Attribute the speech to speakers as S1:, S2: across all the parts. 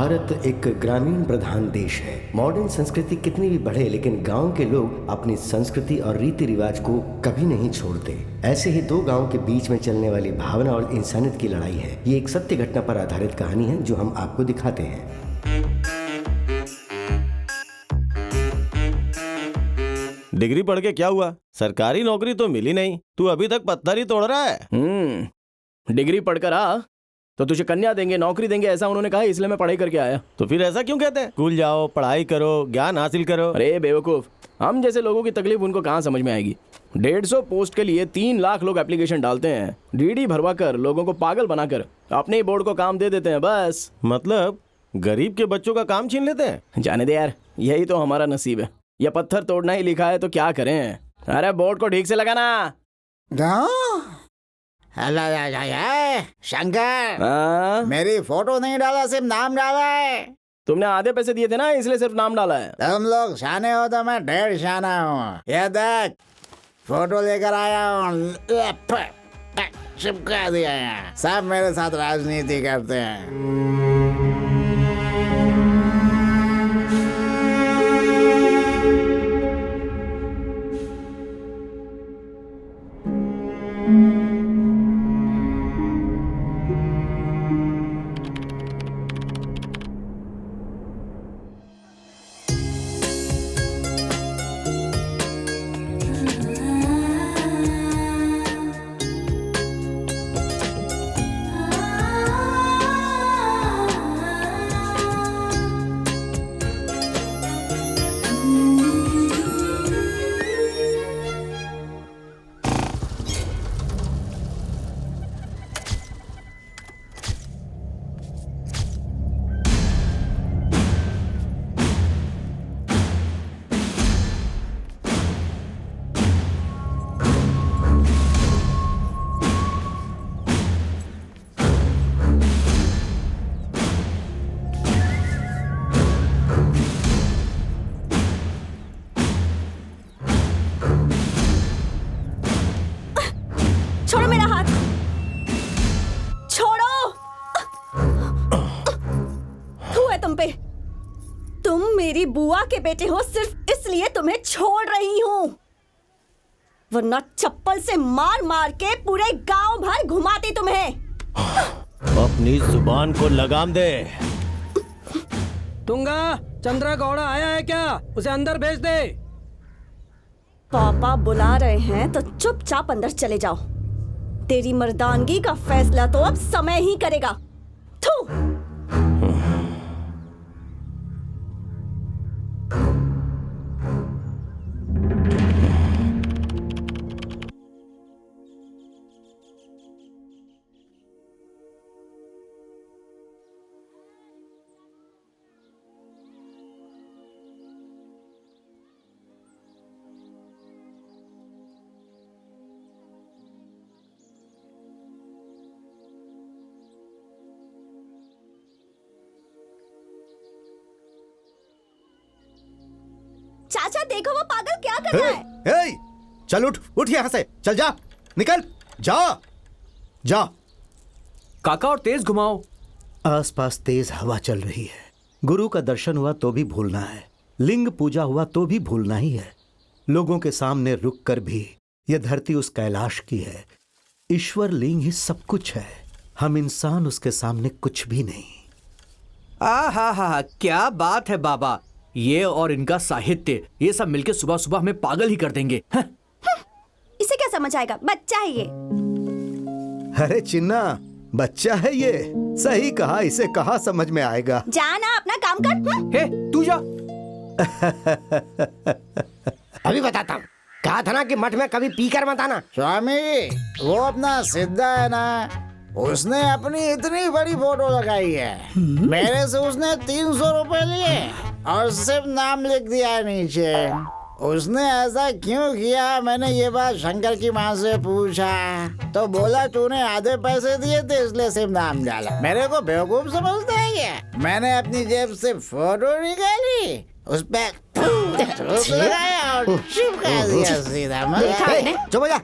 S1: भारत एक ग्रामीण प्रधान देश है। मॉडर्न संस्कृति कितनी भी बढ़े, लेकिन गांव के लोग अपनी संस्कृति और रीति रिवाज को कभी नहीं छोड़ते। ऐसे ही दो गांव के बीच में चलने वाली भावना और इंसानियत की लड़ाई है। ये एक सत्य घटना पर आधारित कहानी है जो हम आपको दिखाते हैं।
S2: डिग्री पढ़ के क्या हुआ? सरकारी नौकरी तो मिली नहीं, तू अभी तक पत्थर ही तोड़ रहा है।
S3: डिग्री पढ़कर आ तो तुझे कन्या देंगे, नौकरी देंगे, ऐसा उन्होंने कहा, इसलिए मैं पढ़ाई करके आया।
S2: तो फिर ऐसा क्यों कहते हैं? स्कूल जाओ, पढ़ाई करो, ज्ञान हासिल करो।
S3: अरे बेवकूफ, हम जैसे लोगों की तकलीफ उनको कहाँ समझ में आएगी। 150 पोस्ट के लिए 3 लाख लोग एप्लीकेशन डालते हैं। डीडी भरवा कर लोगों को पागल बनाकर अपने ही बोर्ड को काम दे देते हैं बस।
S2: मतलब गरीब के बच्चों का काम छीन लेते हैं।
S3: जाने दे यार, यही तो हमारा नसीब है। यह पत्थर तोड़ना ही लिखा है तो क्या करें। अरे बोर्ड को ठीक से लगाना।
S4: शंकर, मेरी फोटो नहीं डाला, सिर्फ नाम डाला है।
S3: तुमने आधे पैसे दिए थे ना, इसलिए सिर्फ नाम डाला है।
S4: तुम लोग शाने हो तो मैं ढेर शाना हूँ। ये देख, फोटो लेकर आया हूँ, चिपका दिया है। सब मेरे साथ राजनीति करते हैं।
S5: छोड़ो मेरा हाथ, छोड़ो। थू है तुम पे। तुम मेरी बुआ के बेटे हो, सिर्फ इसलिए तुम्हें छोड़ रही हूँ, वरना चप्पल से मार मार के पूरे गांव भर घुमाती तुम्हें।
S2: अपनी जुबान को लगाम दे।
S6: तुंगा, चंद्रा गौड़ा आया है क्या? उसे अंदर भेज दे।
S5: पापा बुला रहे हैं तो चुपचाप अंदर चले जाओ। तेरी मर्दानगी का फैसला तो अब समय ही करेगा। थू। चाचा देखो, वो पागल क्या कर रहा है।
S7: ए, चल उठ यहाँ से, चल जा, निकल, जा जा।
S6: काका और तेज घुमाओ।
S7: आसपास तेज हवा चल रही है। गुरु का दर्शन हुआ तो भी भूलना है, लिंग पूजा हुआ तो भी भूलना ही है। लोगों के सामने रुक कर भी यह धरती उस कैलाश की है। ईश्वर लिंग ही सब कुछ है, हम इंसान उसके सामने कुछ भी नहीं।
S6: हा, क्या बात है बाबा। ये और इनका साहित्य, ये सब मिलके सुबह सुबह हमें पागल ही कर देंगे।
S5: इसे क्या समझ आएगा, बच्चा है ये।
S7: अरे चिन्ना, बच्चा है ये, सही कहा, इसे कहाँ समझ में आएगा।
S5: जाना अपना काम कर।
S6: हे, तू जा।
S4: अभी बताता हूँ। कहा था ना कि मठ में कभी पीकर मत आना। स्वामी, वो अपना सिद्धा है ना, उसने अपनी इतनी बड़ी फोटो लगाई है। मेरे से उसने 300 रुपए लिए और सिर्फ नाम लिख दिया है नीचे। उसने ऐसा क्यों किया, मैंने ये बात शंकर की माँ से पूछा तो बोला तूने आधे पैसे दिए थे इसलिए सिर्फ नाम डाला। मेरे को बेवकूफ समझता है क्या? मैंने अपनी जेब से फोटो निकाली, उस पे लगाया और चिपका दिया सीधा।
S7: चुप हो जा।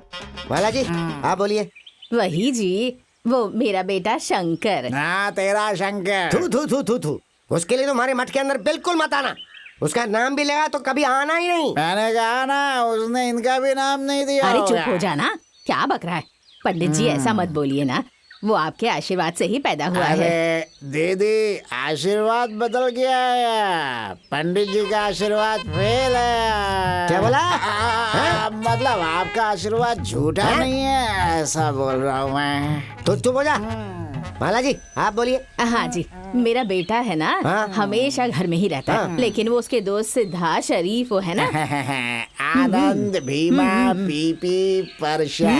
S7: बालाजी, आप बोलिए।
S8: वही जी, वो मेरा बेटा शंकर।
S4: हाँ, तेरा शंकर।
S7: थू थू थू थू थू।
S1: उसके लिए तुम्हारे मठ के अंदर बिल्कुल मत आना। उसका नाम भी लगा तो कभी आना ही नहीं।
S4: मैंने कहा ना, उसने इनका भी नाम नहीं दिया।
S8: अरे
S4: होगा।
S8: चुप हो जाना, क्या बक रहा है? पंडित जी ऐसा मत बोलिए ना, वो आपके आशीर्वाद से ही पैदा हुआ है।
S4: अरे दीदी, आशीर्वाद बदल गया है, पंडित जी का आशीर्वाद फेल है।
S1: क्या बोला?
S4: मतलब आपका आशीर्वाद झूठा नहीं है, ऐसा बोल रहा हूँ मैं।
S1: तो चुप हो जा। माला जी आप बोलिए।
S8: हाँ जी, मेरा बेटा है ना,
S1: हाँ।
S8: हमेशा घर में ही रहता है, लेकिन वो उसके दोस्त सिद्धार्थ शरीफ वो है ना।
S4: आनंद, भीमा, पीपी, परशा,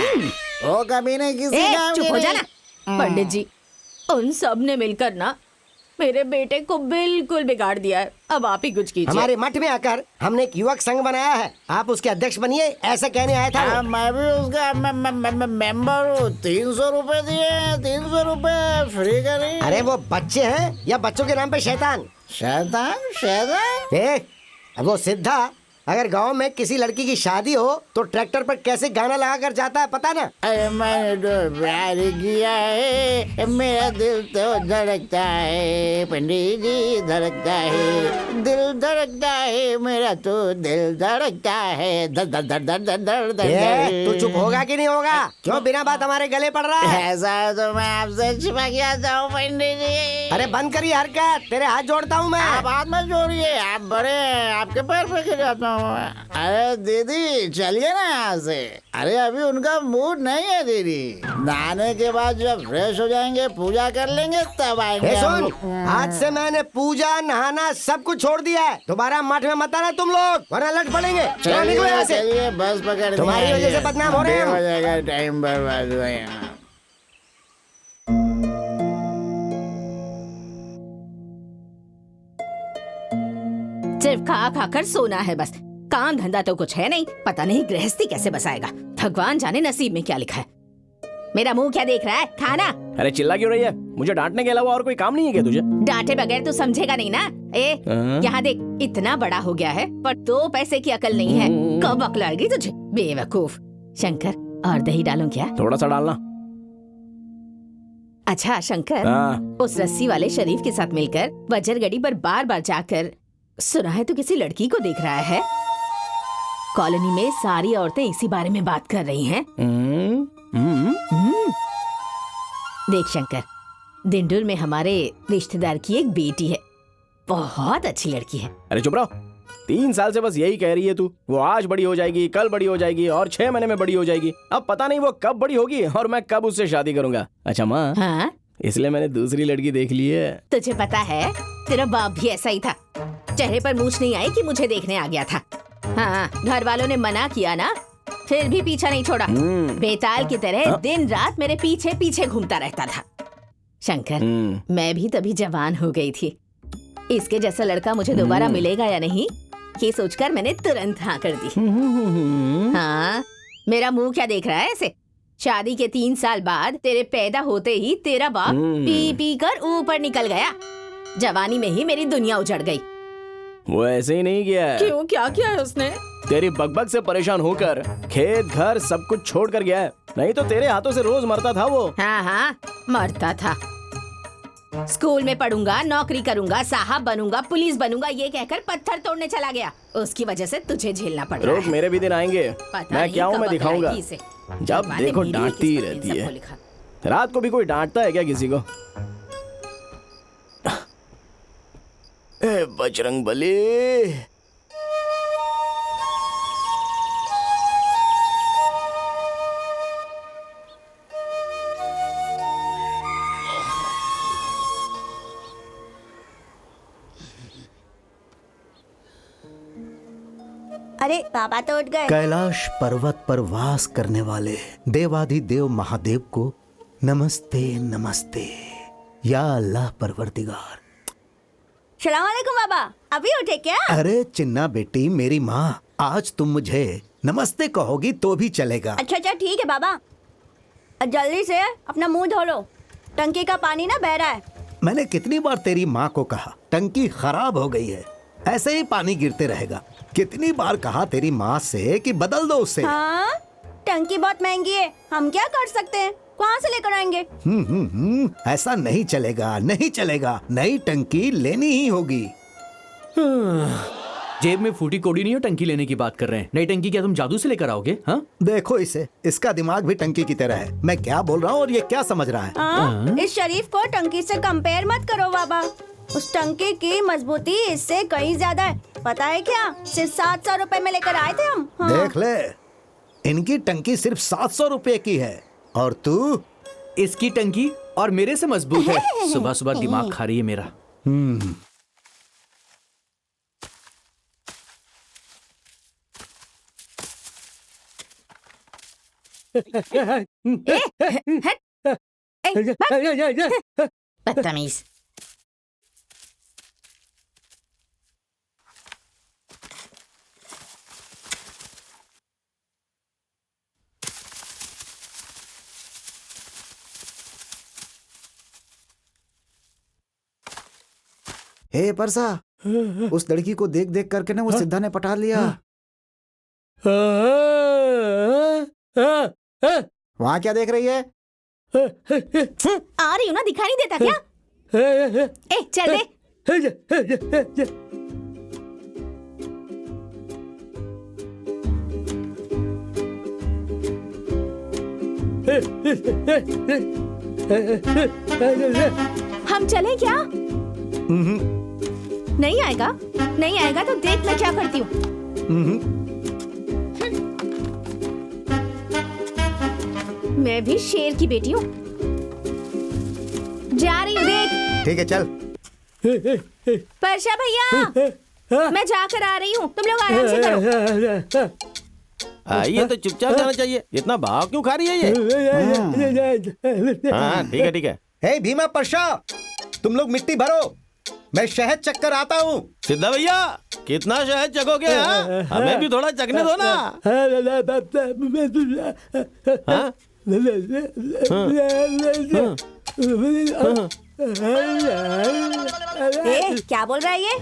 S4: वो कभी नहीं किसी
S8: ए,
S4: काम
S8: चुप
S4: की
S8: हो
S4: नहीं।
S8: जाना। पंडित जी, उन सब ने मिलकर ना मेरे बेटे को बिल्कुल बिगाड़ दिया है। अब आप ही कुछ कीजिए।
S1: हमारे मठ में आकर हमने एक युवक संघ बनाया है, आप उसके अध्यक्ष बनिए, ऐसा कहने आया था वो।
S4: मैं भी उसका मेंबर हूँ। 300 रुपए दिए, 300 रुपए फ्री करें।
S1: अरे वो बच्चे हैं या बच्चों के नाम पे शैतान?
S4: शैतान शैतान।
S1: अब वो सिद्धा अगर गांव में किसी लड़की की शादी हो तो ट्रैक्टर पर कैसे गाना लगा कर जाता है पता ना?
S4: अरे मैंने तो प्यार किया है, मेरा दिल तो धड़कता है, पंडित जी धड़कता है, दिल धड़कता है, मेरा तो दिल धड़कता है, दर दर दर दर दर दर दर।
S1: तू चुप होगा कि नहीं होगा? क्यों बिना बात हमारे गले पड़ रहा है?
S4: ऐसा है तो मैं आपसे छिपा के आता हूँ पंडित जी।
S1: अरे बंद करिए हरकत, तेरे हाथ जोड़ता हूँ मैं।
S4: आप हाथ मत जोड़िए, आप बड़े, आपके पैर पे गिर जाता हूँ। अरे दीदी चलिए ना यहाँ से। अरे अभी उनका मूड नहीं है दीदी, नहाने के बाद जब फ्रेश हो जाएंगे, पूजा कर लेंगे, तब आएंगे।
S1: सुन, आज से मैंने पूजा नहाना सब कुछ छोड़ दिया है। दोबारा मठ में मत आना तुम लोग, वरना लट पड़ेंगे। चलो निकलो यहाँ से।
S4: चलिए बस पकड़,
S1: तुम्हारी वजह से बदनाम हो रहे हैं हम।
S4: हो जाएगा, टाइम बर्बाद हुआ यहाँ।
S8: सिर्फ खा खा कर सोना है बस, काम धंधा तो कुछ है नहीं। पता नहीं गृहस्थी कैसे बसाएगा, भगवान जाने नसीब में क्या लिखा है। मेरा मुंह क्या देख रहा है? खाना।
S3: अरे चिल्ला क्यों रही है? मुझे डांटने के अलावा और कोई काम नहीं है क्या तुझे?
S8: डांटे बगैर तू समझेगा नहीं ना। यहाँ देख, इतना बड़ा हो गया है पर 2 पैसे की अकल नहीं है। कब अकल आएगी तुझे बेवकूफ? शंकर, और दही डालूं क्या?
S3: थोड़ा सा डालना।
S8: अच्छा शंकर, उस रस्सी वाले शरीफ के साथ मिलकर वजरगढ़ी पर बार बार जाकर सुना है तो किसी लड़की को देख रहा है। कॉलोनी में सारी औरतें इसी बारे में बात कर रही हैं। देख शंकर, दिंडुर में हमारे रिश्तेदार की एक बेटी है, बहुत अच्छी लड़की है।
S3: अरे चुप रहो, 3 साल से बस यही कह रही है तू। वो आज बड़ी हो जाएगी, कल बड़ी हो जाएगी और 6 महीने में बड़ी हो जाएगी। अब पता नहीं वो कब बड़ी होगी और मैं कब उससे शादी करूंगा। अच्छा माँ,
S8: हाँ?
S3: इसलिए मैंने दूसरी लड़की देख ली है।
S8: तुझे पता है, तेरा बाप भी ऐसा ही था। चेहरे पर मूछ नहीं आई कि मुझे देखने आ गया था। हाँ, घर वालों ने मना किया ना, फिर भी पीछा नहीं छोड़ा। बेताल की तरह दिन रात मेरे पीछे पीछे घूमता रहता था। शंकर, मैं भी तभी जवान हो गई थी। इसके जैसा लड़का मुझे दोबारा मिलेगा या नहीं, ये सोचकर मैंने तुरंत हाँ कर दी। हाँ, मेरा मुंह क्या देख रहा है ऐसे? शादी के 3 साल बाद तेरे पैदा होते ही तेरा बाप पी पी कर ऊपर निकल गया। जवानी में ही मेरी दुनिया उजड़ गई।
S3: वो ऐसे ही नहीं किया है।
S8: क्यों, क्या किया है उसने?
S3: तेरी बकबक से परेशान होकर खेत घर सब कुछ छोड़ कर गया है, नहीं तो तेरे हाथों से रोज मरता था वो।
S8: हाँ हाँ, मरता था। स्कूल में पढ़ूंगा, नौकरी करूंगा, साहब बनूंगा, पुलिस बनूंगा, ये कहकर पत्थर तोड़ने चला गया। उसकी वजह से तुझे झेलना पड़ रहा
S3: रोक,
S8: है।
S3: मेरे भी दिन आएंगे।
S8: पता
S3: मैं
S8: नहीं
S3: क्या हूँ,
S8: कब
S3: मैं दिखाऊंगा।
S8: अकल आएगी इसे।
S3: जब
S8: बातें
S3: देखो
S8: मेरी
S3: डांटती ही
S8: किस्मत में
S3: रहती
S8: सबको
S3: है।
S8: लिखा।
S3: रात को भी कोई डांटता है क्या किसी को? ए बजरंग बली।
S5: अरे पापा तो उठ गए।
S7: कैलाश पर्वत पर वास करने वाले देवाधिदेव महादेव को नमस्ते नमस्ते। या अल्लाह परवरदिगार।
S5: सलाम वालेकुम बाबा, अभी उठे क्या?
S7: अरे चिन्ना बेटी, मेरी माँ, आज तुम मुझे नमस्ते कहोगी तो भी चलेगा।
S5: अच्छा अच्छा ठीक है बाबा, जल्दी से अपना मुंह धो लो, टंकी का पानी ना बह रहा है।
S7: मैंने कितनी बार तेरी माँ को कहा टंकी खराब हो गई है, ऐसे ही पानी गिरते रहेगा। कितनी बार कहा तेरी माँ से कि बदल दो उसे।
S5: हाँ, टंकी बहुत महंगी है, हम क्या कर सकते हैं? कहाँ से लेकर आएंगे?
S7: ऐसा नहीं चलेगा, नहीं चलेगा। नई टंकी लेनी ही होगी।
S6: जेब में फूटी कोड़ी नहीं हो, टंकी लेने की बात कर रहे हैं। नई टंकी क्या तुम जादू से लेकर आओगे? हाँ,
S7: देखो इसे, इसका दिमाग भी टंकी की तरह है। मैं क्या बोल रहा हूँ और ये क्या समझ रहा है।
S5: इस शरीफ को टंकी से कंपेयर मत करो बाबा। उस टंकी की मजबूती इससे कहीं ज्यादा है। पता है क्या, सिर्फ 700 रुपए में लेकर आए थे हम। हाँ।
S7: देख ले, इनकी टंकी सिर्फ 700 रुपए की है और तू
S6: इसकी टंकी और मेरे से मजबूत है। सुबह सुबह दिमाग खा रही है मेरा।
S8: बदतमीज।
S4: हे परसा, उस लड़की को देख देख करके ना वो सिद्धा ने पटा लिया। वहाँ क्या देख रही है?
S8: आ रही हूँ ना, दिखाई नहीं देता क्या? ए चल दे। हम चले क्या? नहीं आएगा, नहीं आएगा तो देख मैं क्या करती हूँ। मैं भी शेर की बेटी हूँ। जा रही हूँ, देख।
S7: ठीक है, चल।
S8: परशा भैया, मैं जाकर आ रही हूँ, तुम लोग आराम से करो।
S2: आइए तो चुपचाप जाना चाहिए। इतना भाव क्यों खा रही है ये? हाँ ठीक है ठीक है।
S7: हे भीमा, परशा, तुम लोग मिट्टी भरो, मैं शहद चक्कर आता हूँ।
S2: सिद्धा भैया, कितना शहद चखोगे? हाँ? हमें भी थोड़ा चखने दो ना। हाँ?
S5: क्या बोल रहा है ये?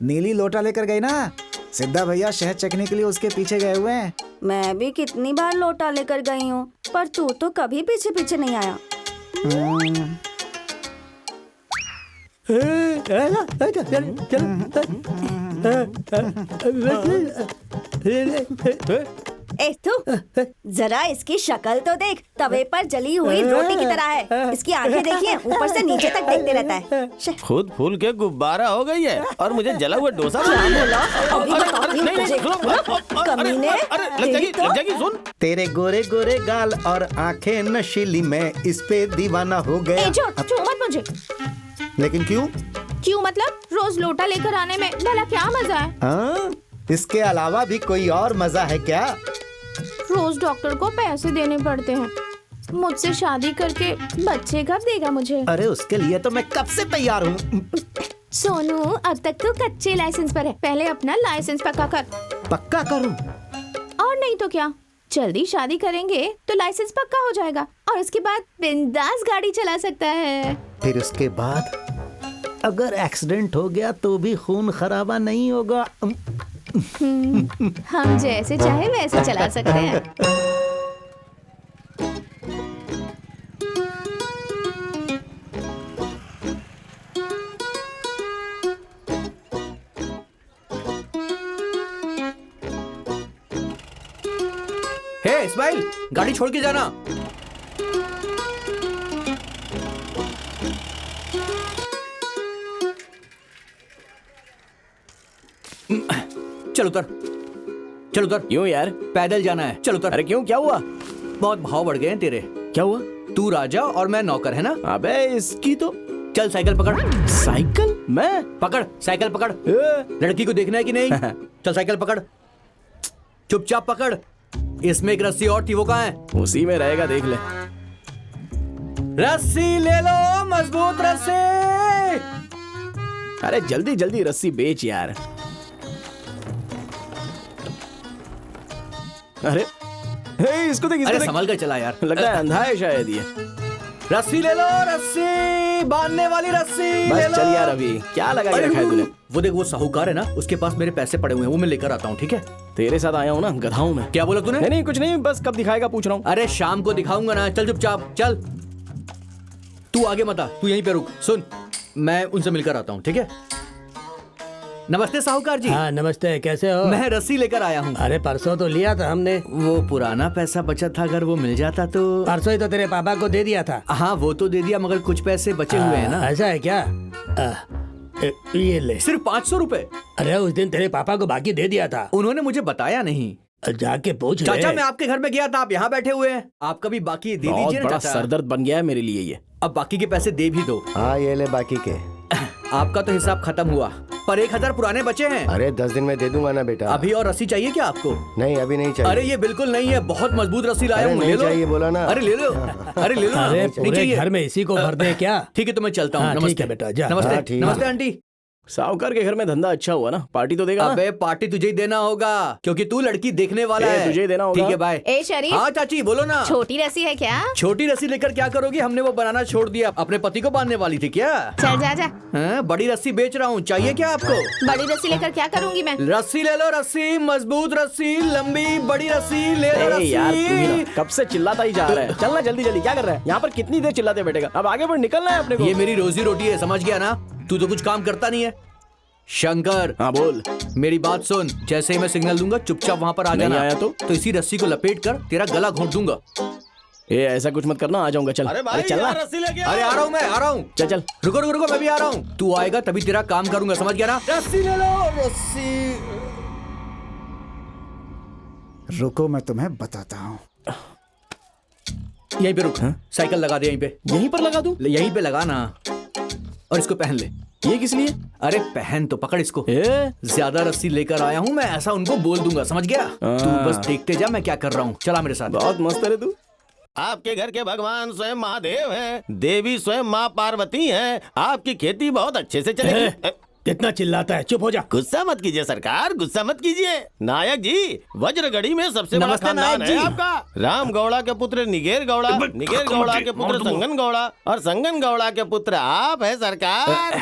S4: नीली लोटा लेकर गई ना, सिद्धा भैया शहद चखने के लिए उसके पीछे गए हुए हैं।
S5: मैं भी कितनी बार लोटा लेकर गई हूँ, पर तू तो कभी पीछे पीछे नहीं आया। ए तू, जरा इसकी शक्ल तो देख, तवे पर जली हुई रोटी की तरह है। इसकी आंखें देखिए, ऊपर से नीचे तक देखते रहता है।
S2: खुद फूल के गुब्बारा हो गई है और मुझे जला हुआ डोसा सुन।
S7: तेरे गोरे गोरे गाल और आंखें नशीली, मैं इस पे दीवाना हो गया।
S8: छू मत मुझे।
S7: लेकिन क्यों?
S8: क्यों मतलब? रोज लोटा लेकर आने में भला क्या मजा है?
S7: हाँ, इसके अलावा भी कोई और मजा है क्या?
S8: रोज डॉक्टर को पैसे देने पड़ते हैं। मुझसे शादी करके बच्चे कब देगा मुझे?
S7: अरे उसके लिए तो मैं कब से तैयार हूँ।
S8: सोनू, अब तक तो कच्चे लाइसेंस पर है, पहले अपना लाइसेंस पक्का कर।
S7: पक्का करूँ?
S8: और नहीं तो क्या, जल्दी शादी करेंगे तो लाइसेंस पक्का हो जाएगा और उसके बाद बिंदास गाड़ी चला सकता है।
S7: फिर उसके बाद अगर एक्सीडेंट हो गया तो भी खून खराबा नहीं होगा।
S8: हम जैसे चाहे वैसे चला सकते हैं।
S6: हे इस्माइल, गाड़ी छोड़ के जाना। चल उतर, चल उतर।
S3: क्यों यार?
S6: पैदल जाना है, चल उतर।
S3: अरे क्यों, क्या हुआ?
S6: बहुत भाव बढ़ गए हैं तेरे।
S3: क्या हुआ?
S6: तू राजा और मैं नौकर, है ना?
S3: अबे इसकी तो।
S6: चल साइकिल पकड़।
S3: साइकिल? मैं?
S6: पकड़ साइकिल पकड़। लड़की को देखना है कि नहीं? चल साइकिल पकड़, चुपचाप पकड़। इसमें एक रस्सी और थी, वो कहाँ है?
S3: उसी में रहेगा, देख ले।
S6: रस्सी ले लो, मजबूत रस्सी।
S3: अरे जल्दी जल्दी रस्सी बेच यार। अरे इसको देख,
S6: अरे संभल कर चला यार।
S3: लगता है अंधा है शायद ये।
S6: रस्सी ले लो, रस्सी बांधने वाली रस्सी ले
S3: बस
S6: लो।
S3: चल यार, अभी क्या लगा के रखा है तूने?
S6: वो देख, वो साहूकार है ना, उसके पास मेरे पैसे पड़े हुए हैं, वो मैं लेकर आता हूँ, ठीक है?
S3: तेरे साथ आया हूँ ना, गधा हूँ मैं।
S6: क्या बोला तूने?
S3: नहीं कुछ नहीं, बस कब दिखाएगा पूछ रहा हूँ।
S6: अरे शाम को दिखाऊंगा ना, चल चुपचाप चल। तू आगे मत आ, तू यहीं पे रुक। सुन, मैं उनसे मिलकर आता हूँ, ठीक है? नमस्ते साहूकार जी।
S9: हाँ नमस्ते, कैसे हो?
S6: मैं रस्सी लेकर आया हूँ।
S9: अरे परसों तो लिया था हमने।
S6: वो पुराना पैसा बचा था, अगर वो मिल जाता तो।
S9: परसों ही तो तेरे पापा को दे दिया था।
S6: हाँ वो तो दे दिया, मगर कुछ पैसे बचे हुए हैं ना।
S9: ऐसा है क्या? ये ले।
S6: सिर्फ 500 रुपए।
S9: अरे उस दिन तेरे पापा को बाकी दे दिया था।
S6: उन्होंने मुझे बताया नहीं।
S9: जाके पूछ ले।
S6: चाचा मैं आपके घर में गया था, आप यहाँ बैठे हुए हैं, आप कभी बाकी दे
S3: बहुत
S6: दीजिए ना
S3: बड़ा
S6: चाचा।
S3: सरदर्द बन गया है मेरे लिए ये।
S6: अब बाकी के पैसे दे भी दो।
S1: हाँ ये ले बाकी के।
S6: आपका तो हिसाब खत्म हुआ, पर 1000 पुराने बचे हैं।
S1: अरे 10 दिन में दे दूंगा ना बेटा।
S6: अभी और रस्सी चाहिए क्या आपको?
S1: नहीं अभी नहीं चाहिए।
S6: अरे ये बिल्कुल नहीं है, बहुत मजबूत रस्सी लाया
S1: अरे
S6: हूँ, ले
S1: नहीं
S6: लो।
S1: चाहिए बोला ना।
S6: अरे ले लो, अरे ले लो।
S9: अरे
S6: नहीं
S9: पूरे
S6: चाहिए।
S9: घर में इसी को भर दे क्या?
S6: ठीक है तो मैं चलता हूँ।
S9: हाँ, ठीक
S6: नमस्ते
S9: है बेटा, जा।
S1: हाँ,
S6: नमस्ते
S1: ठीक है।
S6: नमस्ते आंटी।
S3: साहूकार के घर में धंधा अच्छा हुआ ना, पार्टी तो देगा ना?
S6: अबे पार्टी तुझे ही देना होगा, क्योंकि तू लड़की देखने वाला है।
S3: तुझे ही देना होगा।
S6: ठीक है बाय।
S8: ए शरीफ,
S6: हाँ चाची बोलो ना।
S8: छोटी रस्सी है क्या?
S6: छोटी रस्सी लेकर क्या करोगी? हमने वो बनाना छोड़ दिया, अपने पति को बांधने वाली थी क्या?
S8: चल जा जा।
S6: हाँ, बड़ी रस्सी बेच रहा हूँ, चाहिए क्या आपको?
S8: बड़ी रस्सी लेकर क्या करूंगी मैं?
S6: रस्सी ले लो, रस्सी मजबूत रस्सी, लंबी बड़ी रस्सी ले लो।
S3: ए यार तू भी ना
S6: रस्सी
S3: कब से चिल्लाता ही जा रहा है। चलना जल्दी जल्दी, क्या कर रहा है यहाँ पर? कितनी देर चिल्लाते बैठेगा? अब आगे बढ़, निकलना है अपने को।
S6: ये मेरी रोजी रोटी है, समझ गया ना? तू तो कुछ काम करता नहीं है। शंकर
S3: हाँ बोल।
S6: मेरी बात सुन, जैसे ही मैं सिग्नल दूंगा चुपचाप वहाँ पर आ
S3: नहीं
S6: जाना।
S3: आया तो
S6: इसी रस्सी को लपेट कर तेरा गला घोंट दूंगा।
S3: ए ऐसा कुछ मत करना, आ जाऊंगा। चल अरे चलना।
S2: रस्सी लेके
S6: अरे आ रहा हूँ, मैं आ रहा हूँ।
S3: चल चल।
S6: रुको रुको रुको, मैं भी आ रहा हूँ। तू आएगा तभी तेरा काम करूंगा, समझ गया ना? रस्सी ले लो, रस्सी।
S4: रुको मैं तुम्हें बताता हूँ।
S6: यहीं पे रुक। साइकिल लगा दे यहीं पे।
S3: यहीं पर लगा दूं?
S6: यहीं पे लगा ना, और इसको पहन ले।
S3: ये किस लिए?
S6: अरे पहन तो, पकड़ इसको।
S3: ए
S6: ज्यादा रस्सी लेकर आया हूँ मैं, ऐसा उनको बोल दूंगा, समझ गया? तू बस देखते जा मैं क्या कर रहा हूँ। चला मेरे साथ।
S3: बहुत मस्त है तू।
S2: आपके घर के भगवान स्वयं महादेव हैं, देवी स्वयं माँ पार्वती हैं। आपकी खेती बहुत अच्छे से चलेगी।
S9: कितना चिल्लाता है, चुप हो जा।
S2: गुस्सा मत कीजिए सरकार, गुस्सा मत कीजिए। नायक जी, वज्रगढ़ी में सबसे बड़ा
S6: नमस्ते
S2: खानदान
S6: नायक
S2: है
S6: जी।
S2: आपका। राम गौड़ा के पुत्र निगेर गौड़ा, निगेर गौड़ा के पुत्र संगन गौड़ा, और संगन गौड़ा के पुत्र आप है सरकार।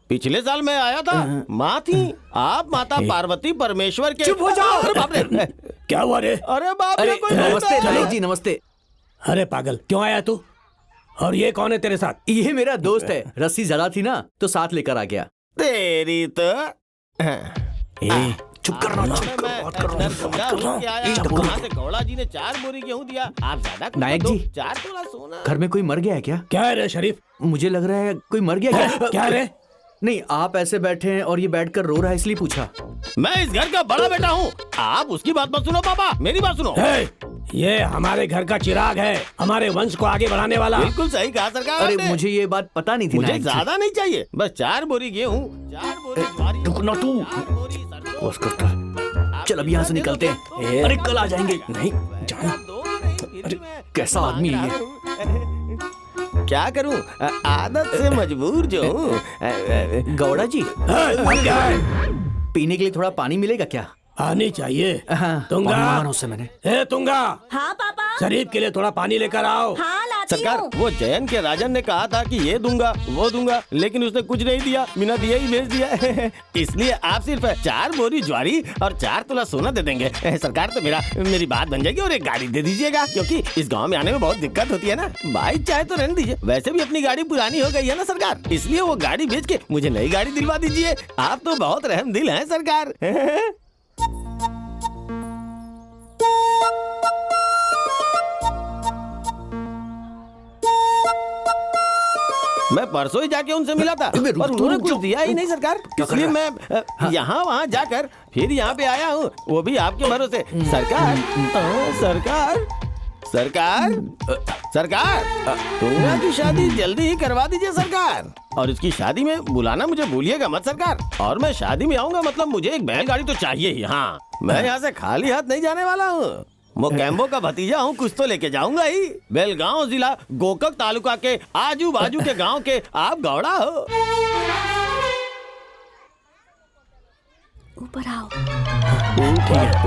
S2: पिछले साल मैं आया था, माँ थी आप, माता पार्वती परमेश्वर के।
S6: चुप हो जाओ।
S2: अरे बाप रे,
S9: क्या हुआ रे?
S2: अरे बाप रे,
S6: अरे
S2: कोई
S6: नमस्ते
S2: बोलता है।
S6: नायक जी, नमस्ते।
S9: अरे पागल, क्यों आया तू? और ये कौन है तेरे साथ?
S6: ये मेरा दोस्त है, रस्सी ज्यादा थी ना तो साथ लेकर आ गया।
S2: तेरी तो
S6: चुप करना ना।
S2: वहाँ से गौड़ा जी ने 4 बोरी गेहूं दिया। आप ज्यादा कुछ
S6: नायक
S2: मत दो,
S6: जी।
S2: 4 तोला सोना।
S6: घर में कोई मर गया है क्या?
S9: क्या है रे शरीफ?
S6: मुझे लग रहा है कोई मर गया क्या?
S9: क्या रे?
S6: नहीं, आप ऐसे बैठे हैं और ये बैठकर रो रहा है इसलिए पूछा।
S2: मैं इस घर का बड़ा बेटा हूँ, आप उसकी बात मत सुनो पापा, मेरी बात सुनो।
S9: हे, ये हमारे घर का चिराग है, हमारे वंश को आगे बढ़ाने वाला।
S2: बिल्कुल सही कहा सरकार
S6: अरे
S2: आपने।
S6: मुझे ये बात पता नहीं थी
S2: मुझे
S6: नायक जी।
S2: ज्यादा नहीं चाहिए, बस 4 बोरी गेहूं, 4 बोरी ज्वारी,
S6: रुक ना तू।
S2: 4 बोरी सरसों।
S6: बस करता। चल अब यहाँ से निकलते हैं। अरे कल आ जाएंगे। नहीं जाना।
S2: अरे
S6: कैसा आदमी है ये?
S2: क्या करूं, आदत से मजबूर जो हूँ।
S6: गौड़ा जी,
S9: क्या है?
S6: पीने के लिए थोड़ा पानी मिलेगा क्या?
S9: आनी चाहिए।
S6: हाँ,
S9: तुंगा,
S6: पानी मांगा उससे मैंने।
S9: हे तुंगा,
S5: हाँ पापा।
S9: शरीफ के लिए थोड़ा पानी लेकर आओ।
S5: हाँ लाती
S2: सरकार,
S5: हूँ।
S2: वो जयन के राजन ने कहा था कि ये दूंगा वो दूंगा, लेकिन उसने कुछ नहीं दिया, बिना दिए ही भेज दिया। इसलिए आप सिर्फ 4 बोरी ज्वारी और 4 तोला सोना दे देंगे सरकार, तो मेरी बात बन जाएगी और एक गाड़ी दे दीजिएगा, क्योंकि इस गांव में आने में बहुत दिक्कत होती है ना। बाइक चाहे तो रहने दीजिए, वैसे भी अपनी गाड़ी पुरानी हो गई है ना सरकार, इसलिए वो गाड़ी बेच के मुझे नई गाड़ी दिलवा दीजिए। आप तो बहुत रहम दिल हैं सरकार। मैं परसों ही जाके उनसे मिला था, पर उन्होंने कुछ दिया ही नहीं सरकार, इसलिए मैं यहाँ वहाँ जाकर फिर यहाँ पे आया हूँ, वो भी आपके भरोसे। सरकार, सरकार, सरकार, सरकार, तुंगा की शादी जल्दी ही करवा दीजिए सरकार, और इसकी शादी में बुलाना मुझे भूलिएगा मत सरकार। और मैं शादी में आऊंगा, मतलब मुझे एक बैलगाड़ी तो चाहिए ही। हाँ, मैं यहाँ से खाली हाथ नहीं जाने वाला हूँ। मोकेम्बो का भतीजा हूँ, कुछ तो लेके जाऊंगा ही। बेलगांव जिला गोकक तालुका के आजू बाजू के गांव के आप गौड़ा हो।
S5: ऊपर आओ।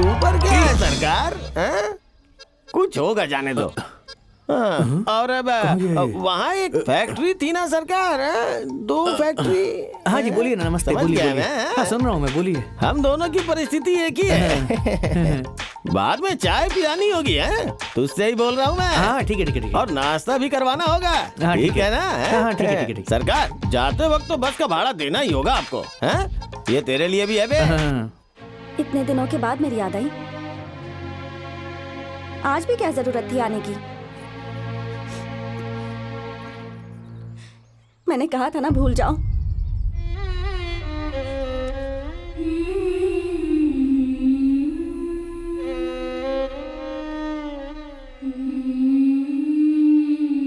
S2: ऊपर क्या है सरकार? हैं? कुछ होगा, जाने दो। हाँ, और अब वहाँ एक फैक्ट्री थी ना सरकार, 2 फैक्ट्री।
S6: हाँ जी बोलिए ना, नमस्ते,
S2: समझ
S6: बोलिए
S2: गया
S6: बोलिए।
S2: मैं।
S6: हाँ सुन रहा हूँ मैं, बोलिए।
S2: हम दोनों की परिस्थिति एक ही है। बाद में चाय पिलानी होगी है, तुझसे ही बोल रहा हूँ मैं।
S6: हाँ ठीक है ठीक है ठीक है।
S2: और नाश्ता भी करवाना होगा।
S6: हाँ,
S2: ठीक है ना?
S6: हाँ, ठीक है, ठीक है, ठीक है।
S2: सरकार जाते वक्त तो बस का भाड़ा देना ही होगा आपको, हैं? ये तेरे लिए भी है बे।
S6: हाँ।
S5: इतने दिनों के बाद मेरी याद आई। आज भी क्या जरूरत थी आने की? मैंने कहा था ना भूल जाओ।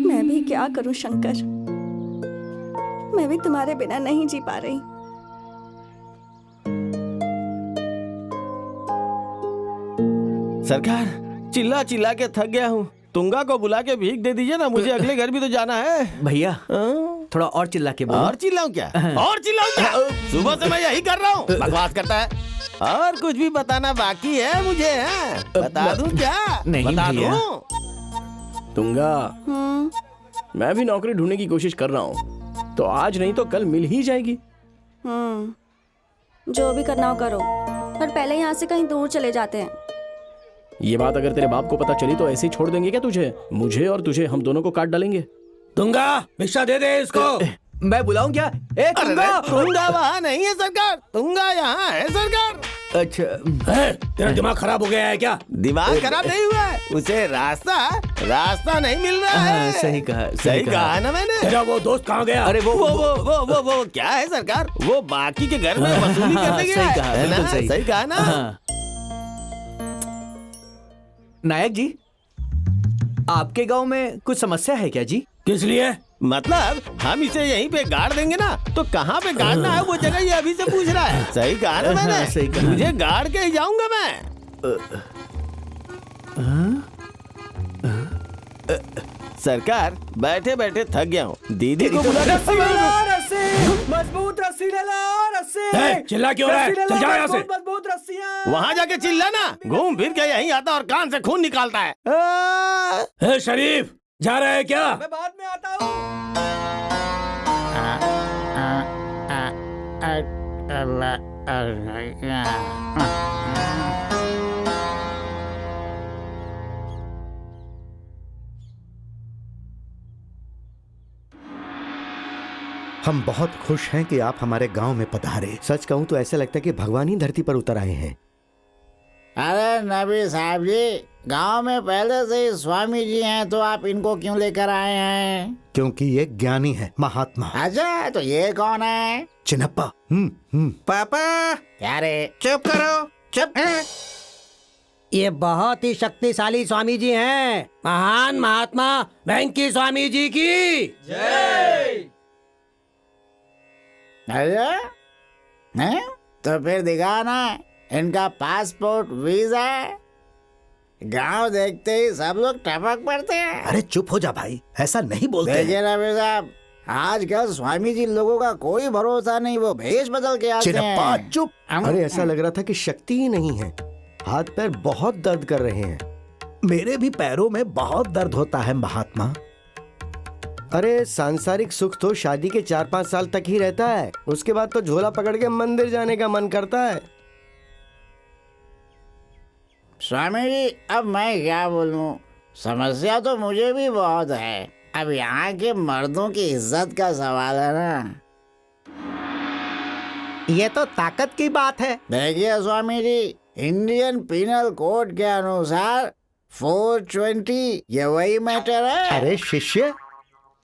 S5: मैं भी क्या करूं शंकर, मैं भी तुम्हारे बिना नहीं जी पा रही।
S2: सरकार चिल्ला चिल्ला के थक गया हूँ, तुंगा को बुला के भीख दे दीजिए ना, मुझे अगले घर भी तो जाना है।
S6: भैया
S2: हाँ?
S6: थोड़ा और चिल्ला के बोलो।
S2: और चिल्लाऊं क्या? और चिल्लाऊं क्या? सुबह से मैं यही कर रहा हूँ, बकवास करता है। और कुछ भी बताना बाकी है मुझे, है? बता दूं क्या?
S6: नहीं
S2: बता
S6: भैया।
S2: दूं?
S3: तुंगा, मैं भी नौकरी ढूंढने की कोशिश कर रहा हूँ, तो आज नहीं तो कल मिल ही जाएगी।
S5: जो भी करना हो करो, पर पहले यहाँ से कहीं दूर चले जाते हैं।
S3: ये बात अगर तेरे बाप को पता चली तो ऐसे ही छोड़ देंगे क्या तुझे? मुझे और तुझे हम दोनों को काट डालेंगे।
S9: तुंगा भिक्षा दे दे इसको।
S6: मैं बुलाऊं क्या? ए तुंगा।
S2: तुंगा वहाँ नहीं है सरकार, तुंगा यहाँ है सरकार।
S6: अच्छा
S9: तेरा दिमाग खराब हो गया है क्या?
S2: दिमाग खराब नहीं हुआ है, उसे रास्ता नहीं मिल रहा है।
S6: सही कहा,
S2: सही कहा ना मैंने।
S9: तेरा वो दोस्त कहाँ गया?
S6: अरे
S2: वो क्या है सरकार? वो बाकी के घर में वसूली करने गया
S6: सही
S2: है।
S6: कहा,
S2: है ना?
S6: बिल्कुल सही।
S2: सही कहा ना?
S6: हाँ। नायक जी, आपके गांव में कुछ समस्या है क्या जी?
S9: किस लिए?
S2: मतलब हम इसे यहीं पे गाड़ देंगे ना, तो कहाँ पे गाड़ना है वो जगह ये अभी से पूछ रहा है। सही कहा ना मैंने?
S6: सही कहा।
S2: मुझे गाड़ के ही जाऊंगा मैं। सरकार बैठे बैठे थक गया हूँ, दीदी को बुला
S6: मजबूत रस्सी ले ला, रस्सी।
S9: चिल्ला क्यों रहा है? चल जा यहाँ से।
S6: मजबूत रस्सियां।
S2: वहाँ जाके चिल्ला ना, घूम फिर के यहीं आता और कान से खून निकालता है।
S9: हे शरीफ, जा रहा है क्या?
S6: मैं बाद में आता हूँ।
S7: हम बहुत खुश हैं कि आप हमारे गांव में पधारे।
S1: सच कहूं तो ऐसा लगता है कि भगवान ही धरती पर उतर आए हैं।
S4: अरे नबी साहब जी, गांव में पहले से ही स्वामी जी हैं, तो आप इनको क्यों लेकर आए हैं?
S7: क्योंकि ये ज्ञानी है, महात्मा।
S4: अच्छा, तो ये कौन है?
S7: चिन्नप्पा।
S4: पापा। क्या रे? चुप करो, चुप।
S9: ये बहुत ही शक्तिशाली स्वामी जी हैं, महान महात्मा वेंकी स्वामी जी की जय।
S4: अरे हैं? तो फिर दिखाना इनका पासपोर्ट, वीजा। गांव देखते ही सब लोग टपक पड़ते हैं।
S7: अरे चुप हो जा भाई, ऐसा नहीं बोलते हैं।
S4: देखिए नबी साहब, आजकल स्वामी जी लोगों का कोई भरोसा नहीं, वो भेष बदल के आते
S7: चिन्नप्पा
S4: हैं।
S7: चुप।
S1: अरे ऐसा लग रहा था कि शक्ति ही नहीं है, हाथ पैर बहुत दर्द कर रहे हैं।
S7: मेरे भी पैरों में बहुत दर्द होता है महात्मा।
S1: अरे सांसारिक सुख तो शादी के 4-5 साल तक ही रहता है, उसके बाद तो झोला पकड़ के मंदिर जाने का मन करता है।
S4: स्वामी जी, अब मैं क्या बोलूं, समस्या तो मुझे भी बहुत है। अब यहाँ के मर्दों की इज्जत का सवाल है ना।
S7: ये तो ताकत की बात है।
S4: देखिए Swami ji, Indian penal code के अनुसार 420 ये वही मैटर है।
S7: अरे शिष्य,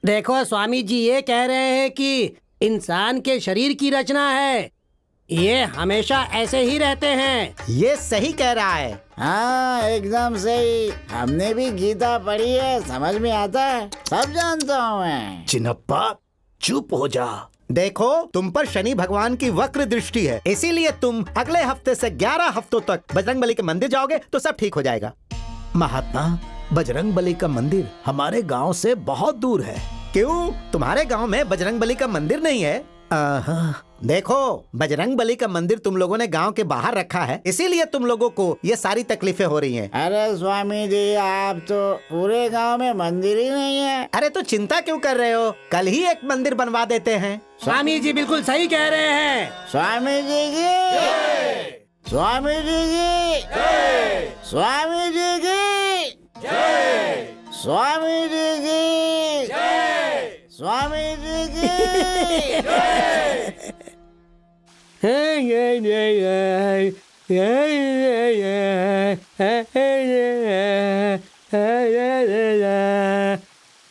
S9: देखो स्वामी जी ये कह रहे हैं कि इंसान के शरीर की रचना है, ये हमेशा ऐसे ही रहते हैं।
S7: ये सही कह रहा है।
S4: हाँ एकदम सही, हमने भी गीता पढ़ी है, समझ में आता है, सब जानता हूँ मैं।
S7: चिन्नप्पा चुप हो जा। देखो, तुम पर शनि भगवान की वक्र दृष्टि है, इसीलिए तुम अगले हफ्ते से 11 हफ्तों तक बजरंगबली के मंदिर जाओगे तो सब ठीक हो जाएगा। महात्मा, बजरंगबली का मंदिर हमारे गांव से बहुत दूर है। क्यों? तुम्हारे गांव में बजरंगबली का मंदिर नहीं है? देखो, बजरंग बली का मंदिर तुम लोगों ने गांव के बाहर रखा है, इसीलिए तुम लोगों को ये सारी तकलीफें हो रही हैं।
S4: अरे स्वामी जी, आप तो पूरे गांव में मंदिर ही नहीं है।
S7: अरे तो चिंता क्यों कर रहे हो, कल ही एक मंदिर बनवा देते हैं।
S9: स्वामी जी बिल्कुल सही कह रहे हैं।
S4: स्वामी जी की, स्वामी जी की, स्वामी जी की, स्वामी जी की, स्वामी जी की।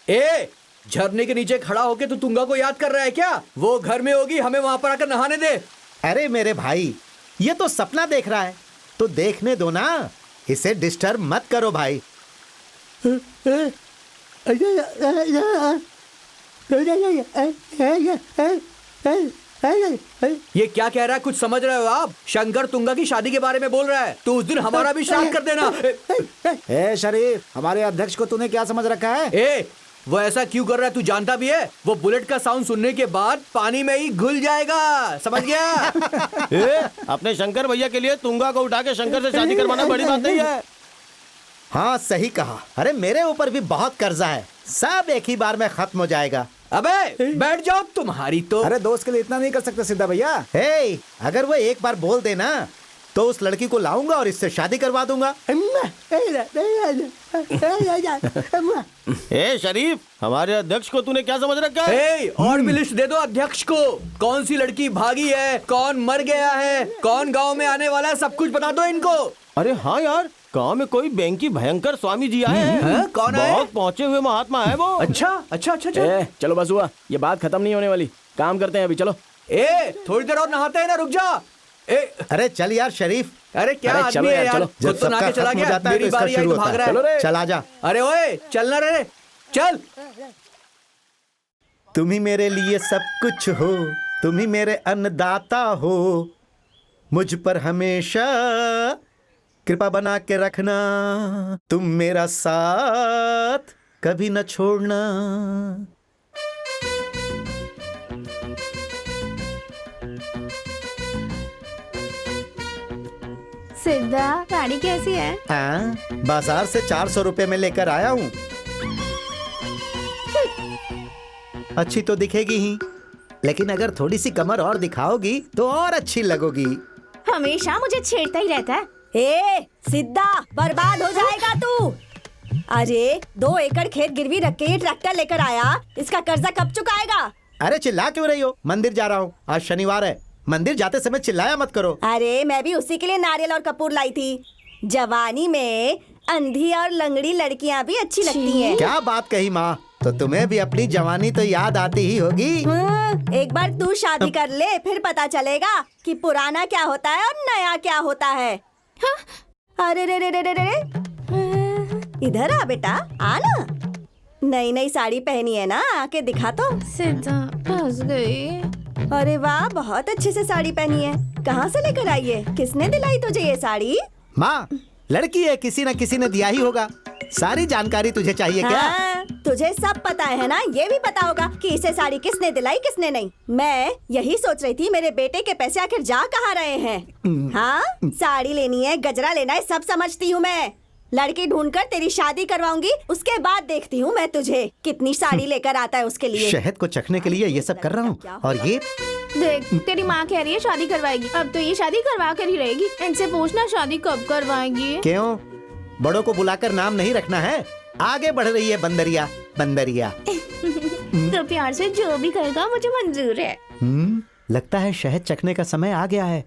S6: ए, झरने के नीचे खड़ा होके तू तुंगा को याद कर रहा है क्या? वो घर में होगी, हमें वहां पर आकर नहाने दे।
S7: अरे मेरे भाई, ये तो सपना देख रहा है, तो देखने दो ना, इसे डिस्टर्ब मत करो भाई।
S6: ये क्या कह रहा है, कुछ समझ रहे हो आप? शंकर तुंगा की शादी के बारे में बोल रहा है। तो उस दिन हमारा भी श्राद्ध कर देना।
S4: ए शरीफ, हमारे अध्यक्ष को तूने क्या समझ रखा है?
S6: ए, वो ऐसा क्यों कर रहा है तू जानता भी है? वो बुलेट का साउंड सुनने के बाद पानी में ही घुल जाएगा, समझ गया?
S2: अपने शंकर भैया के लिए तुंगा को उठा के शंकर से शादी करवाना बड़ी बात नहीं है।
S7: हाँ सही कहा। अरे मेरे ऊपर भी बहुत कर्जा है, सब एक ही बार में खत्म हो जाएगा।
S6: अबे बैठ जाओ, तुम्हारी तो।
S4: अरे दोस्त के लिए इतना नहीं कर सकते सिद्धा भैया।
S7: हे, अगर वो एक बार बोल देना तो उस लड़की को लाऊंगा और इससे शादी करवा दूंगा।
S2: ए शरीफ, हमारे अध्यक्ष को तूने क्या समझ रखा है?
S6: ए, और भी लिस्ट दे दो अध्यक्ष को। कौन सी लड़की भागी है, कौन मर गया है, कौन गांव में आने वाला है, सब कुछ बता दो इनको।
S2: अरे हाँ यार, गांव में कोई बैंकी भयंकर स्वामी जी आए हैं।
S6: कौन आए?
S2: बहुत पहुंचे हुए महात्मा है वो।
S6: अच्छा अच्छा अच्छा अच्छा।
S3: ए, चलो बस हुआ, ये बात खत्म नहीं होने वाली, काम करते हैं अभी, चलो।
S6: ए, थोड़ी देर और नहाते हैं ना, रुक जा। ए,
S7: अरे चल यार शरीफ।
S6: अरे क्या
S3: अरे
S6: आदमी
S3: चलो
S6: है
S3: यार,
S6: यार,
S3: चलो।
S6: खुद तो नहा के चला गया, मेरी बारी आई तो भाग रहा है।
S3: चलो रे।
S7: चल आजा।
S6: अरे ओए, चलना रे, चल।
S7: तुम ही मेरे लिए सब कुछ हो, तुम ही मेरे अन्नदाता हो, मुझ पर हमेशा कृपा बना के रखना, तुम मेरा साथ कभी न छोड़ना।
S8: सिद्धा, साड़ी कैसी है?
S7: हाँ, बाजार से 400 रुपए में लेकर आया हूँ। अच्छी तो दिखेगी ही, लेकिन अगर थोड़ी सी कमर और दिखाओगी तो और अच्छी लगोगी।
S8: हमेशा मुझे छेड़ता ही रहता है।
S5: ए सिद्धा, बर्बाद हो जाएगा तू। अरे 2 एकड़ खेत गिरवी रख के ये ट्रैक्टर लेकर आया, इसका कर्जा कब चुकाएगा?
S7: अरे चिल्ला क्यों रही हो? मंदिर जा रहा हूँ, आज शनिवार है, मंदिर जाते समय चिल्लाया मत करो।
S5: अरे मैं भी उसी के लिए नारियल और कपूर लाई थी। जवानी में अंधी और लंगड़ी लड़कियां भी अच्छी लगती हैं।
S7: क्या बात कही माँ, तो तुम्हें भी अपनी जवानी तो याद आती ही होगी।
S5: एक बार तू शादी कर ले, फिर पता चलेगा कि पुराना क्या होता है और नया क्या होता है। अरे रे रे रे रे रे, इधर आ बेटा, आ ना। नई नई साड़ी पहनी है ना, आके दिखा तो।
S8: सिद्धा फंस गई।
S5: अरे वाह, बहुत अच्छे से साड़ी पहनी है। कहाँ से लेकर आई है? किसने दिलाई तुझे ये साड़ी?
S7: माँ, लड़की है, किसी न किसी ने दिया ही होगा। सारी जानकारी तुझे चाहिए क्या?
S5: हाँ, तुझे सब पता है ना, ये भी पता होगा कि इसे साड़ी किसने दिलाई किसने नहीं। मैं यही सोच रही थी, मेरे बेटे के पैसे आखिर जा कहाँ रहे हैं। हाँ, साड़ी लेनी है, गजरा लेना है, सब समझती हूँ मैं। लड़की ढूंढकर तेरी शादी करवाऊंगी, उसके बाद देखती हूँ मैं तुझे कितनी साड़ी लेकर आता है उसके लिए।
S7: शहद को चखने के लिए ये सब कर रहा हूँ। और ये
S8: देख, तेरी माँ कह रही है शादी करवाएगी, अब तो ये शादी करवा कर ही रहेगी। इनसे पूछना शादी कब करवाएगी।
S7: क्यों, बड़ों को बुलाकर नाम नहीं रखना है? आगे बढ़ रही है बंदरिया, बंदरिया।
S8: तो प्यार से जो भी कहेगा मुझे मंजूर है।
S7: लगता है शहद चखने का समय आ गया है।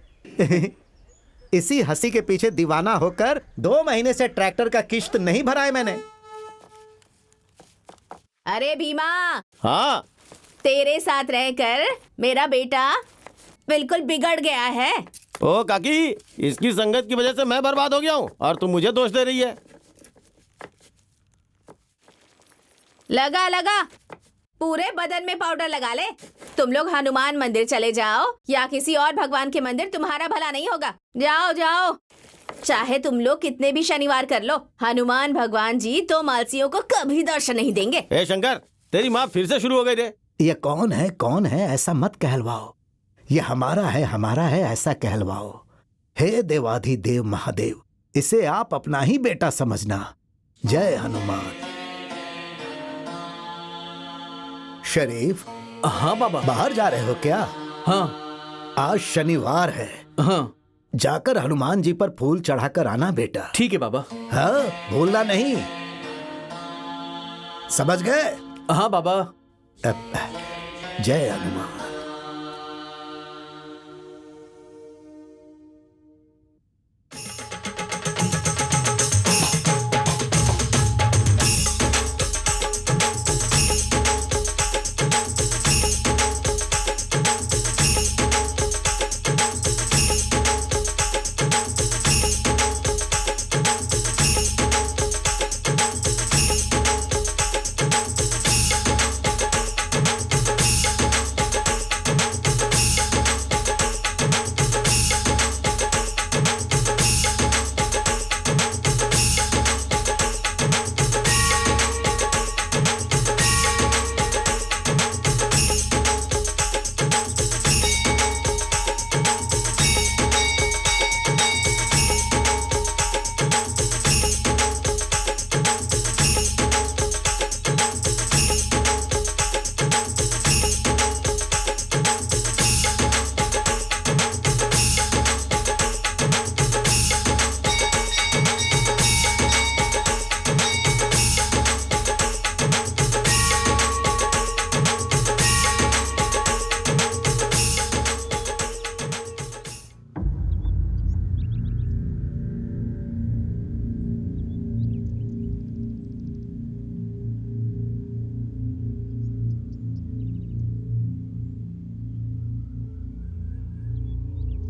S7: इसी हंसी के पीछे दीवाना होकर 2 महीने से ट्रैक्टर का किश्त नहीं भरा है मैंने।
S8: अरे भीमा,
S2: हाँ,
S8: तेरे साथ रहकर मेरा बेटा बिल्कुल बिगड़ गया है।
S2: ओ काकी, इसकी संगत की वजह से मैं बर्बाद हो गया हूँ और तुम मुझे दोष दे रही है।
S8: लगा लगा, पूरे बदन में पाउडर लगा ले। तुम लोग हनुमान मंदिर चले जाओ या किसी और भगवान के मंदिर, तुम्हारा भला नहीं होगा। जाओ जाओ, चाहे तुम लोग कितने भी शनिवार कर लो, हनुमान भगवान जी तो मालसियों को कभी दर्शन नहीं देंगे।
S2: ए शंकर, तेरी माँ फिर से शुरू हो गई रे।
S7: ये कौन है ऐसा मत कहलवाओ। ये हमारा है ऐसा कहलवाओ। हे देवाधिदेव महादेव, इसे आप अपना ही बेटा समझना। जय हनुमान। शरीफ,
S6: हाँ बाबा।
S7: बाहर जा रहे हो क्या?
S6: हाँ।
S7: आज शनिवार है।
S6: हाँ।
S7: जाकर हनुमान जी पर फूल चढ़ाकर आना बेटा।
S6: ठीक है बाबा।
S7: हाँ, भूलना नहीं। समझ गए?
S6: हाँ बाबा।
S7: जय हनुमान।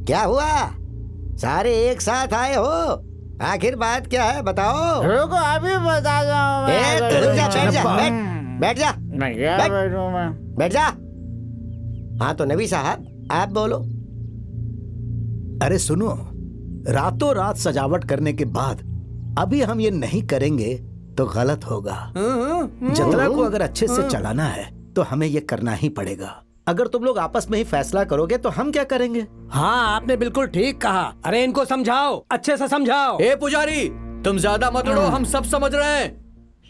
S1: क्या हुआ? सारे एक साथ आए हो? आखिर बात क्या है, बताओ।
S4: रुको, अभी बता
S1: रुक जा, बैठ जा, बैठ जा, बैठ जा। हाँ तो नबी साहब, आप बोलो।
S7: अरे सुनो, रातों रात सजावट करने के बाद अभी हम ये नहीं करेंगे तो गलत होगा। जतरा को अगर अच्छे से चलाना है तो हमें ये करना ही पड़ेगा। अगर तुम लोग आपस में ही फैसला करोगे तो हम क्या करेंगे?
S9: हाँ, आपने बिल्कुल ठीक कहा। अरे इनको समझाओ, अच्छे से समझाओ।
S6: ए पुजारी, तुम ज्यादा मत उड़ो, हम सब समझ रहे हैं।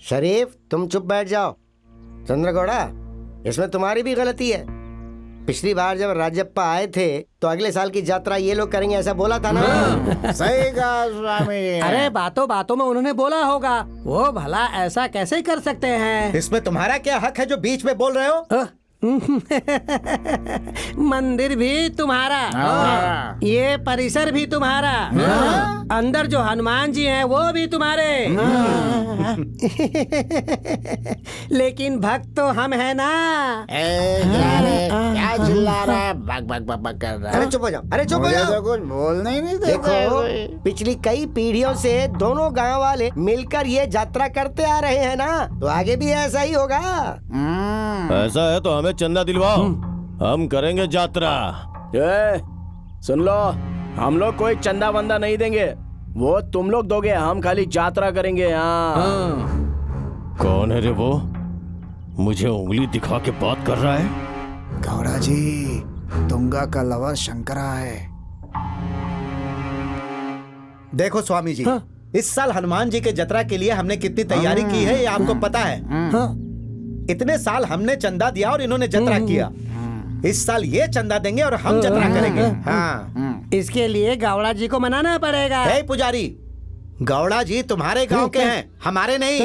S1: शरीफ, तुम चुप बैठ जाओ। चंद्रगौड़ा, इसमें तुम्हारी भी गलती है। पिछली बार जब राजप्पा आए थे तो अगले साल की यात्रा ये लोग करेंगे ऐसा बोला था ना।
S4: सही कहा स्वामी।
S9: अरे बातों बातों में उन्होंने बोला होगा, वो भला ऐसा कैसे कर सकते हैं?
S7: इसमें तुम्हारा क्या हक है जो बीच में बोल रहे हो?
S9: मंदिर भी तुम्हारा, ये परिसर भी तुम्हारा, अंदर जो हनुमान जी हैं वो भी तुम्हारे। लेकिन भक्त तो हम है ना।
S4: क्या चिल्ला रहा है? बक बक बक बक कर रहा है।
S1: अरे चुप हो जाओ, अरे चुप हो
S4: मुझे
S1: जाओ।
S4: तो कुछ बोलना ही नहीं देता है कोई।
S1: देखो, पिछली कई पीढ़ियों से दोनों गांव वाले मिलकर ये यात्रा करते आ रहे हैं ना, तो आगे भी ऐसा ही होगा।
S2: ऐसा है तो हमें चंदा दिलवाओ, हम करेंगे यात्रा।
S3: सुन लो, हम लोग कोई चंदा वंदा नहीं देंगे, वो तुम लोग दोगे, हम खाली यात्रा करेंगे।
S2: कौन है रे वो? मुझे उंगली दिखा के बात कर रहा है।
S4: गौड़ा जी, तुंगा का लवर शंकरा है।
S7: देखो स्वामी जी, इस साल हनुमान जी के जतरा के लिए हमने कितनी तैयारी की है ये आपको पता है। इतने साल हमने चंदा दिया और इन्होंने जतरा किया। इस साल ये चंदा देंगे और हम जतरा करेंगे। हाँ,
S9: इसके लिए गौड़ा जी को मनाना पड़ेगा।
S7: हे पुजारी, गौड़ा जी तुम्हारे गांव के हैं, हमारे नहीं।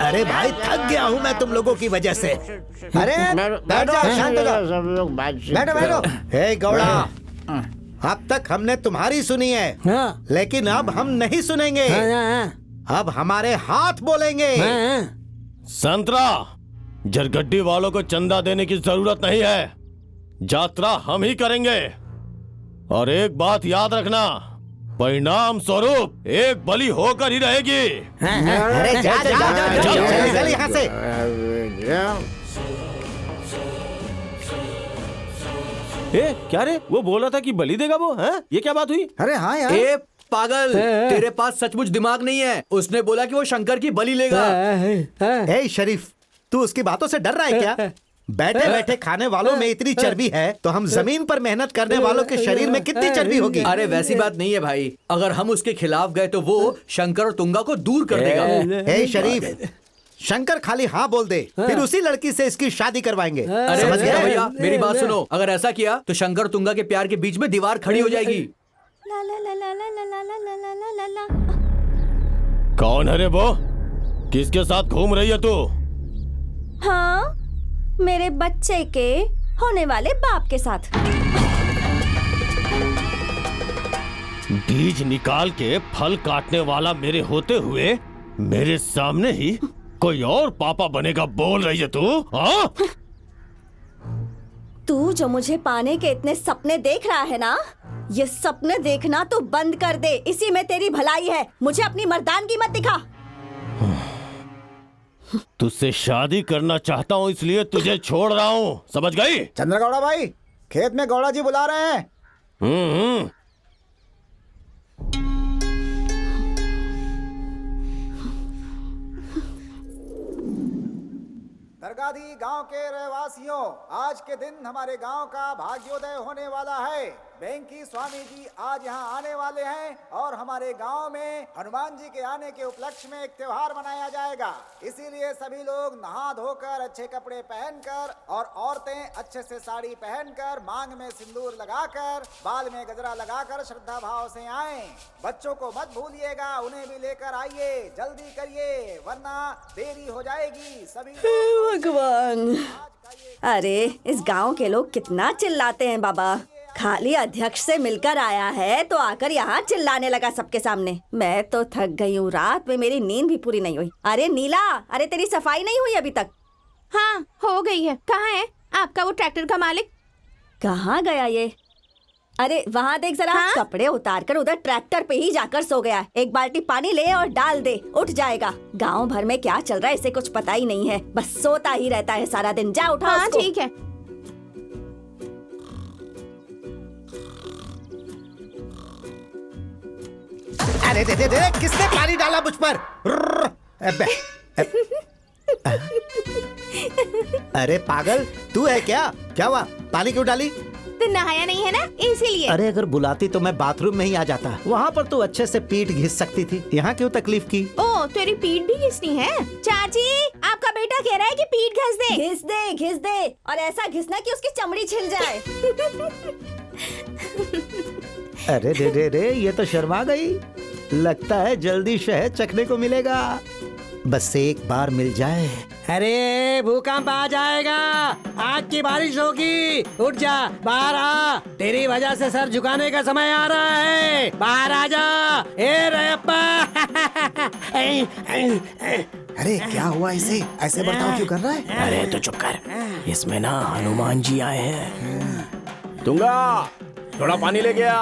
S7: अरे भाई, थक गया हूँ मैं तुम लोगों की वजह से।
S1: अरे बैठ जाओ, शांत हो जाओ।
S4: सब लोग
S1: बैठो बैठो।
S7: हे गौड़ा, अब तक हमने तुम्हारी सुनी है,
S9: हाँ।
S7: लेकिन अब हम नहीं सुनेंगे। अब हमारे हाथ बोलेंगे।
S2: संतरा, जरगड्डी वालों को चंदा देने की जरूरत नहीं है, यात्रा हम ही करेंगे। और एक बात याद रखना, परिणाम स्वरूप एक बलि होकर ही रहेगी।
S1: अरे जा जा जा, चल यहाँ से।
S2: ए, क्या रे? वो बोला था कि बलि देगा वो, हैं? ये क्या बात हुई?
S4: अरे हाँ यार।
S6: ए पागल, तेरे पास सचमुच दिमाग नहीं है। उसने बोला कि वो शंकर की बलि लेगा।
S7: ए शरीफ, तू उसकी बातों से डर रहा है क्या? बैठे बैठे खाने वालों में इतनी चर्बी है तो हम जमीन पर मेहनत करने वालों के शरीर में कितनी चर्बी होगी?
S6: अरे वैसी बात नहीं है भाई, अगर हम उसके खिलाफ गए तो वो शंकर और तुंगा को दूर कर देगा।
S7: ए शरीफ, शंकर खाली हाँ बोल दे, फिर उसी लड़की से इसकी शादी करवाएंगे।
S6: अरे
S7: समझ गए?
S6: भैया मेरी बात सुनो, अगर ऐसा किया तो शंकर तुंगा के प्यार के बीच में दीवार खड़ी हो जाएगी।
S5: ला ला ला ला ला ला ला ला ला ला ला ला।
S2: कौन है रे वो? किसके साथ घूम रही है तू?
S5: हाँ, मेरे बच्चे के होने वाले बाप के साथ।
S2: बीज निकाल के फल काटने वाला मेरे होते हुए मेरे सामने ही कोई और पापा बनेगा बोल रही है तू? हाँ?
S5: तू जो मुझे पाने के इतने सपने देख रहा है ना, ये सपने देखना तू बंद कर दे। इसी में तेरी भलाई है। मुझे अपनी मर्दानगी मत दिखा।
S2: तुझसे शादी करना चाहता हूँ इसलिए तुझे छोड़ रहा हूँ, समझ गई?
S4: चंद्रगौड़ा भाई, खेत में गौड़ा जी बुला रहे हैं।
S2: हम्म।
S4: सरगाधी गांव के रहवासियों, आज के दिन हमारे गांव का भाग्योदय होने वाला है। बेंकी स्वामी जी आज यहाँ आने वाले हैं और हमारे गांव में हनुमान जी के आने के उपलक्ष्य में एक त्योहार मनाया जाएगा। इसीलिए सभी लोग नहा धोकर अच्छे कपड़े पहनकर और औरतें अच्छे से साड़ी पहनकर, मांग में सिंदूर लगाकर, बाल में गजरा लगाकर श्रद्धा भाव से आएं। बच्चों को मत भूलिएगा, उन्हें भी लेकर आइए। जल्दी करिए वरना देरी हो जाएगी। सभी
S5: भगवान, अरे इस गांव के लोग कितना चिल्लाते हैं बाबा। खाली अध्यक्ष से मिलकर आया है तो आकर यहाँ चिल्लाने लगा सबके सामने। मैं तो थक गई हूँ, रात में मेरी नींद भी पूरी नहीं हुई। अरे नीला, अरे तेरी सफाई नहीं हुई अभी तक?
S8: हाँ हो गई है। कहाँ है आपका वो ट्रैक्टर का मालिक?
S5: कहाँ गया ये? अरे वहाँ देख जरा।
S8: हाँ?
S5: कपड़े उतार कर उधर ट्रैक्टर पे ही जाकर सो गया। एक बाल्टी पानी ले और डाल दे, उठ जाएगा। गांव भर में क्या चल रहा है इसे कुछ पता ही नहीं है, बस सोता ही रहता है सारा दिन। जा उठा
S8: हाँ
S5: उसको।
S8: ठीक है।
S7: अरे दे दे दे, किसने पानी डाला मुझ पर? अरे पागल, तू है क्या? क्या हुआ? पानी क्यों डाली?
S8: तो नहाया नहीं है ना, इसीलिए।
S7: अरे अगर बुलाती तो मैं बाथरूम में ही आ जाता। वहाँ पर तो अच्छे से पीठ घिस सकती थी, यहाँ क्यों तकलीफ की?
S8: ओ तेरी पीठ भी घिसनी है? चाची, आपका बेटा कह रहा है कि पीठ घिस दे।
S5: घिस दे, घिस दे, और ऐसा घिसना कि उसकी चमड़ी छिल जाए।
S7: अरे रे रे रे, ये तो शर्मा गई। लगता है जल्दी शहद चखने को मिलेगा, बस एक बार मिल जाए।
S9: अरे भूकंप आ जाएगा, आग की बारिश होगी। उठ जा, बाहर आ। तेरी वजह से सर झुकाने का समय आ रहा है। बाहर आ जा। ए रयप्पा।
S4: अरे क्या हुआ इसे? ऐसे बर्ताव क्यों कर रहा है?
S3: अरे तो चुप कर, इसमें ना हनुमान जी आए हैं। तुंगा, थोड़ा पानी ले गया।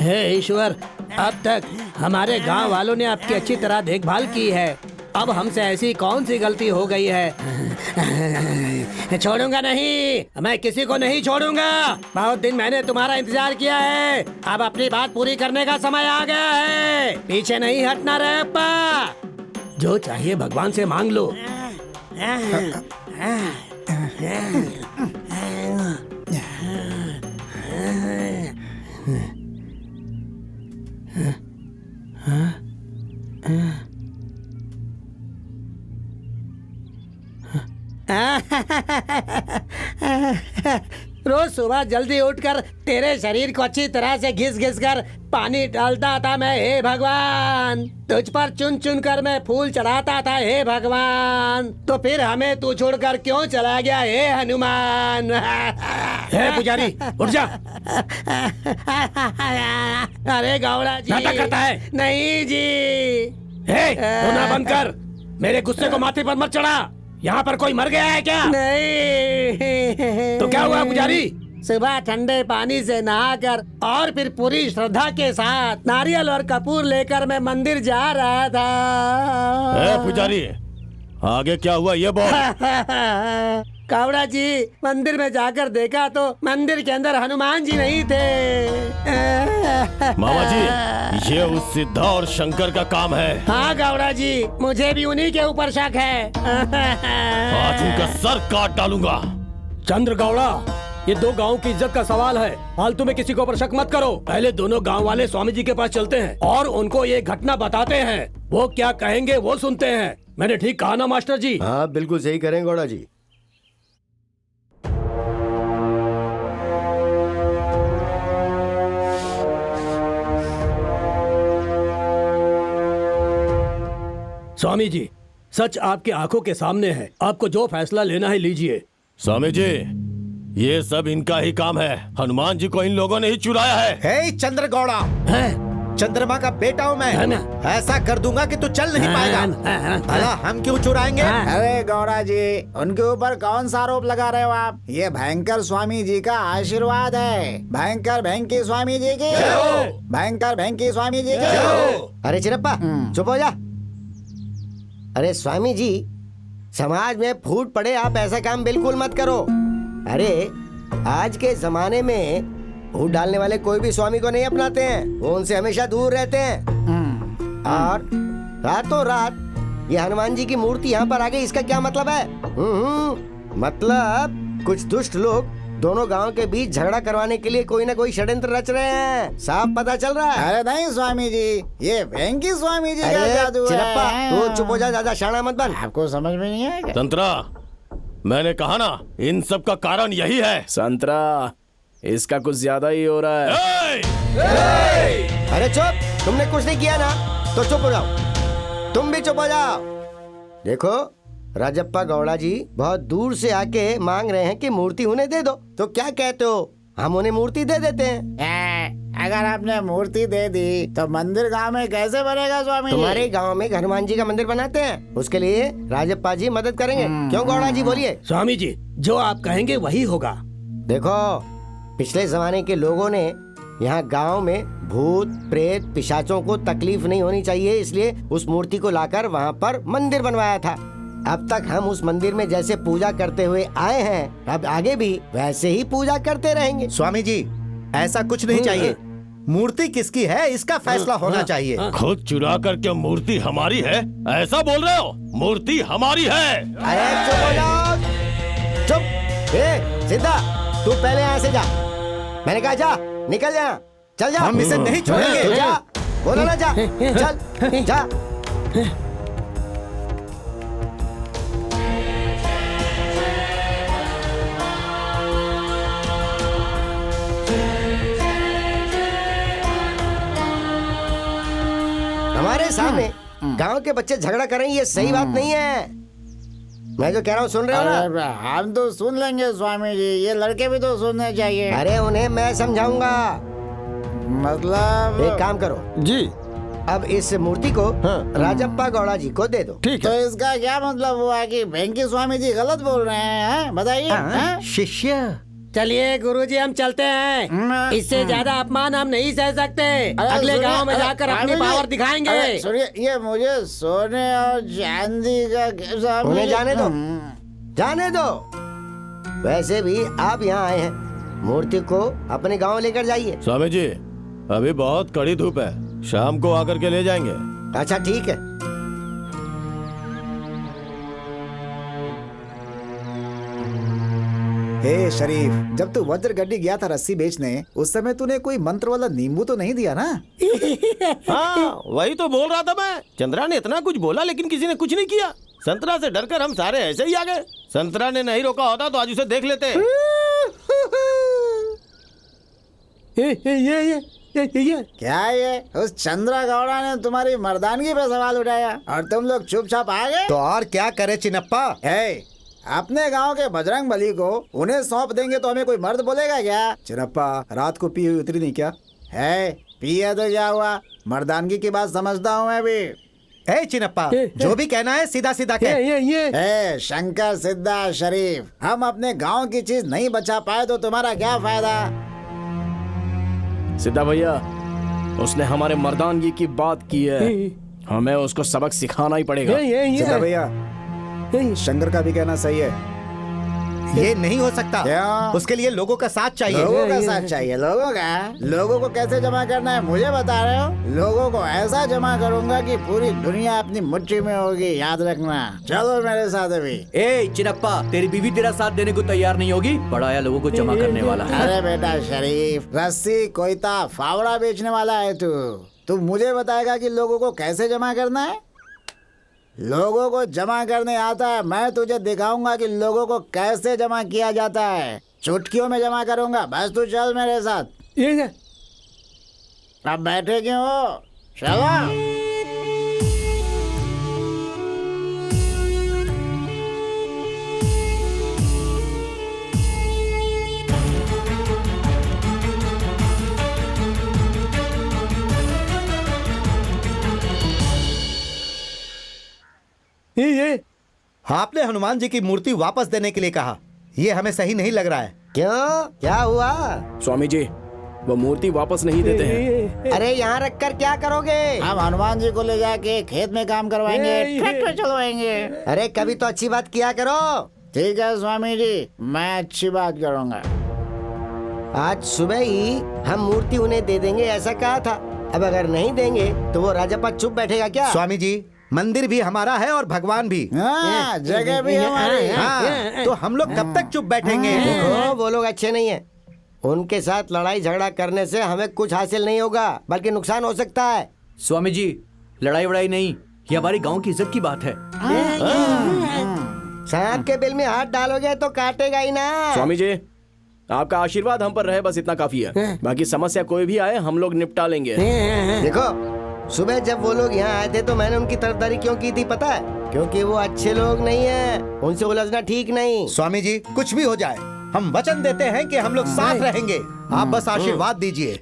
S9: हे ईश्वर, अब तक हमारे गांव वालों ने आपकी अच्छी तरह देखभाल की है, अब हमसे ऐसी कौन सी गलती हो गई है? छोड़ूंगा नहीं, मैं किसी को नहीं छोड़ूंगा। बहुत दिन मैंने तुम्हारा इंतजार किया है, अब अपनी बात पूरी करने का समय आ गया है। पीछे नहीं हटना रे अप्पा, जो चाहिए भगवान से मांग लो। रोज सुबह जल्दी उठकर तेरे शरीर को अच्छी तरह से घिस घिस कर पानी डालता था मैं। हे भगवान, तुझ पर चुन चुन कर मैं फूल चढ़ाता था। हे भगवान, तो फिर हमें तू छोड़कर क्यों चला गया? हे हनुमान।
S3: हे पुजारी, उठ जा।
S9: अरे गौड़ा जी,
S3: नाटक करता है?
S9: नहीं जी।
S3: हे, रोना बंद कर, मेरे गुस्से को माथे पर मत चढ़ा। यहाँ पर कोई मर गया है क्या?
S9: नहीं।
S3: तो क्या हुआ पुजारी?
S9: सुबह ठंडे पानी से नहाकर और फिर पूरी श्रद्धा के साथ नारियल और कपूर लेकर मैं मंदिर जा रहा था।
S2: पुजारी, आगे क्या हुआ ये बोल।
S9: कावड़ा जी, मंदिर में जाकर देखा तो मंदिर के अंदर हनुमान जी नहीं थे।
S2: मामा जी, ये उस सिद्धा और शंकर का काम है।
S9: हाँ कावड़ा जी, मुझे भी उन्हीं के ऊपर शक है।
S2: आज उनका सर काट डालूंगा।
S9: चंद्र गौड़ा, ये दो गांव की इज्जत का सवाल है, फालतू में किसी के ऊपर शक मत करो। पहले दोनों गांव वाले स्वामी जी के पास चलते हैं और उनको ये घटना बताते हैं। वो क्या कहेंगे वो सुनते हैं। मैंने ठीक कहा ना मास्टर जी?
S1: हाँ बिल्कुल सही करें गौड़ा जी।
S9: स्वामी जी, सच आपकी आंखों के सामने है। आपको जो फैसला लेना है लीजिए।
S2: स्वामी जी, ये सब इनका ही काम है। हनुमान जी को इन लोगों ने ही चुराया है।
S7: हे चंद्र गौड़ा, चंद्रमा का बेटा हूँ मैं। ऐसा कर दूंगा कि तू चल नहीं पाएगा। भला हम क्यों चुराएंगे?
S4: अरे गौड़ा जी, उनके ऊपर कौन सा आरोप लगा रहे हो आप? ये भयंकर स्वामी जी का आशीर्वाद है। भयंकर भेंकी स्वामी जी की, भयंकर भेंकी स्वामी जी की।
S1: अरे चिरप्पा चुप हो जा। अरे स्वामी जी, समाज में फूट पड़े, आप ऐसा काम बिल्कुल मत करो। अरे आज के जमाने में फूट डालने वाले कोई भी स्वामी को नहीं अपनाते हैं, वो उनसे हमेशा दूर रहते हैं। और रातों रात ये हनुमान जी की मूर्ति यहाँ पर आ गई, इसका क्या मतलब है? मतलब कुछ दुष्ट लोग दोनों गांव के बीच झगड़ा करवाने के लिए कोई ना कोई षड्यंत्र रच रहे हैं, साफ पता चल रहा है।
S4: अरे नहीं स्वामी जी, ये भेंकी स्वामी जी का
S1: अरे
S4: जादू
S1: चिरप्पा,
S4: है।
S1: तू चुप हो जा, ज्यादा शाना मत बन।
S4: आपको समझ में नहीं आएगा?
S2: संतरा, मैंने कहा ना, इन सब का कारण यही है।
S3: संतरा, इसका कुछ ज्यादा ही हो रहा है।
S1: अरे चुप, तुमने कुछ नहीं किया ना, तो चुप हो जाओ। तुम भी चुप हो जाओ। देखो राजप्पा गौड़ा जी बहुत दूर से आके मांग रहे हैं कि मूर्ति उन्हें दे दो, तो क्या कहते हो हम उन्हें मूर्ति दे देते हैं?
S4: अगर आपने मूर्ति दे दी तो मंदिर गांव में कैसे बनेगा स्वामी जी?
S1: तुम्हारे गांव में हनुमान जी का मंदिर बनाते हैं, उसके लिए राजप्पा जी मदद करेंगे। क्यों गौड़ा जी, बोलिए।
S9: स्वामी जी, जो आप कहेंगे वही होगा।
S1: देखो पिछले जमाने के लोगों ने यहाँ गांव में भूत प्रेत पिशाचों को तकलीफ नहीं होनी चाहिए, इसलिए उस मूर्ति को लाकर वहाँ पर मंदिर बनवाया था। अब तक हम उस मंदिर में जैसे पूजा करते हुए आए हैं, अब आगे भी वैसे ही पूजा करते रहेंगे।
S7: स्वामी जी, ऐसा कुछ नहीं चाहिए। मूर्ति किसकी है इसका फैसला होना चाहिए।
S2: खुद चुरा करके मूर्ति हमारी है, ऐसा बोल रहे हो? मूर्ति हमारी है।
S1: अरे चुप हो जाओ, चुप। ए सीधा, तू पहले यहाँ से जा। मैंने कहा जा, निकल जा, चल जा।
S7: हम इसे नहीं छोड़ेंगे।
S1: तू जा, बोला ना, जा, चल जा। हमारे सामने गांव के बच्चे झगड़ा कर रहे हैं, ये सही बात नहीं है। मैं जो कह रहा हूँ सुन रहे हो ना?
S4: अरे हम तो सुन लेंगे स्वामी जी, ये लड़के भी तो सुनने चाहिए।
S1: अरे उन्हें मैं समझाऊंगा।
S4: मतलब
S1: एक काम करो
S2: जी,
S1: अब इस मूर्ति को राजप्पा गौड़ा जी को दे दो।
S2: ठीक
S4: तो
S2: है।
S4: इसका क्या मतलब हुआ कि भेंकी स्वामी जी गलत बोल रहे हैं? बताइए।
S7: शिष्य,
S9: चलिए गुरुजी, हम चलते हैं। इससे ज्यादा अपमान हम नहीं सह सकते। अगले गांव में जाकर अपनी पावर दिखाएंगे।
S4: सुनिए, ये मुझे सोने और चांदी का
S1: उन्हें जाने दो, जाने दो। वैसे भी आप यहाँ आए हैं, मूर्ति को अपने गांव लेकर जाइए।
S2: स्वामी जी, अभी बहुत कड़ी धूप है, शाम को आकर के ले जाएंगे।
S1: अच्छा ठीक है।
S10: हे शरीफ, जब तू वज्र गड्डी गया था रस्सी बेचने, उस समय तूने कोई मंत्र वाला नींबू तो नहीं दिया ना?
S2: हाँ, वही तो बोल रहा था मैं। चंद्रा ने इतना कुछ बोला लेकिन किसी ने कुछ नहीं किया। संतरा से डरकर हम सारे ऐसे ही आ गए। संतरा ने नहीं रोका होता तो आज उसे देख लेते।
S9: ये
S4: क्या ये उस चंद्रा गौड़ा ने तुम्हारी मर्दानगी पे सवाल उठाया और तुम लोग चुपचाप आ गए?
S7: तो और क्या करे चिनप्पा?
S4: अपने गांव के बजरंग बली को उन्हें सौंप देंगे तो हमें कोई मर्द बोलेगा क्या?
S10: चिनप्पा, रात को पी हुई उतरी नहीं क्या?
S4: है पिया तो क्या हुआ, मर्दानगी की बात समझता हूँ मैं भी।
S7: ए चिनप्पा, जो भी कहना है सीधा सीधा कह।
S4: ए शंकर सिद्धा शरीफ, हम अपने गांव की चीज नहीं बचा पाए तो तुम्हारा क्या फायदा?
S3: सिद्धा भैया, उसने हमारे मर्दानगी की बात की है, हमें उसको सबक सिखाना ही पड़ेगा।
S10: सीधा भैया, शंकर का भी कहना सही है।
S7: ये नहीं हो सकता।
S10: क्यों?
S7: उसके लिए लोगों का साथ चाहिए।
S10: लोगों का साथ चाहिए। लोगों को कैसे जमा करना है मुझे बता रहे हो? लोगों को ऐसा जमा करूंगा कि पूरी दुनिया अपनी मुट्ठी में होगी, याद रखना। चलो मेरे साथ अभी।
S6: ए चिनप्पा, तेरी बीवी तेरा साथ देने को तैयार नहीं होगी? बड़ा आया लोगों को जमा करने वाला।
S10: अरे बेटा शरीफ, रस्सी कोयता फावड़ा बेचने वाला है तू मुझे बताएगा कि लोगों को कैसे जमा करना है? लोगों को जमा करने आता है, मैं तुझे दिखाऊंगा कि लोगों को कैसे जमा किया जाता है। चुटकियों में जमा करूंगा, बस तू चल मेरे साथ।
S9: ये
S10: अब बैठे क्यों हो? चलो।
S9: ये
S7: आपने हनुमान जी की मूर्ति वापस देने के लिए कहा, ये हमें सही नहीं लग रहा है।
S1: क्यों, क्या हुआ?
S3: स्वामी जी, वो मूर्ति वापस नहीं देते हैं।
S1: अरे यहाँ रख कर क्या करोगे?
S10: हम हनुमान जी को ले जाके खेत में काम करवाएंगे, ट्रैक्टर चलवाएंगे।
S1: अरे कभी तो अच्छी बात किया करो।
S10: ठीक है स्वामी जी, मैं अच्छी बात करूंगा।
S1: आज सुबह ही हम मूर्ति उन्हें दे देंगे ऐसा कहा था। अब अगर नहीं देंगे तो वो राजप्पा चुप बैठेगा क्या?
S7: स्वामी जी, मंदिर भी हमारा है और भगवान भी।
S10: हाँ, जगह भी हमारी।
S7: हाँ, तो हम लोग कब तक चुप बैठेंगे?
S1: देखो, वो लोग अच्छे नहीं हैं। उनके साथ लड़ाई झगड़ा करने से हमें कुछ हासिल नहीं होगा, बल्कि नुकसान हो सकता है।
S6: स्वामी जी, लड़ाई वड़ाई नहीं, ये हमारी गांव की इज्जत की बात है।
S1: सांप के बिल में हाथ डालोगे तो काटेगा ही ना।
S3: स्वामी जी, आपका आशीर्वाद हम पर रहे, बस इतना काफी है। बाकी समस्या कोई भी आए हम लोग निपटा लेंगे।
S1: देखो, सुबह जब वो लोग यहाँ आए थे तो मैंने उनकी तरफदारी क्यों की थी पता है? क्योंकि वो अच्छे लोग नहीं हैं, उनसे उलझना ठीक नहीं।
S7: स्वामी जी, कुछ भी हो जाए, हम वचन देते हैं कि हम लोग साथ रहेंगे। आप बस आशीर्वाद दीजिए।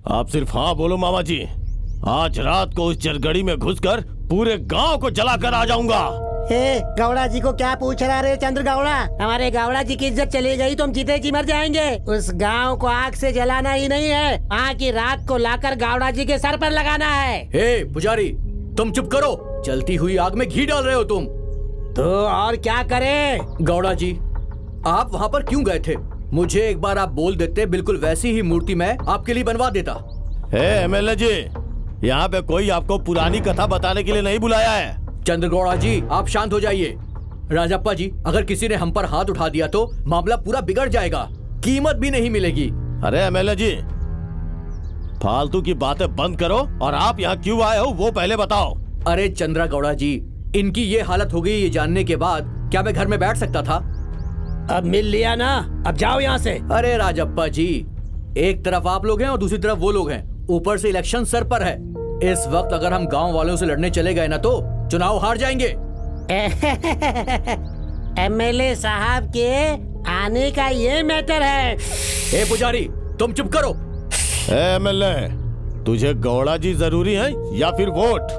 S2: आप सिर्फ हाँ बोलो मामा जी, आज रात को उस जरगड़ी में घुसकर पूरे गांव को जलाकर आ जाऊंगा।
S9: गौड़ा जी को क्या पूछ रहा रे चंद्र गौड़ा? हमारे गौड़ा जी की इज्जत चली गई तो हम जीते जी मर जाएंगे। उस गांव को आग से जलाना ही नहीं है, वहाँ की राख को लाकर गौड़ा जी के सर पर लगाना है।
S6: हे पुजारी, तुम चुप करो। जलती हुई आग में घी डाल रहे हो तुम।
S9: तो और क्या करे?
S6: गौड़ा जी, आप वहाँ पर क्यों गए थे? मुझे एक बार आप बोल देते, बिल्कुल वैसी ही मूर्ति मैं आपके लिए बनवा देता।
S2: एमएलए जी, यहाँ पे कोई आपको पुरानी कथा बताने के लिए नहीं बुलाया है।
S6: चंद्रगौड़ा जी, आप शांत हो जाइए। राजप्पा जी, अगर किसी ने हम पर हाथ उठा दिया तो मामला पूरा बिगड़ जाएगा, कीमत भी नहीं मिलेगी।
S2: अरे एमएलए जी, फालतू की बातें बंद करो और आप यहाँ क्यों आए हो वो पहले बताओ।
S6: अरे चंद्रा गौड़ा जी, इनकी ये हालत हो गई ये जानने के बाद क्या मैं घर में बैठ सकता था?
S9: अब मिल लिया ना, अब जाओ यहाँ से।
S6: अरे राजप्पा जी, एक तरफ आप लोग हैं और दूसरी तरफ वो लोग हैं, ऊपर से इलेक्शन सर पर है। इस वक्त अगर हम गांव वालों से लड़ने चले गए ना तो चुनाव हार जाएंगे।
S9: एमएलए साहब के आने का ये मैटर है।
S6: ए पुजारी, तुम चुप करो।
S2: एमएलए, तुझे गौड़ा जी जरूरी है या फिर वोट?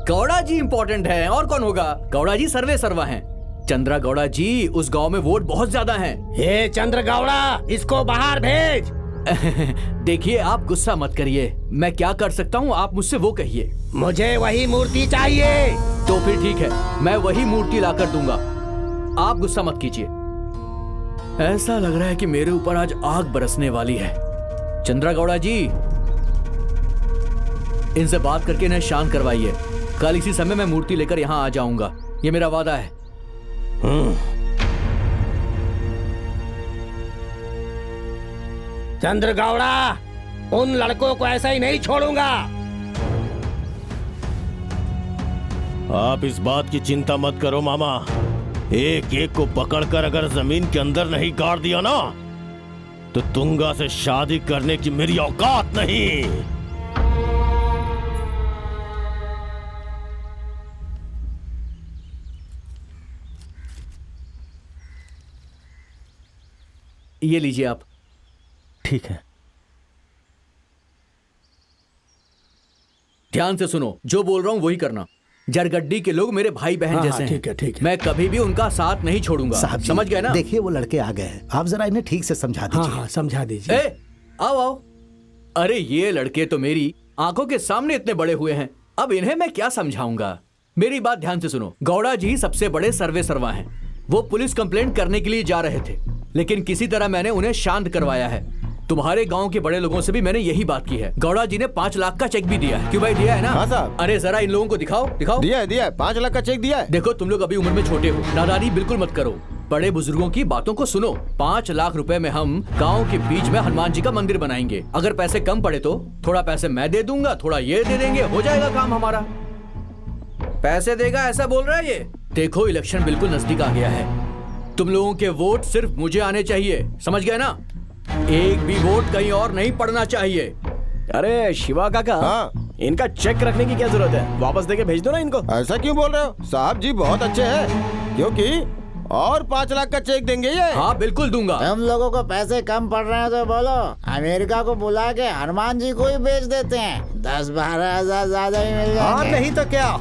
S6: गौड़ा जी इम्पोर्टेंट है, और कौन होगा? गौड़ा जी सर्वे सर्वा हैं। चंद्रा गौड़ा जी, उस गांव में वोट बहुत ज्यादा हैं।
S9: ये चंद्र गौड़ा, इसको बाहर भेज।
S6: देखिए, आप गुस्सा मत करिए, मैं क्या कर सकता हूँ आप मुझसे वो कहिए।
S9: मुझे वही मूर्ति चाहिए।
S6: तो फिर ठीक है, मैं वही मूर्ति लाकर दूंगा, आप गुस्सा मत कीजिए। ऐसा लग रहा है कि मेरे ऊपर आज आग बरसने वाली है। चंद्रा गौड़ा जी, इनसे बात करके इन्हें शांत करवाइए। कल इसी समय मैं मूर्ति लेकर यहाँ आ जाऊंगा, ये मेरा वादा है।
S9: चंद्र गौड़ा, उन लड़कों को ऐसा ही नहीं छोड़ूंगा।
S2: आप इस बात की चिंता मत करो मामा, एक एक को पकड़कर अगर जमीन के अंदर नहीं गाड़ दिया ना तो तुंगा से शादी करने की मेरी औकात नहीं।
S6: ये लीजिए आप।
S2: ठीक है।
S6: ध्यान से सुनो, जो बोल रहा हूं वही करना। जरगड्डी के लोग मेरे भाई बहन जैसे हैं।
S9: ठीक है, ठीक है।
S6: मैं कभी भी उनका साथ नहीं छोड़ूंगा।
S7: साहब जी,
S6: समझ गए ना?
S7: देखिए वो लड़के आ गए हैं, आप जरा इन्हें ठीक से समझा
S9: हाँ
S7: दीजिए।
S9: हाँ, समझा दीजिए।
S6: ए, आओ आओ। अरे ये लड़के तो मेरी आंखों के सामने इतने बड़े हुए हैं, अब इन्हें मैं क्या समझाऊंगा। मेरी बात ध्यान से सुनो। गौड़ा जी सबसे बड़े सर्वे सर्वा हैं। वो पुलिस कंप्लेंट करने के लिए जा रहे थे, लेकिन किसी तरह मैंने उन्हें शांत करवाया है। तुम्हारे गांव के बड़े लोगों से भी मैंने यही बात की है। गौड़ा जी ने 5 लाख का चेक भी दिया है। क्यों भाई, दिया है ना?
S2: हाँ साहब।
S6: अरे जरा इन लोगों को दिखाओ दिखाओ।
S2: दिया है 5 लाख का चेक दिया है।
S6: देखो तुम लोग अभी उम्र में छोटे हो, नादानी बिल्कुल मत करो। बड़े बुजुर्गों की बातों को सुनो। 5 लाख रुपए में हम गांव के बीच में हनुमान जी का मंदिर बनाएंगे। अगर पैसे कम पड़े तो थोड़ा पैसे मैं दे दूंगा, थोड़ा ये दे देंगे, हो जाएगा काम हमारा। पैसे देगा ऐसा बोल रहा है ये? देखो इलेक्शन बिल्कुल नजदीक आ गया है। तुम लोगों के वोट सिर्फ मुझे आने चाहिए, समझ गए ना? एक भी वोट कहीं और नहीं पड़ना चाहिए।
S3: अरे शिवा काका,
S2: हाँ?
S3: इनका चेक रखने की क्या जरूरत है? वापस देके भेज दो ना इनको।
S2: ऐसा क्यों बोल रहे हो साहब जी? बहुत अच्छे हैं, क्योंकि और 5 लाख का चेक देंगे ये।
S6: हाँ बिल्कुल दूंगा।
S10: हम लोगों को पैसे कम पड़ रहे हैं तो बोलो, अमेरिका को बुला के हनुमान जी को ही बेच देते हैं। 10-12 हजार ज्यादा ही मिल
S7: और
S10: जाएंगे।
S7: नहीं तो क्या,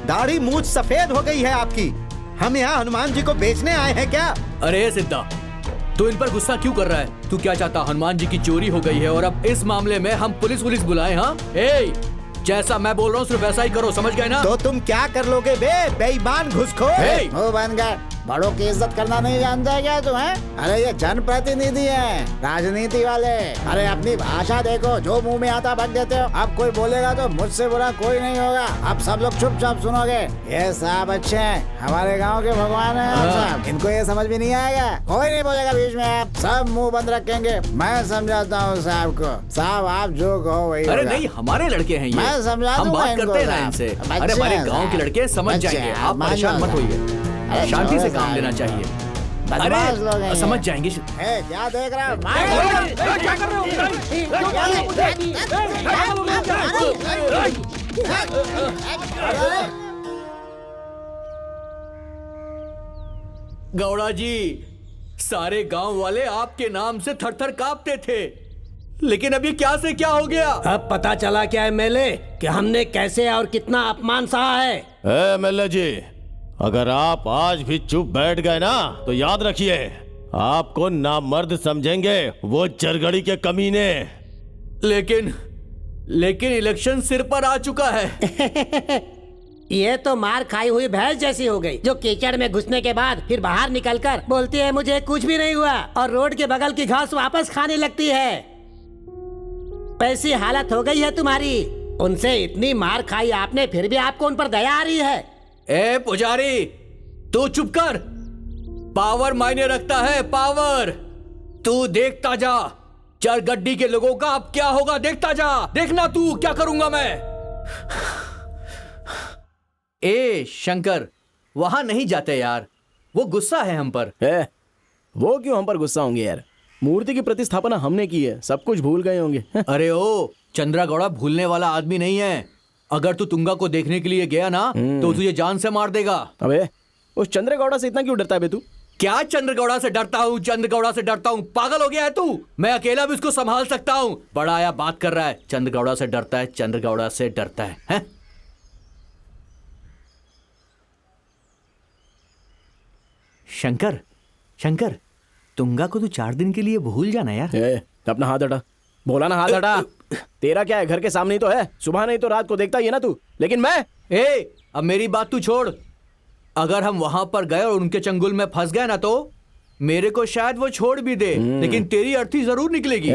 S7: दाढ़ी मूछ सफेद हो गई है आपकी। हम यहाँ हनुमान जी को बेचने आए हैं क्या?
S6: अरे सिद्धा, तू इन पर गुस्सा क्यों कर रहा है? तू क्या चाहता? हनुमान जी की चोरी हो गई है और अब इस मामले में हम पुलिस बुलाए? हाँ, ए, जैसा मैं बोल रहा हूँ सिर्फ वैसा ही करो, समझ गए ना?
S7: तो तुम क्या कर लोगे बे बेईमान घुसखोर?
S10: मुंह बंद कर, बड़ों की इज्जत करना नहीं जानता है क्या तू? है अरे ये जनप्रतिनिधि है, राजनीति वाले। अरे अपनी भाषा देखो, जो मुंह में आता बक देते हो। अब कोई बोलेगा तो मुझसे बुरा कोई नहीं होगा। अब सब लोग चुपचाप सुनोगे। ये साहब अच्छे हैं, हमारे गांव के भगवान हैं आप साहब। इनको ये समझ भी नहीं आएगा, कोई नहीं बोलेगा बीच में। आप सब मुंह बंद रखेंगे, मैं समझाता हूँ साहब को। साहब आप जो कहो वही
S6: अरे
S10: होगा।
S6: नहीं, हमारे लड़के हैं ये,
S10: मैं समझा
S6: हम
S10: दूंगा
S6: बात
S10: इनको
S6: करते हैं ना
S10: साहब।
S6: इनसे।
S10: बच्चे
S6: अरे हमारे
S10: हैं
S6: गांव के
S10: साहब।
S6: लड़के समझ
S10: बच्चे
S6: जाएंगे,
S10: हैं,
S6: आप
S10: मान
S6: परेशान
S10: जाओ
S6: मत
S10: साहब।
S6: होइए।
S10: अरे
S6: शांति से
S10: छोड़ो
S6: काम
S10: साहब।
S6: लेना चाहिए।
S10: बदमाश लोग हैं
S6: अरे
S10: ये।
S6: समझ जाएंगे।
S10: ए, क्या देख रहा है?
S6: गौड़ा जी, सारे गांव वाले आपके नाम से थर-थर कांपते थे, लेकिन अभी क्या से क्या हो गया?
S9: अब पता चला क्या एमएलए कि हमने कैसे और कितना अपमान सहा है।
S2: एमएलए जी, अगर आप आज भी चुप बैठ गए ना तो याद रखिए, आपको नामर्द समझेंगे वो चरगड़ी के कमीने।
S6: लेकिन इलेक्शन सिर पर आ चुका है।
S9: ये तो मार खाई हुई भैंस जैसी हो गई, जो कीचड़ में घुसने के बाद फिर बाहर निकलकर बोलती है मुझे कुछ भी नहीं हुआ, और रोड के बगल की घास वापस खाने लगती है। पैसी हालत हो गई है तुम्हारी। उनसे इतनी मार खाई आपने, फिर भी आपको उन पर दया आ रही है।
S6: ए पुजारी, तू चुप कर। पावर मायने रखता है, पावर। तू देखता जा, चरगड्डी के लोगों का अब क्या होगा, देखता जा। देखना तू क्या करूंगा मैं। ए शंकर, वहां नहीं जाते यार, वो गुस्सा है हम पर।
S3: वो क्यों हम पर गुस्सा होंगे यार? मूर्ति की प्रतिस्थापना हमने की है, सब कुछ भूल गए होंगे।
S6: अरे ओ, चंद्रा गौड़ा भूलने वाला आदमी नहीं है। अगर तू तुंगा को देखने के लिए गया ना तो तुझे जान से मार देगा।
S3: अबे उस चंद्रगौड़ा से इतना क्यों डरता है बे तू?
S6: क्या चंद्रगौड़ा से डरता हूँ? चंद्रगौड़ा से डरता हूँ? पागल हो गया है तू? मैं अकेला भी उसको संभाल सकता हूँ। बड़ा आया बात कर रहा है, चंद्रगौड़ा से डरता है, चंद्रगौड़ा से डरता है, हैं? शंकर, शंकर, तुंगा को तू 4 दिन के लिए भूल जाना यार।
S3: अपना हाथ हटा, बोला ना हाथ हटा। तेरा क्या है, घर के सामने ही तो है, सुबह नहीं तो रात को देखता ही है ना तू। लेकिन मैं
S6: अब मेरी बात तू छोड़। अगर हम वहां पर गए और उनके चंगुल में फंस गए ना तो मेरे को शायद वो छोड़ भी दे, लेकिन तेरी अर्थी जरूर निकलेगी।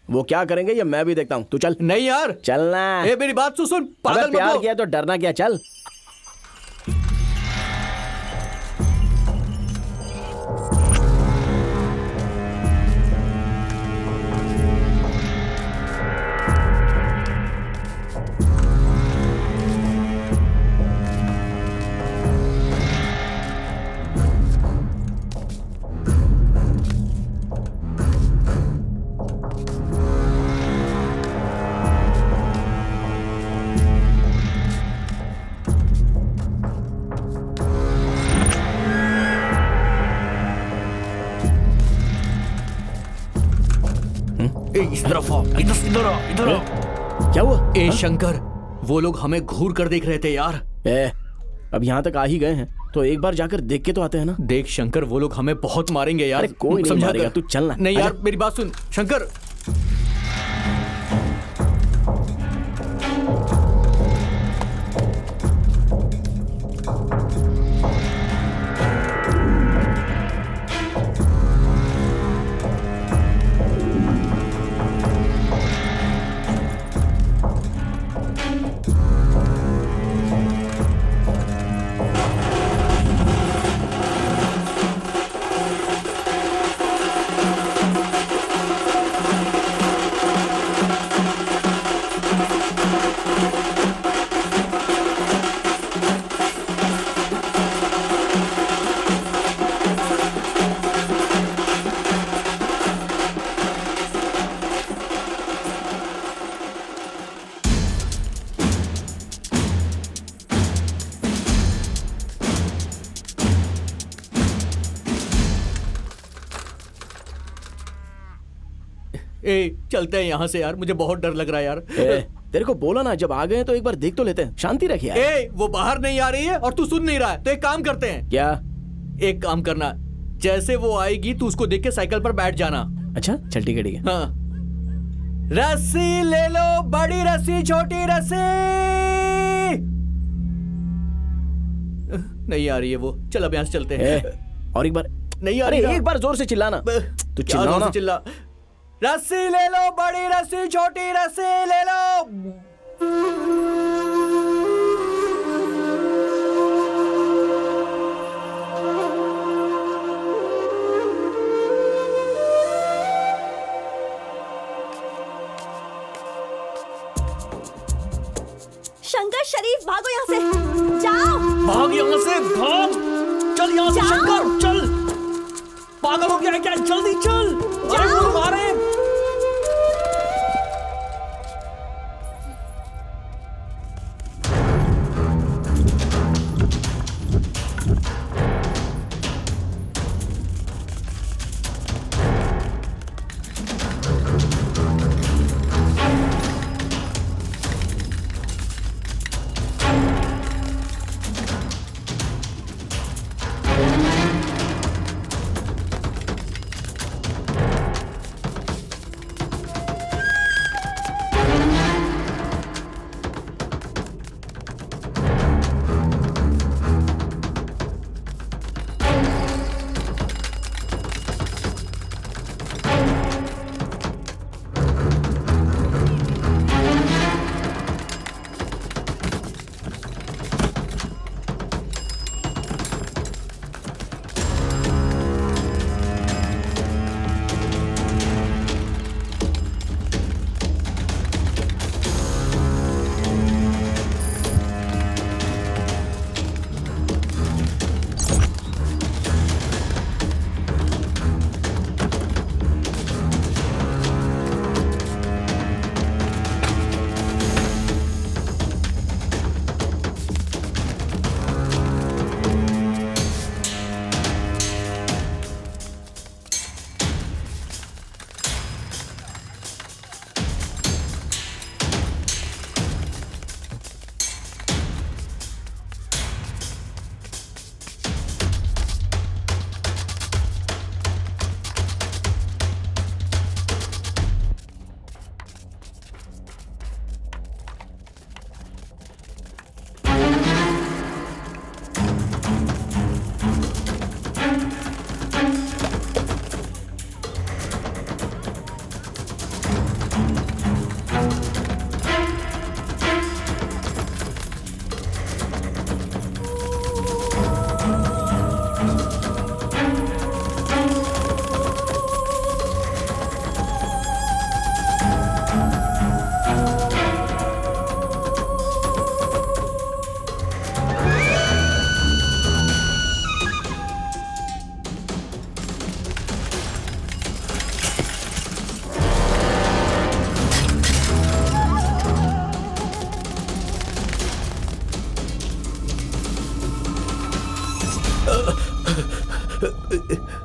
S3: वो क्या करेंगे ये मैं भी देखता हूँ, तू चल।
S6: नहीं यार,
S3: चलना।
S6: मेरी बात सुन, पागल मत
S3: प्यार
S6: हो।
S3: किया तो डरना क्या, चल।
S6: इस तरफ आओ, इधर आओ।
S3: क्या हुआ?
S6: ए शंकर, वो लोग हमें घूर कर देख रहे थे यार।
S3: अब यहाँ तक आ ही गए हैं तो एक बार जाकर देख के तो आते हैं ना।
S6: देख शंकर, वो लोग हमें बहुत मारेंगे यार।
S3: अरे कोई नहीं मारेगा, तू चलना।
S6: नहीं यार, मेरी बात सुन शंकर। ए चलते हैं यहाँ से यार, मुझे बहुत डर लग रहा है यार।
S3: तेरे को बोला ना, जब आ गए तो एक बार देख तो लेते हैं। शांति रख यार।
S6: ए वो बाहर नहीं आ रही है और तू सुन नहीं रहा है, तो एक काम करते हैं।
S3: क्या?
S6: एक काम करना, जैसे वो आएगी तू उसको देख के साइकिल पर बैठ जाना।
S3: अच्छा चल ठीक है।
S6: हाँ। रस्सी ले लो, बड़ी रस्सी छोटी रस्सी। नहीं आ रही है वो, चल अब यहाँ से चलते हैं।
S3: और एक बार
S6: नहीं आ रही।
S3: एक बार जोर से चिल्लाना। तू चिल्ला ना।
S6: चिल्ला। रस्सी ले लो, बड़ी रस्सी छोटी रस्सी ले लो।
S5: शंकर शरीफ, भागो यहाँ से, जाओ।
S6: भाग यहाँ से, भाग। चल यहाँ से शंकर, चल। पागल हो गया है क्या? जल्दी चल। अरे वो मारे।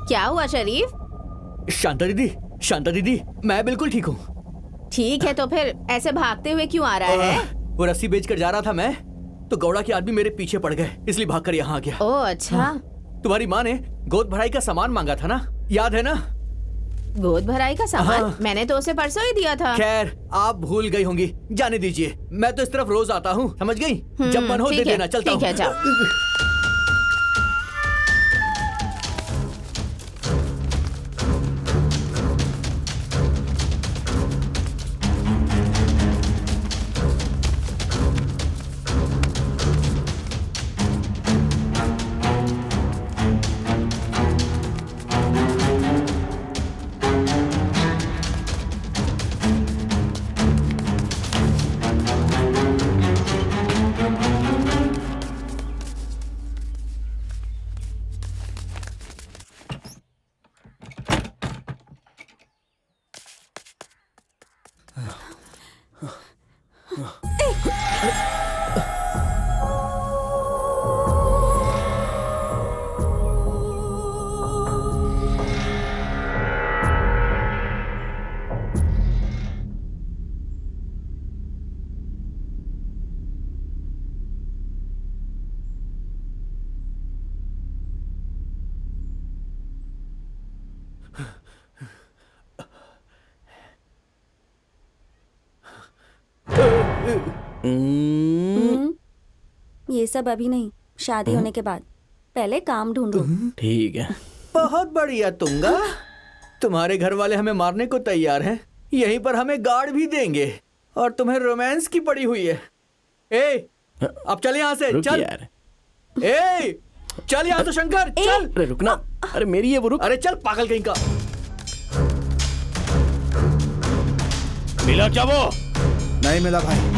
S8: क्या हुआ शरीफ?
S6: शांता दीदी, शांता दीदी, मैं बिल्कुल ठीक हूँ।
S8: ठीक है तो फिर ऐसे भागते हुए क्यों आ रहा है?
S6: वो रस्सी बेचकर जा रहा था मैं, तो गौड़ा के आदमी मेरे पीछे पड़ गए, इसलिए भागकर यहाँ आ गया।
S8: ओह अच्छा।
S6: तुम्हारी माँ ने गोद भराई का सामान मांगा था ना, याद है ना?
S8: गोद भराई का सामान? मैंने तो उसे परसों ही दिया था।
S6: खैर, आप भूल गई होंगी, जाने दीजिए। मैं तो इस तरफ रोज आता हूँ, समझ गई? जब मन हो दे देना, चलता हूँ।
S8: ठीक है, जाओ।
S5: ये सब अभी नहीं, शादी होने के बाद। पहले काम ढूंढो।
S3: ठीक है।
S6: बहुत बढ़िया तुंगा, तुम्हारे घर वाले हमें मारने को तैयार हैं, यहीं पर हमें गार्ड भी देंगे, और तुम्हें रोमांस की पड़ी हुई है। ए, अब चल यहाँ से,
S3: रुक
S6: चल
S3: यार।
S6: ए, चल यहाँ से शंकर, चल।
S3: अरे रुकना, अरे मेरी है वो, रुक।
S6: अरे चल पागल कहीं का।
S2: मिला क्या वो?
S10: नहीं मिला भाई।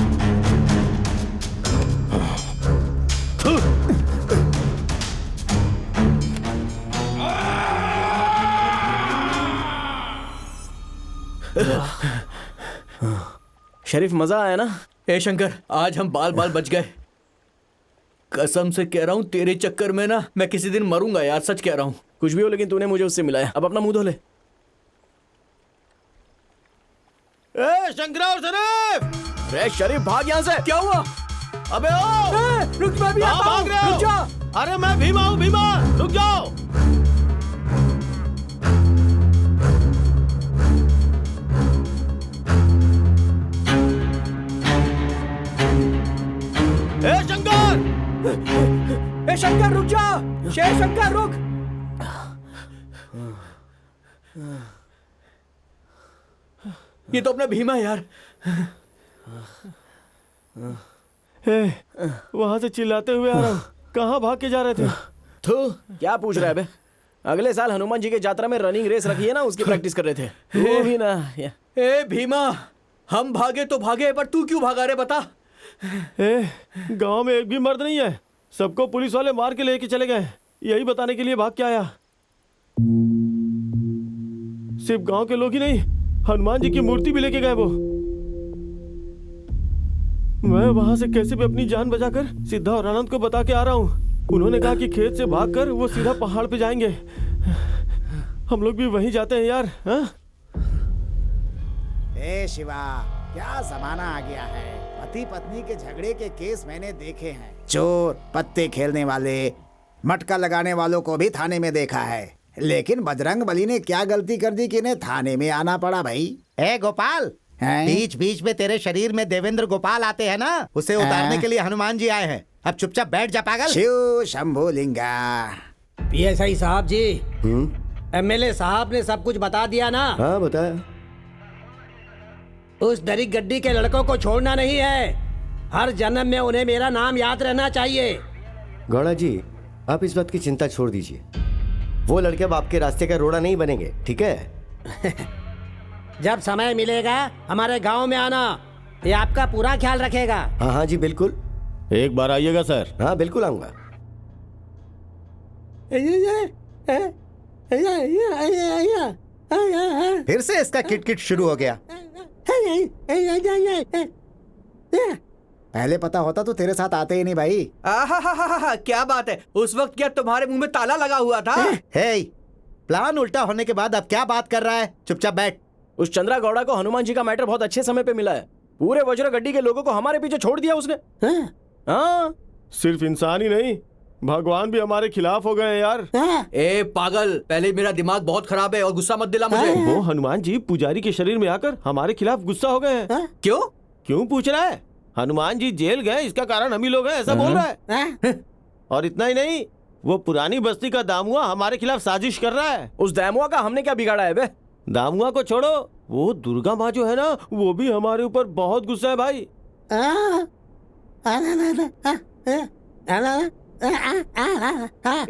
S3: शरीफ, मजा आया ना?
S6: ए शंकर, आज हम बाल बाल बच गए। कसम से कह रहा हूँ, तेरे चक्कर में ना मैं किसी दिन मरूंगा यार, सच कह रहा हूँ।
S3: कुछ भी हो, लेकिन तूने मुझे उससे मिलाया। अब अपना मुंह धो ले।
S2: ए शंकरा और शरीफ!
S3: अरे शरीफ, भाग यहाँ से।
S6: क्या हुआ?
S2: अबे ओ!
S6: रुक, मैं भी
S2: कहाँ
S6: आता
S2: भाग
S6: हूँ,
S2: रहे हो?
S6: रुक जा।
S2: अरे मैं भीमा हूँ, भीमा, रुक जाओ। ए शंकर!
S6: ए शंकर रुक जा, शेर शंकर रुक। ये तो अपना भीमा है यार।
S2: वहां से चिल्लाते हुए आ रहा हूँ। कहाँ भाग के जा रहे थे?
S3: तो क्या पूछ रहा है बे? अगले साल हनुमान जी के यात्रा में रनिंग रेस रखी है ना, उसकी प्रैक्टिस कर रहे थे। वो भी ना।
S6: ए भीमा, हम भागे तो भागे, पर तू क्यों भागा रे, बता।
S2: गांव में एक भी मर्द नहीं है, सबको पुलिस वाले मार के लेके चले गए। यही बताने के लिए भाग के आया। सिर्फ गांव के लोग ही नहीं, हनुमान जी की मूर्ति भी लेके गए वो। मैं वहां से कैसे भी अपनी जान बचाकर सिद्धा और आनंद को बता के आ रहा हूँ। उन्होंने कहा कि खेत से भागकर वो सीधा पहाड़ पे जाएंगे। हम लोग भी वहीं जाते हैं यार।
S10: ए शिवा, क्या जमाना आ गया है। पति पत्नी के झगड़े के केस मैंने देखे हैं। चोर, पत्ते खेलने वाले, मटका लगाने वालों को भी थाने में देखा है। लेकिन बजरंग बली ने क्या गलती कर दी कि इन्हें थाने में आना पड़ा भाई।
S7: ए गोपाल, बीच बीच में तेरे शरीर में देवेंद्र गोपाल आते हैं ना, उसे उतारने के लिए हनुमान जी आए हैं। अब चुपचाप बैठ जा पागल।
S10: शिव शंभू लिंगा।
S9: पीएसआई साहब जी, एमएलए साहब ने सब कुछ बता दिया ना?
S1: हाँ बताया।
S9: उस डरी गड्डी के लड़कों को छोड़ना नहीं है। हर जन्म में उन्हें मेरा नाम याद रहना चाहिए।
S1: गौड़ा जी, आप इस बात की चिंता छोड़ दीजिए। वो लड़के अब आपके रास्ते का रोड़ा नहीं बनेंगे, ठीक है?
S9: जब समय मिलेगा हमारे गांव में आना, ये आपका पूरा ख्याल रखेगा।
S1: हाँ हाँ जी बिल्कुल।
S2: एक बार आइएगा सर।
S1: हाँ बिल्कुल आऊंगा। फिर से इसका किटकिट शुरू हो गया।
S10: पहले पता होता तो तेरे साथ आते ही नहीं भाई।
S6: आहा, क्या बात है। उस वक्त क्या तुम्हारे मुंह में ताला लगा हुआ था?
S1: हे,
S7: प्लान उल्टा होने के बाद अब क्या बात कर रहा है? चुपचाप बैठ।
S3: उस चंद्रा गौड़ा को हनुमान जी का मैटर बहुत अच्छे समय पे मिला है। पूरे वज्र गड्डी के लोगों को हमारे पीछे छोड़ दिया उसने। हाँ,
S2: सिर्फ इंसान ही नहीं, भगवान भी हमारे खिलाफ हो गए हैं यार।
S6: ए पागल, पहले मेरा दिमाग बहुत खराब है और गुस्सा मत दिला मुझे।
S2: वो हनुमान जी पुजारी के शरीर में आकर हमारे खिलाफ गुस्सा हो गए हैं।
S6: क्यों?
S2: क्यों पूछ रहा है? हनुमान जी जेल गए, इसका कारण हम ही लोग हैं, ऐसा बोल रहा है। और इतना ही नहीं, वो पुरानी बस्ती का दामुआ हमारे खिलाफ साजिश कर रहा है।
S3: उस दामुआ का हमने क्या बिगाड़ा है बे?
S2: दामुआ को छोड़ो, वो दुर्गा माँ जो है ना, वो भी हमारे ऊपर बहुत गुस्सा है भाई।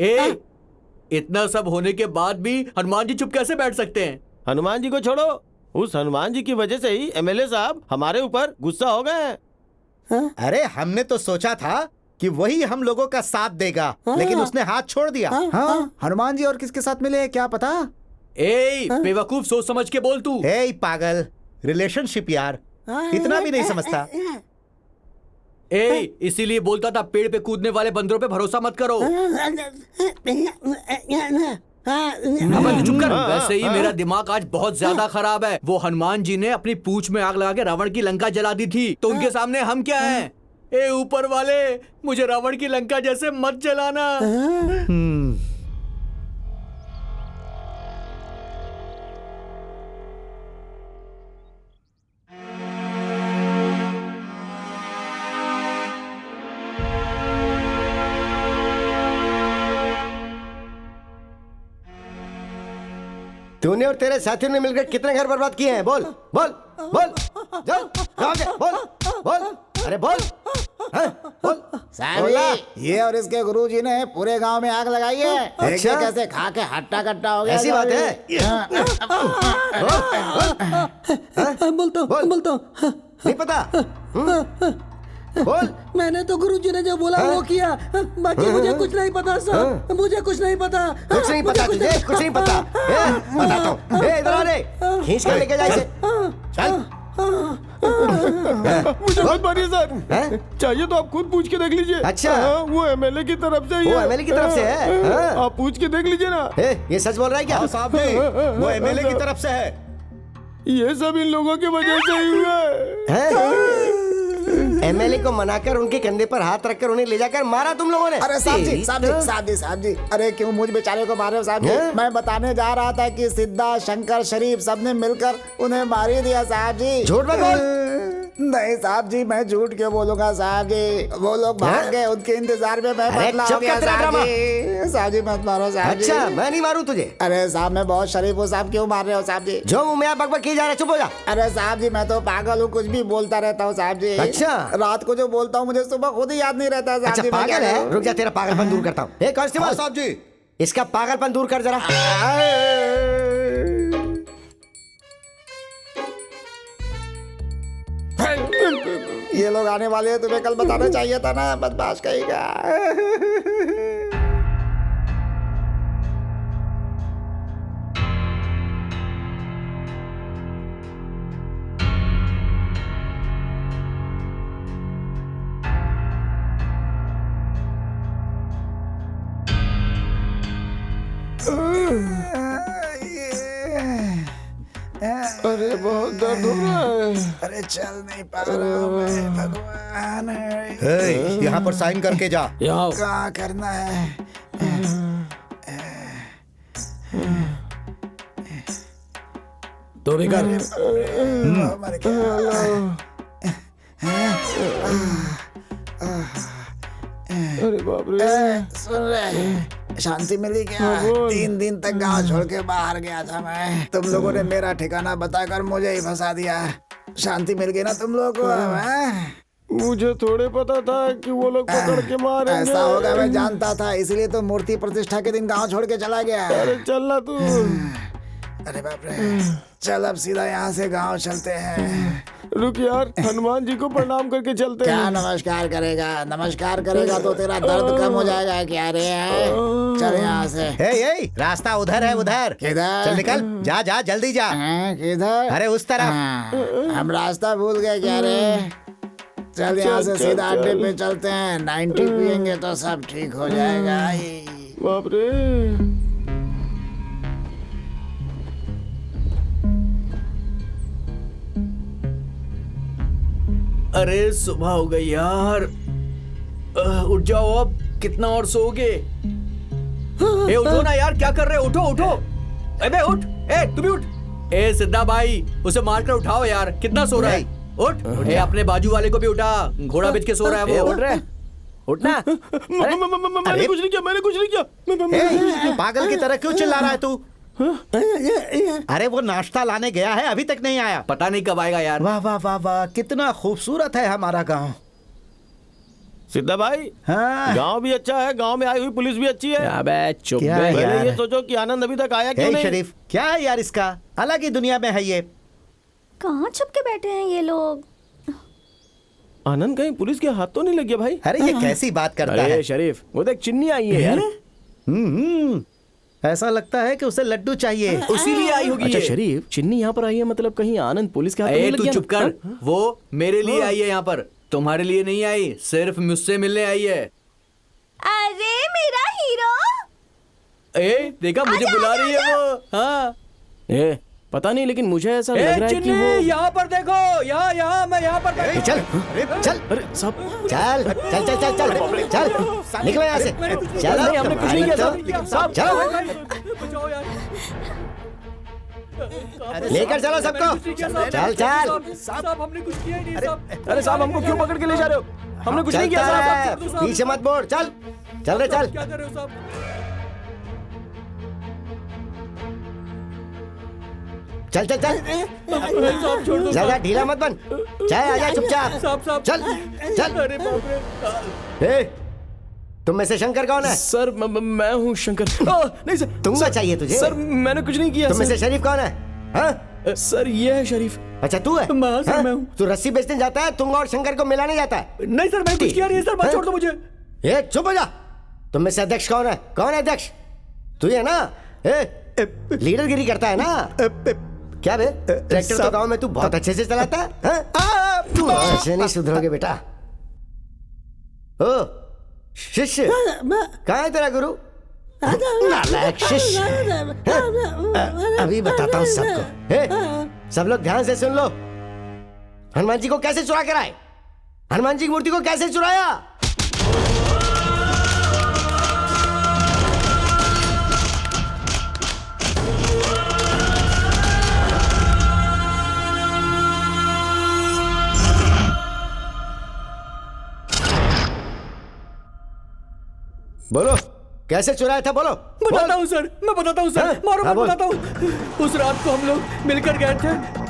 S6: ए, इतना सब होने के बाद भी हनुमान जी चुप कैसे बैठ सकते हैं?
S2: हनुमान जी को छोड़ो, उस हनुमान जी की वजह से ही एमएलए साहब हमारे ऊपर गुस्सा हो गए हैं।
S7: अरे हमने तो सोचा था कि वही हम लोगों का साथ देगा, लेकिन उसने हाथ छोड़ दिया।
S10: हाँ, हनुमान जी और किसके साथ मिले हैं क्या पता?
S6: ए बेवकूफ, सोच समझ के बोल तू।
S7: ए पागल, रिलेशनशिप यार, इतना भी नहीं समझता।
S6: ए, इसीलिए बोलता था पेड़ पे कूदने वाले बंदरों पे भरोसा मत करो। अब चुप कर। वैसे ही मेरा दिमाग आज बहुत ज्यादा खराब है। वो हनुमान जी ने अपनी पूंछ में आग लगा के रावण की लंका जला दी थी, तो उनके सामने हम क्या हैं? ए ऊपर वाले, मुझे रावण की लंका जैसे मत जलाना।
S1: तूने और तेरे साथियों ने मिलकर कितने घर बर्बाद किए हैं? बोल बोल बोल, चल बोल बोल, अरे बोल, हाँ, बोल।
S10: साहब जी, ये और इसके गुरुजी ने पूरे गांव में आग लगाई है।
S1: अच्छा,
S10: कैसे खा के हट्टा कट्टा हो गया।
S1: ऐसी बात है?
S9: बोलता हूँ।
S1: नहीं पता? बोल।
S9: मैंने तो गुरुजी ने जो बोला वो किया, बाकी मुझे कुछ नहीं पता सर, मुझे कुछ नहीं पता।
S1: कुछ नहीं पता तुझे? कुछ नहीं पता? बताता हूँ। इधर आ रे, खींच कर लेके जा इसे। चल।
S2: मुझे मत मारिए सर, चाहिए तो आप खुद पूछ के देख लीजिए।
S1: अच्छा,
S2: वो एमएलए की तरफ से ही
S1: वो
S2: है।
S1: एमएलए की तरफ से है?
S2: आप पूछ के देख लीजिए ना।
S1: ये सच बोल रहा है क्या?
S7: साहब जी, वो एमएलए की तरफ से है।
S2: ये सब इन लोगों की वजह से ही हुआ है।
S1: एमएलए को मनाकर उनके कंधे पर हाथ रखकर उन्हें ले जाकर मारा तुम लोगों ने?
S10: अरे साहब जी, अरे क्यों मुझ बेचारे को मार रहे हो साहब जी? मैं बताने जा रहा था कि सिद्धा, शंकर, शरीफ सबने मिलकर उन्हें मार ही दिया साहब जी।
S1: झूठ मत बोल।
S10: नहीं साहब जी, मैं झूठ क्यों बोलूंगा साहब जी? वो लोग भाग गए, उनके इंतजार में मैं पतला हो गया साहब जी। साहब जी मत मारो साहब जी।
S1: अच्छा, मैं नहीं मारूं तुझे?
S10: अरे साहब, मैं बहुत शरीफ हूँ साहब, क्यों मार रहे हो साहब जी?
S1: जो मुंह में आप बकबक किए जा रहे, चुप हो जा।
S10: अरे साहब जी, मैं तो पागल हूँ, कुछ भी बोलता रहता हूँ साहब जी।
S1: अच्छा,
S10: रात को जो बोलता हूँ मुझे सुबह खुद ही याद नहीं रहता साहब
S1: अच्छा,
S10: जी।
S1: पागल है? रुक जा, तेरा पागलपन दूर करता हूँ। कांस्टेबल
S7: साहब जी,
S1: इसका पागलपन दूर कर जरा।
S10: ये लोग आने वाले हैं, तुम्हें कल बताना चाहिए था ना, बदमाश कहेगा।
S2: अरे बहुत दर्द हो रहा है।
S10: अरे चल नहीं पा रहा हूँ मैं, भगवान।
S7: यहाँ पर साइन करके जा।
S10: क्या करना है?
S3: तो भी कर।
S10: मर गया।
S2: अरे बाप रे।
S10: सुन रहे, शांति मिली क्या? 3 दिन तक गांव छोड़ के बाहर गया था मैं। तुम लोगों ने मेरा ठिकाना बताकर मुझे ही फंसा दिया। शांति मिल गई ना तुम लोगों को?
S2: मुझे थोड़े पता था कि वो लोग पकड़ के मारेंगे।
S10: ऐसा होगा मैं जानता था, इसलिए तो मूर्ति प्रतिष्ठा के दिन गांव छोड़ के चला गया।
S2: अरे चलना तू।
S10: अरे बाप रे, चल अब सीधा यहाँ से गांव चलते हैं।
S2: रुक यार, हनुमान जी को प्रणाम करके चलते
S10: क्या
S2: हैं।
S10: नमस्कार करेगा? नमस्कार करेगा तो तेरा दर्द कम हो जाएगा क्या रे? चल यहाँ से।
S7: रास्ता उधर है, उधर।
S10: किधर?
S7: चल निकल, जा जा, जल्दी जा।
S10: किधर?
S7: अरे उस तरफ।
S10: हम रास्ता भूल गए क्या रे? चल यहाँ से सीधा अड्डे पे चलते हैं। 90 पियेंगे तो सब ठीक हो जाएगा।
S2: बाप रे।
S6: अरे सुबह हो गई यार। उठ जाओ अब, कितना और सोओगे? ए उठो ना यार, क्या कर रहे हो? उठो उठो। अबे उठ, ए तू भी उठ। ए सिद्धा भाई, उसे मारकर उठाओ यार, कितना सो रहा है? उठ। ए अपने बाजू वाले को भी उठा, घोड़ा बेच के सो रहा है वो।
S3: उठ रहे उठना।
S2: मैंने कुछ नहीं किया, मैंने कुछ नहीं किया।
S7: पागल की तरह क्यों चिल्ला रहा है तू? अरे वो नाश्ता लाने गया है, अभी तक नहीं आया।
S6: पता नहीं कब आएगा यार।
S7: वाह वाह वाह वाह, कितना खूबसूरत है हमारा गांव।
S2: सिद्धा भाई,
S7: हाँ।
S2: गांव भी अच्छा है, गांव में आई हुई पुलिस भी अच्छी है।
S3: अबे चुप
S7: क्या
S3: बे।
S7: यार?
S2: पहले ये सोचो कि आनंद अभी तक आया क्यों
S7: हे
S2: नहीं?
S7: शरीफ, क्या है यार इसका? अलग ही दुनिया में है ये।
S5: कहाँ छुप के बैठे हैं ये लोग?
S2: आनंद कहीं पुलिस के हाथ तो नहीं लग गया भाई?
S7: अरे ये कैसी बात करता है?
S3: अरे शरीफ, वो देख चिन्नी आई है यार।
S7: ऐसा लगता है कि उसे लड्डू चाहिए।
S6: उसी लिए आई होगी
S3: अच्छा
S6: ये।
S3: शरीफ, चिन्नी यहाँ पर आई है, मतलब कहीं आनंद पुलिस के हाथ में
S6: ए
S3: नहीं लग
S6: तू
S3: गया
S6: चुप
S3: ना?
S6: कर, वो मेरे लिए आई है यहाँ पर, तुम्हारे लिए नहीं आई, सिर्फ मुझसे मिलने आई है।
S5: अरे मेरा हीरो!
S6: ए देखा, मुझे बुला रही है वो। हाँ
S3: ए पता नहीं, लेकिन मुझे ऐसा लग रहा है कि
S6: चिन्नी,
S3: वो
S6: यहाँ पर देखो, यहाँ मैं यहाँ पर बैठा
S1: चल चल
S3: अरे सब
S1: चल चल चल चल चल चल निकलो यहाँ से। चलो
S3: नहीं, हमने कुछ नहीं किया
S6: साहब।
S1: चलो
S6: बचाओ यार।
S1: लेकर चलो सबको। चल चल
S6: साहब हमने कुछ किया ही नहीं साहब।
S3: अरे साहब, हमको क्यों पकड़ के ले जा रहे हो? हमने कुछ नहीं किया साहब।
S1: चलता है, पीछे मत मोड़। चल चल रे चल।
S6: क्या कर रहे हो साहब?
S1: चल चल चल
S6: साहब छोड़ दो
S1: ज्यादा ढीला मत बन। चल आजा चुपचाप।
S6: साहब
S1: चल चल।
S6: अरे बाप रे।
S1: ए, तुम में से शंकर कौन है?
S3: सर मैं हूँ शंकर। नहीं सर,
S1: तुंगा चाहिए तुझे?
S3: सर मैंने कुछ नहीं किया
S1: तुम में से
S3: सर।
S1: शरीफ कौन है? हाँ?
S3: सर ये है शरीफ।
S1: अच्छा तू है?
S6: हाँ, सर,
S1: हाँ?
S6: मैं हूँ।
S1: तू रस्सी बेचने जाता है, तुंगा और शंकर को मिलाने जाता है?
S6: नहीं सर, मैं कुछ किया नहीं है सर, बात छोड़ दो मुझे।
S1: ए चुप हो जा। तुम में से अध्यक्ष कौन है? कौन है अध्यक्ष? तू ही है ना? लीडरगिरी करता है ना? क्या बे, ट्रैक्टर तो गांव में तू बहुत अच्छे से चलाता है, हाँ? तू ऐसे नहीं सुधरोगे बेटा। ओ शिष्य, कहाँ है तेरा गुरु? नालायक शिष्य। अभी बताता हूँ सबको। सब लोग ध्यान से सुन लो। हनुमान जी को कैसे चुरा कर आए? हनुमान जी की मूर्ति को कैसे चुराया? बोलो, कैसे चुराया था? बोलो।
S6: बताता हूँ सर, मैं बताता हूँ सर।
S1: हाँ?
S6: मारो,
S1: हाँ,
S6: मैं
S1: बोल।
S6: बताता हूँ। उस रात को हम लोग मिलकर गए थे।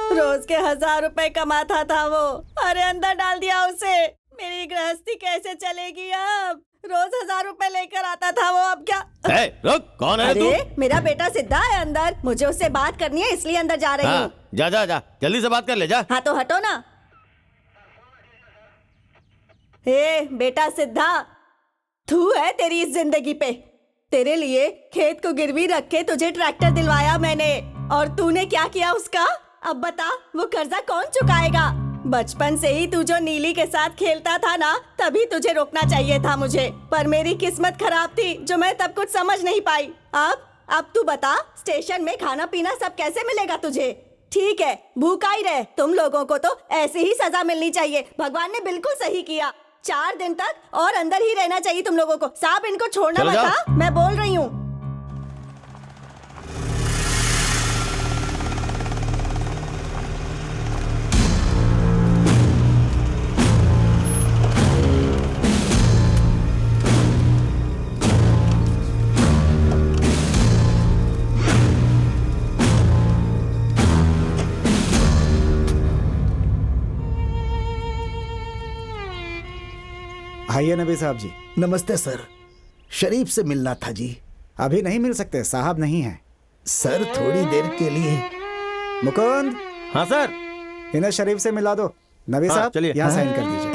S5: रोज के 1000 रुपए कमाता था वो, अरे अंदर डाल दिया उसे। मेरी गृहस्थी कैसे चलेगी अब? रोज 1000 रुपए लेकर आता था वो, अब क्या?
S2: रुक, कौन है तू?
S5: अरे मेरा बेटा सिद्धा है अंदर, मुझे उससे बात करनी है इसलिए अंदर जा रही हूँ।
S2: हाँ, जा जा जा, जल्दी से बात कर ले, जा।
S5: हाँ तो हटो ना। हे बेटा सिद्धा, तू है तेरी इस जिंदगी पे। तेरे लिए खेत को गिरवी रख के तुझे ट्रैक्टर दिलवाया मैंने, और तूने क्या किया उसका? अब बता, वो कर्जा कौन चुकाएगा? बचपन से ही तू जो नीली के साथ खेलता था ना, तभी तुझे रोकना चाहिए था मुझे, पर मेरी किस्मत खराब थी जो मैं तब कुछ समझ नहीं पाई। अब तू बता, स्टेशन में खाना पीना सब कैसे मिलेगा तुझे? ठीक है, भूखा ही रहे। तुम लोगों को तो ऐसी ही सजा मिलनी चाहिए। भगवान ने बिल्कुल सही किया। 4 दिन तक और अंदर ही रहना चाहिए तुम लोगों को। साहब इनको छोड़ना
S2: चलो
S5: मत,
S2: जाओ।
S5: हाँ? मैं बोल रही हूँ।
S10: आइए नबी साहब जी।
S7: नमस्ते सर, शरीफ से मिलना था जी।
S10: अभी नहीं मिल सकते, साहब नहीं है।
S7: सर थोड़ी देर के लिए।
S10: मुकुंद,
S2: हाँ सर।
S10: इन्हें शरीफ से मिला दो। नबी साहब
S2: चलिए।
S10: यहाँ साइन कर दीजिए।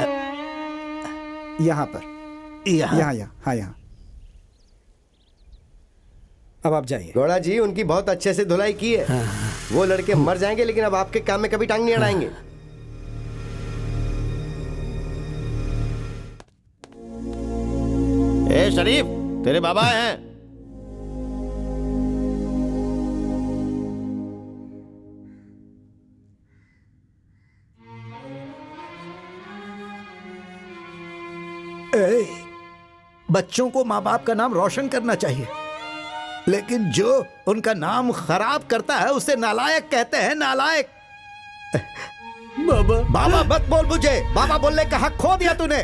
S10: यहाँ पर,
S7: यहाँ
S10: यहाँ। हाँ यहाँ। अब आप जाइए।
S1: गौड़ा जी, उनकी बहुत अच्छे से धुलाई की है। वो लड़के मर जाएंगे लेकिन अब आपके काम में कभी टांग नहीं अड़ाएंगे।
S2: ए शरीफ, तेरे बाबा हैं।
S7: बच्चों को माँ बाप का नाम रोशन करना चाहिए, लेकिन जो उनका नाम खराब करता है उसे नालायक कहते हैं, नालायक। बाबा बाबा मत बोल मुझे, बाबा बोलने का हक खो दिया तूने।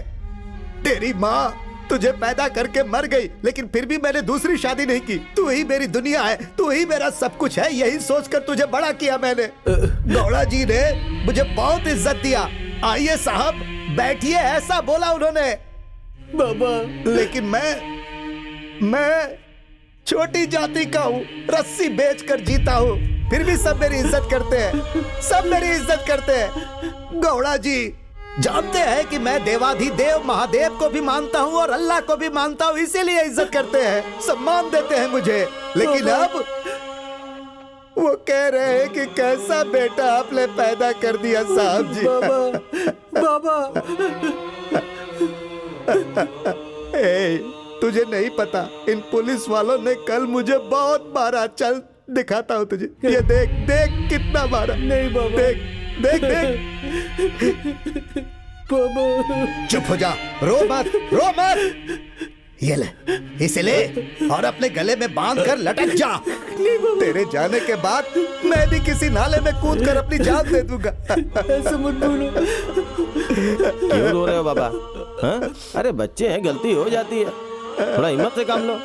S7: तेरी माँ तुझे पैदा करके मर गई, लेकिन फिर भी मैंने दूसरी शादी नहीं की। तू ही मेरी दुनिया है, तू ही मेरा सब कुछ है, यही सोचकर तुझे बड़ा किया मैंने। गौड़ा जी ने मुझे बहुत इज्जत दिया। आइए साहब बैठिए, ऐसा बोला उन्होंने। बाबा लेकिन मैं छोटी जाति का हूँ, रस्सी बेचकर जीता हूँ, फिर भी सब मेरी इज्जत करते हैं, सब मेरी इज्जत करते हैं। गौड़ा जी जानते हैं कि मैं देवाधिदेव महादेव को भी मानता हूँ और अल्लाह को भी मानता हूँ, इसीलिए इज्जत करते हैं, सम्मान देते हैं मुझे। लेकिन अब वो कह रहे हैं कि कैसा बेटा आपने पैदा कर दिया साहब जी। बाबा तुझे नहीं पता, इन पुलिस वालों ने कल मुझे बहुत मारा। चल दिखाता हूँ तुझे, ये देख देख कितना मारा। नहीं बाबा, देख देख देख। बाबा चुप हो जा, रो मत। ये ले, इसे ले और अपने गले में बांध कर लटक जा। तेरे जाने के बाद मैं भी किसी नाले में कूद कर अपनी जान दे दूंगा। ऐसे मत बोलो।
S2: क्यों रो रहे हो बाबा? हाँ? अरे बच्चे हैं, गलती हो जाती है, थोड़ा हिम्मत से काम लो।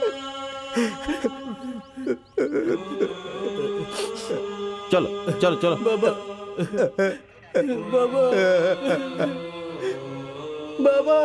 S2: चलो चलो चलो। बाबा बाबा बाबा।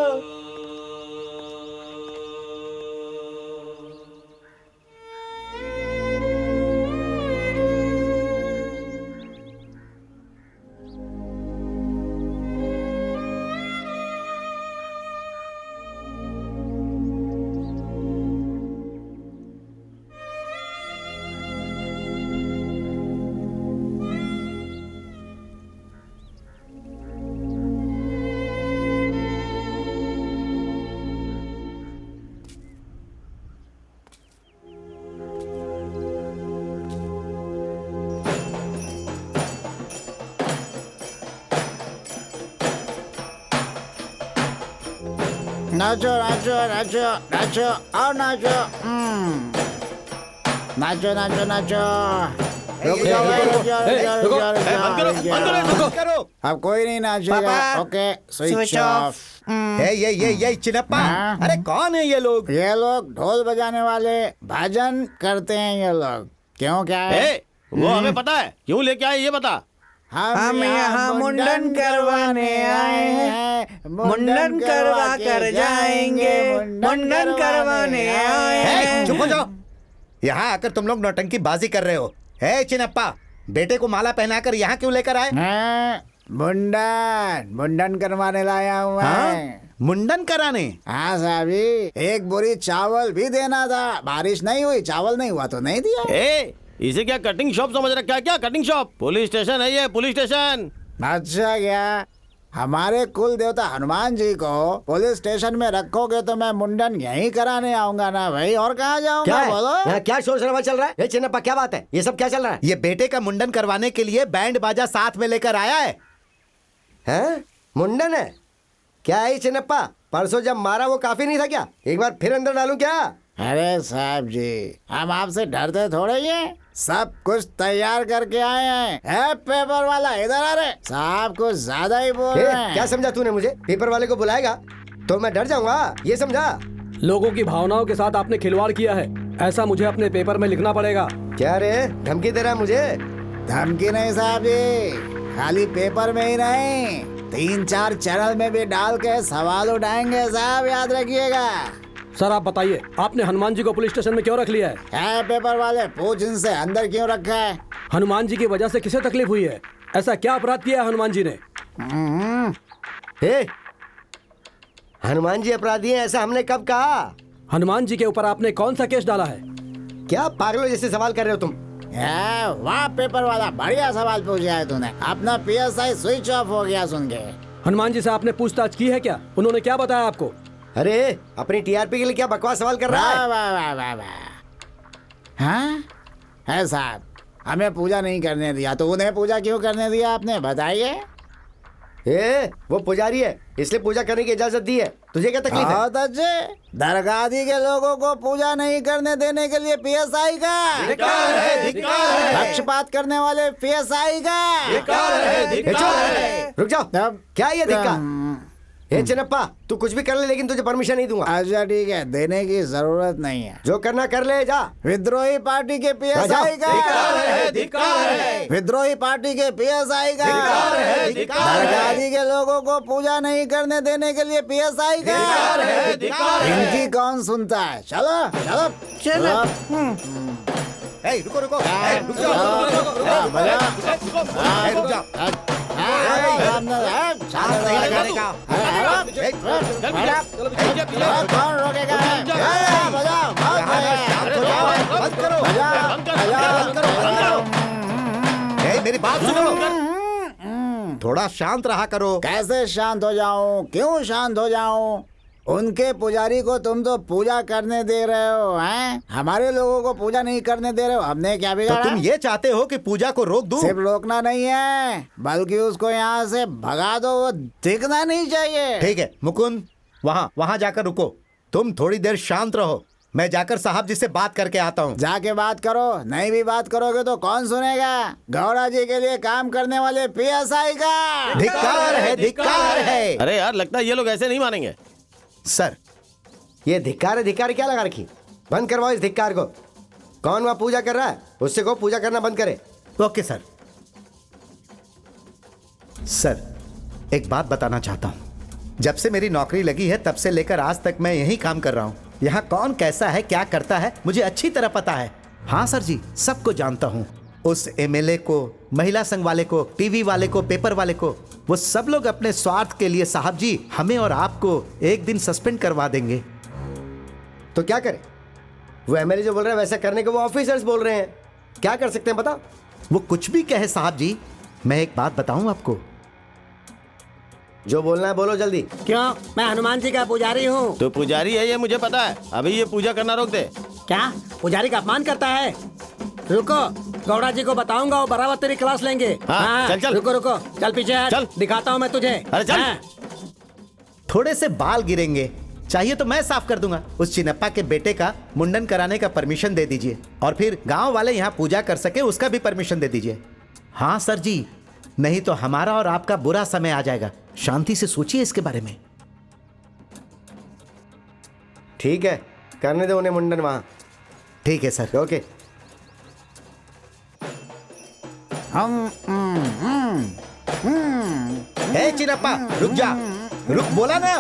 S10: नाचो नाचो नाचो नाचो और नाचो। नाचो नाचो नाचो। अब कोई नहीं नाचेगा। Okay switch off.
S7: ये चिनप्पा, अरे कौन है ये लोग?
S10: ये लोग ढोल बजाने वाले, भजन करते हैं ये लोग। क्यों, क्या है?
S2: वो हमें पता है, क्यों लेके आए ये बता।
S10: हम यहाँ मुंडन करवाने आए हैं, मुंडन करवा कर जाएंगे, मुंडन करवाने आए हैं।
S7: चुप हो जाओ, यहाँ आकर तुम लोग नौटंकी बाजी कर रहे हो। है चिनप्पा, बेटे को माला पहनाकर यहाँ क्यों लेकर आए?
S10: मुंडन करवाने लाया हूँ मैं।
S7: मुंडन कराने?
S10: हाँ साहबी, एक बोरी चावल भी देना था, बारिश नहीं हुई, चावल नहीं हुआ तो नहीं दिया।
S2: इसे क्या कटिंग शॉप समझ रखा है क्या? Cutting shop? पुलिस स्टेशन है ये, पुलिस स्टेशन।
S10: अच्छा क्या? हमारे कुल देवता हनुमान जी को पुलिस स्टेशन में रखोगे तो मैं मुंडन यहीं कराने आऊंगा ना भाई, और कहाँ जाऊंगा? बोलो।
S1: यहाँ क्या शोर शराबा चल रहा है? चिन्नप्पा क्या बात है? ये सब क्या चल रहा है?
S7: ये बेटे का मुंडन करवाने के लिए बैंड बाजा साथ में लेकर आया है।
S1: हैं? मुंडन है? क्या है चिन्नप्पा? परसों जब मारा वो काफी नहीं था क्या? एक बार फिर अंदर डालूं क्या?
S10: अरे साहब जी, हम आपसे डरते थोड़े ही हैं। सब कुछ तैयार करके आए हैं। पेपर वाला इधर आ रहे। साहब कुछ ज्यादा ही बोल रहे हैं।
S1: क्या समझा तूने मुझे? पेपर वाले को बुलाएगा तो मैं डर जाऊंगा, ये समझा?
S9: लोगों की भावनाओं के साथ आपने खिलवाड़ किया है, ऐसा मुझे अपने पेपर में लिखना पड़ेगा।
S1: क्या रे, धमकी दे रहा है मुझे?
S10: धमकी नहीं साहब जी, खाली पेपर में ही नहीं, 3-4 चैनल में भी डाल के सवाल उठाएंगे साहब, याद रखिएगा।
S9: सर आप बताइए, आपने हनुमान जी को पुलिस स्टेशन में क्यों रख लिया है?
S10: पेपर वाले पूछ इनसे अंदर क्यों रखा है?
S9: हनुमान जी की वजह से किसे तकलीफ हुई है? ऐसा क्या अपराध किया है हनुमान जी ने?
S1: हे, हनुमान जी अपराधी हैं ऐसा हमने कब कहा?
S9: हनुमान जी के ऊपर आपने कौन सा केस डाला है?
S1: क्या पागलों जैसे सवाल कर रहे हो तुम?
S10: वाह पेपर वाला, बढ़िया सवाल पूछा है तूने। अपना PSI स्विच ऑफ हो गया सुन के।
S9: हनुमान जी से आपने पूछताछ की है क्या? उन्होंने क्या बताया आपको?
S1: अरे अपनी TRP के लिए क्या बकवास सवाल कर रहा है?
S10: वाह वाह वाह वाह। हाँ है साहब, हमें पूजा नहीं करने दिया तो उन्हें पूजा क्यों करने दिया आपने, बताइए?
S1: वो पुजारी है इसलिए पूजा करने की इजाजत दी है, तुझे क्या तकलीफ है?
S10: बहुत अच्छे। दरगाही के लोगों को पूजा नहीं करने देने के लिए PSI का
S1: धिक्कार है, धिक्कार है।
S10: पक्षपात करने वाले PSI का
S1: धिक्कार है, धिक्कार है। रुक जाओ, क्या ये धिक्कार? हे चिनप्पा, तू कुछ भी कर ले लेकिन तुझे परमिशन नहीं दूंगा।
S10: अच्छा ठीक है, देने की जरूरत नहीं है।
S1: जो करना कर ले, जा।
S10: विद्रोही पार्टी के PSI का
S1: धिक्कार है।
S10: विद्रोही पार्टी के PSI का दरगाही के लोगों को पूजा नहीं करने देने के लिए PSI का इनकी कौन सुनता है? चलो चलो चलो।
S1: रुको रुको, रुक जाओ।
S10: कौन रोकेगा?
S7: मेरी बात सुनो, थोड़ा शांत रहा करो।
S10: कैसे शांत हो जाऊं? क्यों शांत हो जाऊं? उनके पुजारी को तुम तो पूजा करने दे रहे हो, हैं? हमारे लोगों को पूजा नहीं करने दे रहे हो, हमने क्या बिगाड़ा?
S7: तो तुम ये चाहते हो कि पूजा को रोक दूं?
S10: सिर्फ रोकना नहीं है बल्कि उसको यहाँ से भगा दो, वो दिखना नहीं चाहिए।
S7: ठीक है मुकुंद, वहाँ जाकर रुको। तुम थोड़ी देर शांत रहो, मैं जाकर साहब जी से बात करके आता हूँ।
S10: जाके बात करो, नहीं भी बात करोगे तो कौन सुनेगा? गौड़ा जी के लिए काम करने वाले PSI का
S7: धिक्कार है, धिक्कार है।
S2: अरे यार, लगता है ये लोग ऐसे नहीं मानेंगे।
S7: सर,
S1: ये धिक्कार क्या लगा रखी? बंद करवाओ इस धिक्कार को। कौन वहाँ पूजा कर रहा है उससे को पूजा करना बंद करे।
S7: Okay sir. सर, एक बात बताना चाहता हूँ। जब से मेरी नौकरी लगी है तब से लेकर आज तक मैं यही काम कर रहा हूँ। यहाँ कौन कैसा है, क्या करता है, मुझे अच्छी तरह पता है। हाँ सर जी, सबको जानता हूँ। उस MLA को, महिला संघ वाले को, टीवी वाले को, पेपर वाले को, वो सब लोग अपने स्वार्थ के लिए साहब जी हमें और आपको एक दिन सस्पेंड करवा देंगे।
S1: तो क्या करें? वो MLA जो बोल रहा है वैसा करने को वो ऑफिसर्स बोल रहे हैं, क्या कर सकते हैं बताओ?
S7: वो कुछ भी कहे साहब जी, मैं एक बात बताऊं आपको।
S1: जो बोलना है बोलो जल्दी।
S9: क्यों? मैं हनुमान जी का पुजारी हूँ।
S2: तो पुजारी है ये मुझे पता है, अभी ये पूजा करना रोक दे।
S9: क्या पुजारी का अपमान करता है? रुको, गौड़ा जी को बताऊंगा, वो बराबर तेरी क्लास लेंगे।
S2: हाँ, चल चल।
S9: रुको रुको, चल पीछे हट,
S2: चल।
S9: दिखाता हूँ मैं तुझे।
S2: अरे चल।
S9: हाँ।
S7: थोड़े से बाल गिरेंगे, चाहिए तो मैं साफ कर दूंगा। उस चिनप्पा के बेटे का मुंडन कराने का परमिशन दे दीजिए, और फिर गांव वाले यहाँ पूजा कर सके उसका भी परमिशन दे दीजिए। हाँ सर जी, नहीं तो हमारा और आपका बुरा समय आ जाएगा। शांति से सोचिए इसके बारे में।
S1: ठीक है, करने दो उन्हें मुंडन वहाँ।
S7: ठीक है सर।
S1: ओके।
S7: हे चिनप्पा, रुक जा, रुक, बोला ना।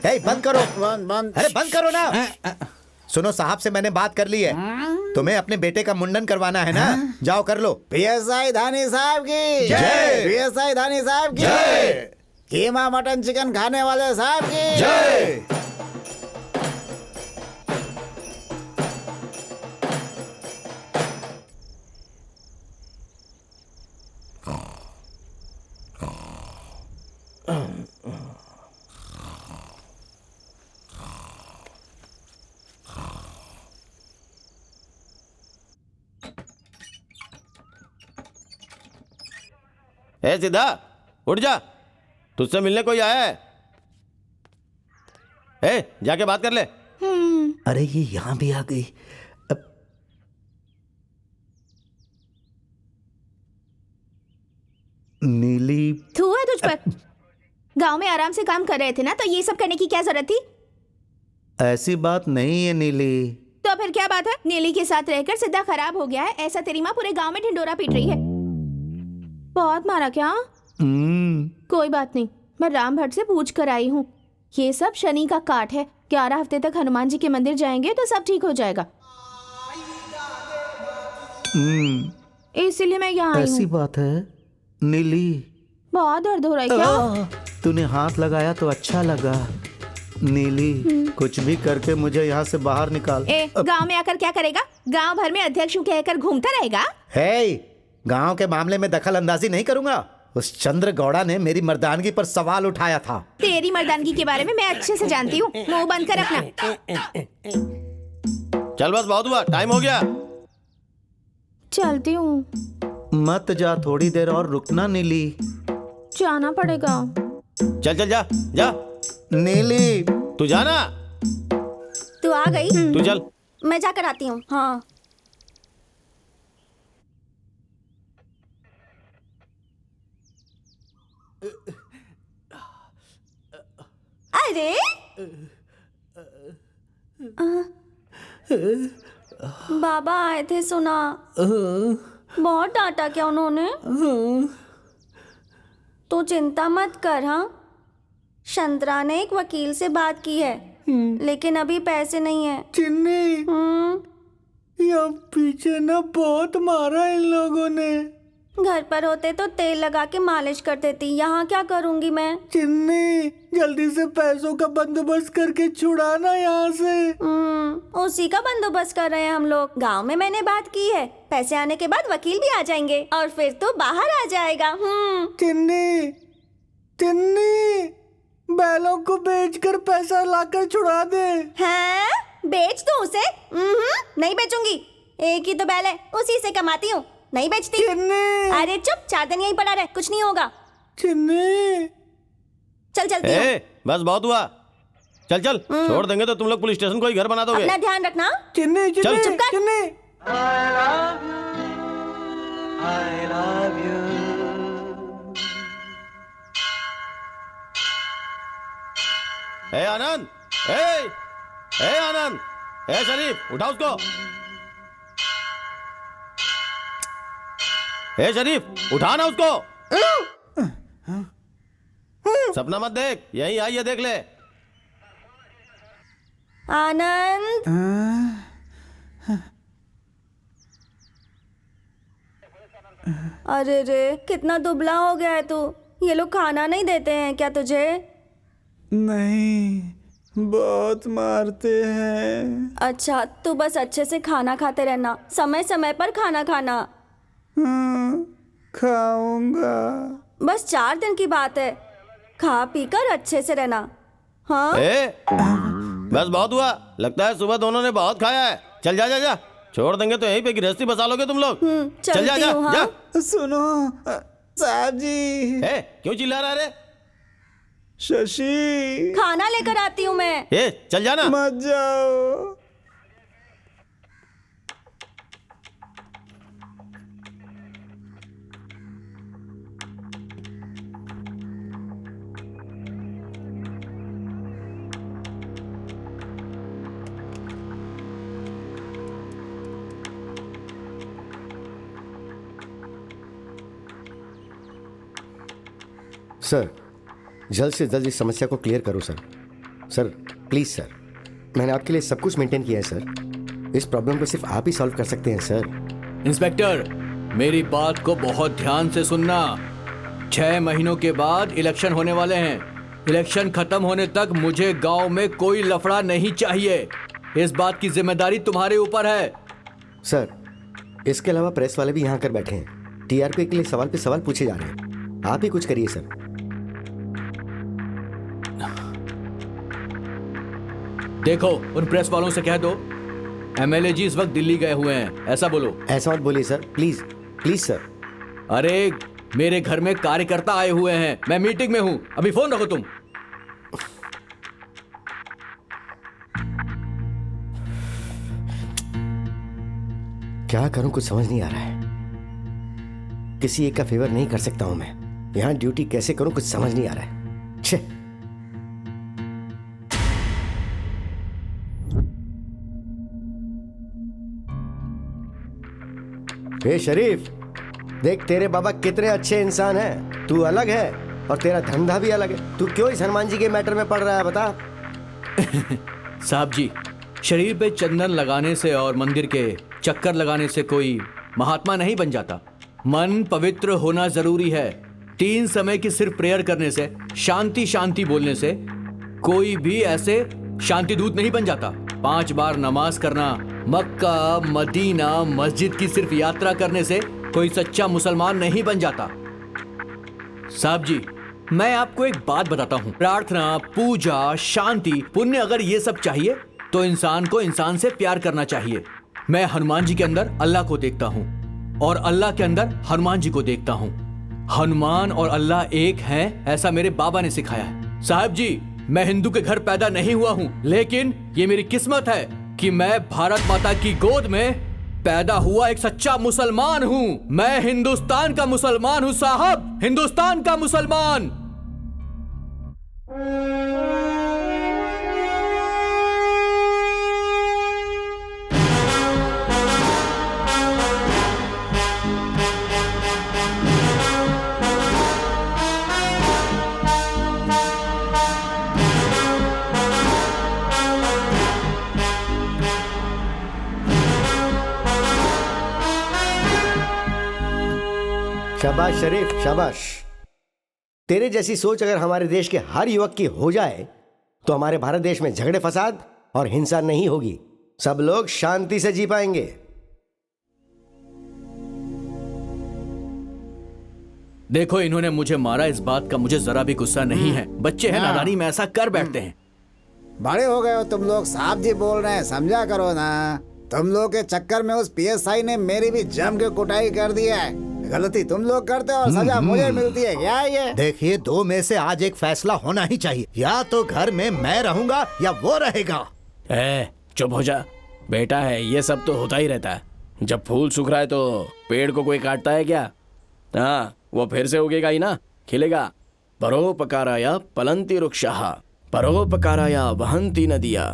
S7: हे बंद करो,
S10: बंद।
S7: अरे बंद करो ना। सुनो, साहब से मैंने बात कर ली है, तुम्हें अपने बेटे का मुंडन करवाना है ना, जाओ कर लो।
S10: PSI धानी साहब की
S7: जय।
S10: PSI धानी साहब की
S7: जय।
S10: कीमा मटन चिकन खाने वाले साहब की
S7: जय।
S2: ए सीधा उठ जा, तुझसे मिलने कोई आया है। ए जाके बात कर ले।
S7: अरे ये यहाँ भी आ गई। नीली,
S8: थू है तुझ पर। गांव में आराम से काम कर रहे थे ना, तो ये सब करने की क्या जरूरत थी?
S7: ऐसी बात नहीं है नीली।
S8: तो फिर क्या बात है? नीली के साथ रहकर सीधा खराब हो गया है, ऐसा तेरी माँ पूरे गांव में ढिंडोरा पीट रही है। बहुत मारा क्या? कोई बात नहीं, मैं राम भट्ट से पूछ कर आई हूँ। ये सब शनि का काट है। 11 हफ्ते तक हनुमान जी के मंदिर जाएंगे तो सब ठीक हो जाएगा। इसीलिए मैं यहाँ आई
S7: ऐसी
S8: हूँ।
S7: बात है नीली।
S8: बहुत दर्द हो रहा है क्या?
S7: तूने हाथ लगाया तो अच्छा लगा। नीली, कुछ भी करके मुझे यहाँ से बाहर निकाल।
S8: गांव में आकर क्या करेगा? गांव भर में अध्यक्ष हूँ कहकर घूमता रहेगा।
S7: हे, गांव के मामले में दखल अंदाजी नहीं करूंगा। उस चंद्र गौड़ा ने मेरी मर्दानगी पर सवाल उठाया था।
S8: तेरी मर्दानगी के बारे में मैं अच्छे से जानती हूँ। मुंह बंद कर अपना।
S2: चल बस बहुत हुआ, टाइम हो गया।
S8: चलती हूँ।
S7: मत जा, थोड़ी देर और रुकना नीली।
S8: जाना पड़ेगा।
S2: चल चल जा जा।
S7: नीली,
S2: तू जाना।
S5: तू आ गई?
S2: तू चल।
S5: मैं जाकर आती हूँ। हाँ। अरे बाबा आए थे, सुना? बहुत डांटा क्या उन्होंने? तो चिंता मत कर। हाँ, शंतरा ने एक वकील से बात की है, लेकिन अभी पैसे नहीं है।
S11: चिन्नी, यहाँ पीछे ना बहुत मारा इन लोगों ने।
S5: घर पर होते तो तेल लगा के मालिश कर देती, यहाँ क्या करूँगी मैं?
S11: चिन्नी, जल्दी से पैसों का बंदोबस्त करके छुड़ाना यहाँ से।
S5: उसी का बंदोबस्त कर रहे हैं हम लोग। गांव में मैंने बात की है, पैसे आने के बाद वकील भी आ जाएंगे और फिर तो बाहर आ जाएगा।
S11: चिन्नी, चिन्नी, बैलों को बेचकर पैसा लाकर छुड़ा दे।
S5: हैं? बेच दूं उसे? नहीं बेचूंगी। एक ही तो बैल है, उसी से कमाती हूँ। नहीं बेचती। अरे चुप, 4 दिन यहीं पड़ा रहे, कुछ नहीं होगा।
S11: चिन्नी,
S5: चल चलती हूँ।
S2: बस बहुत हुआ, चल चल। छोड़ देंगे तो तुम लोग पुलिस स्टेशन को ही घर बना दोगे।
S5: अपना ध्यान रखना।
S11: चिन्नी,
S2: चल।
S11: चिन्नी,
S5: चुप कर।
S11: चिन्नी।
S2: आनंद, आनंद, शरीफ, उठा उसको। शरीफ, उठा ना उसको। सपना मत देख, यहीं आई है, देख ले।
S5: आनंद, अरे रे, कितना दुबला हो गया है तू। ये लोग खाना नहीं देते हैं क्या तुझे?
S11: नहीं, बहुत मारते हैं।
S5: अच्छा, तू बस अच्छे से खाना खाते रहना, समय समय पर खाना खाना।
S11: खाऊंगा।
S5: बस 4 दिन की बात है, खा पी कर अच्छे से रहना। हाँ?
S2: बस बहुत हुआ, लगता है सुबह दोनों ने बहुत खाया है। चल जा जा जा, छोड़ देंगे तो यहीं पे गृहस्थी बसा लोगे तुम लोग। चल जा जा
S5: हाँ?
S2: जा।
S11: सुनो साहब जी।
S2: क्यों चिल्ला रहा रे?
S11: शशि,
S5: खाना लेकर आती हूँ मैं।
S2: चल जाना।
S11: मत जाओ।
S1: सर, जल्द से जल्द इस समस्या को क्लियर करो सर। सर प्लीज़ सर, मैंने आपके लिए सब कुछ मेंटेन किया है सर। इस प्रॉब्लम को सिर्फ आप ही सॉल्व कर सकते हैं सर।
S6: इंस्पेक्टर, मेरी बात को बहुत ध्यान से सुनना। 6 महीनों के बाद इलेक्शन होने वाले हैं। इलेक्शन खत्म होने तक मुझे गांव में कोई लफड़ा नहीं चाहिए। इस बात की जिम्मेदारी तुम्हारे ऊपर है।
S1: सर, इसके अलावा प्रेस वाले भी यहाँ कर बैठे हैं। टीआरपी के लिए सवाल पे सवाल पूछे जा रहे हैं। आप ही कुछ करिए सर।
S6: देखो, उन प्रेस वालों से कह दो एमएलए जी इस वक्त दिल्ली गए हुए हैं, ऐसा बोलो।
S1: ऐसा मत बोलिए सर, प्लीज प्लीज सर।
S6: अरे मेरे घर में कार्यकर्ता आए हुए हैं, मैं मीटिंग में हूं, अभी फोन रखो तुम।
S1: क्या करूं, कुछ समझ नहीं आ रहा है। किसी एक का फेवर नहीं कर सकता हूं मैं। यहां ड्यूटी कैसे करूं, कुछ समझ नहीं आ रहा है। छे। शरीफ, देख तेरे बाबा कितने अच्छे इंसान हैं, तू अलग है और तेरा धंधा भी अलग है। तू क्यों इस हनुमान जी के मैटर में पड़ रहा है बता।
S6: साहब जी, शरीर पे चंदन लगाने से और मंदिर के चक्कर लगाने से कोई महात्मा नहीं बन जाता। मन पवित्र होना जरूरी है। 3 समय की सिर्फ प्रेयर करने से, शांति शांति बोलने से कोई भी ऐसे शांति दूत नहीं बन जाता। 5 बार नमाज करना, मक्का मदीना मस्जिद की सिर्फ यात्रा करने से कोई सच्चा मुसलमान नहीं बन जाता। साहब जी, मैं आपको एक बात बताता हूँ, प्रार्थना, पूजा, शांति, पुण्य अगर ये सब चाहिए तो इंसान को इंसान से प्यार करना चाहिए। मैं हनुमान जी के अंदर अल्लाह को देखता हूँ और अल्लाह के अंदर हनुमान जी को देखता हूँ। हनुमान और अल्लाह एक हैं, ऐसा मेरे बाबा ने सिखाया है। साहब जी, मैं हिंदू के घर पैदा नहीं हुआ हूँ, लेकिन ये मेरी किस्मत है कि मैं भारत माता की गोद में पैदा हुआ एक सच्चा मुसलमान हूँ। मैं हिंदुस्तान का मुसलमान हूँ साहब, हिंदुस्तान का मुसलमान।
S1: शाबाश शरीफ, शाबाश। तेरे जैसी सोच अगर हमारे देश के हर युवक की हो जाए तो हमारे भारत देश में झगड़े फसाद और हिंसा नहीं होगी। सब लोग शांति से जी पाएंगे।
S6: देखो, इन्होंने मुझे मारा, इस बात का मुझे जरा भी गुस्सा नहीं है। बच्चे हैं, नादानी में ऐसा कर बैठते हैं।
S10: बड़े हो गए हो तुम लोग, साहब जी बोल रहे हैं, समझा करो ना। तुम लोग के चक्कर में उस पीएसआई ने मेरी भी जम के कुटाई कर दी है। गलती तुम लोग करते हो और सजा मुझे मिलती है क्या ये?
S7: देखिए, 2 में से आज एक फैसला होना ही चाहिए। या तो घर में मैं रहूंगा या वो रहेगा।
S3: चुप हो जा बेटा, है ये सब तो होता ही रहता है। जब फूल सूख रहा है तो पेड़ को कोई काटता है क्या? हाँ, वो फिर से उगेगा ही ना, खिलेगा। परोपकाराय पलंति वृक्षाः, परोपकाराय वहन्ति नद्यः,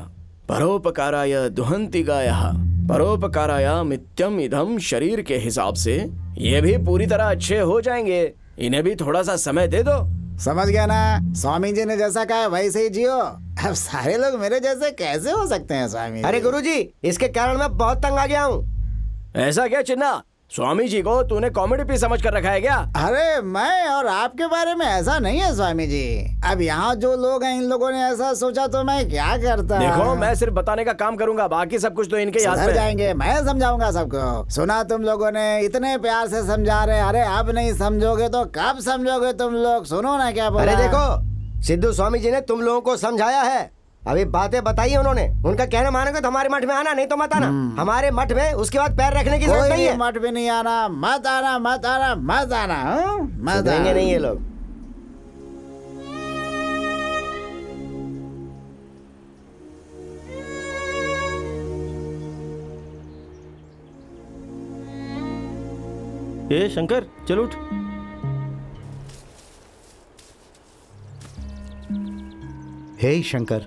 S3: परोपकाराय दुहन्ति गायः, परोपकाराय मित्यम इदम। शरीर के हिसाब से ये भी पूरी तरह अच्छे हो जाएंगे, इन्हें भी थोड़ा सा समय दे दो।
S10: समझ गया ना, स्वामी जी ने जैसा कहा वैसे ही जियो। अब सारे लोग मेरे जैसे कैसे हो सकते हैं स्वामी जी?
S1: अरे गुरुजी, इसके कारण मैं बहुत तंग आ गया हूँ।
S3: ऐसा क्या चिन्ना, स्वामी जी को तूने कॉमेडी पीस समझ कर रखा है क्या?
S10: अरे मैं और आपके बारे में ऐसा नहीं है स्वामी जी। अब यहाँ जो लोग हैं, इन लोगों ने ऐसा सोचा तो मैं क्या करता।
S3: देखो, मैं सिर्फ बताने का काम करूंगा, बाकी सब कुछ तो इनके हाथ में है।
S10: जाएंगे, मैं समझाऊंगा सबको। सुना तुम लोगों ने, इतने प्यार से समझा रहे। अरे अब नहीं समझोगे तो कब समझोगे तुम लोग? सुनो ना क्या बोला।
S1: अरे देखो, सिद्धू स्वामी जी ने तुम लोगों को समझाया है, अभी बातें बताई है उन्होंने। उनका कहना मानोगे तो हमारे मठ में आना, नहीं तो मत आना। हमारे मठ में उसके बाद पैर रखने की जरूरत नहीं है।
S10: मठ में नहीं आना, मत आना, मत आना, मत आना, मत
S1: आना। नहीं ये लोग।
S2: ए शंकर, चल उठ।
S7: हे शंकर,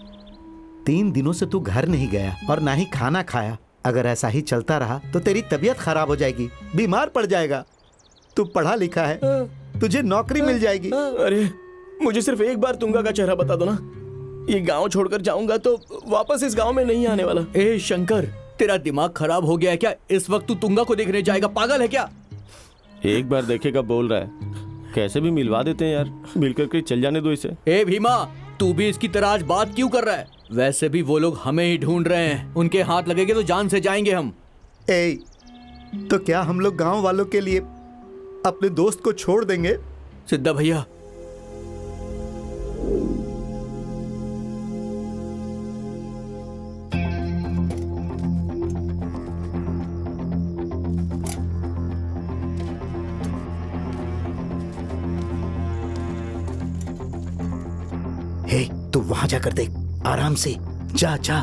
S7: 3 दिनों से तू घर नहीं गया और ना ही खाना खाया। अगर ऐसा ही चलता रहा तो तेरी तबीयत खराब हो जाएगी, बीमार पड़ जाएगा। तू पढ़ा लिखा है, तुझे नौकरी मिल जाएगी।
S3: अरे मुझे सिर्फ एक बार तुंगा का चेहरा बता दो ना, ये गांव छोड़कर जाऊंगा तो वापस इस गांव में नहीं आने वाला।
S6: ए शंकर, तेरा दिमाग खराब हो गया है क्या? इस वक्त तू तुंगा को देखने जाएगा? पागल है क्या?
S2: एक बार देखेगा बोल रहा है, कैसे भी मिलवा देते हैं यार, मिल करके चल जाने दो इसे।
S6: ए भीमा, तू भी इसकी तरह आज बात क्यों कर रहा है? वैसे भी वो लोग हमें ही ढूंढ रहे हैं, उनके हाथ लगेंगे तो जान से जाएंगे हम।
S7: तो क्या हम लोग गांव वालों के लिए अपने दोस्त को छोड़ देंगे?
S6: सिद्धा भैया,
S7: तू वहां जाकर देख, आराम से जा जा।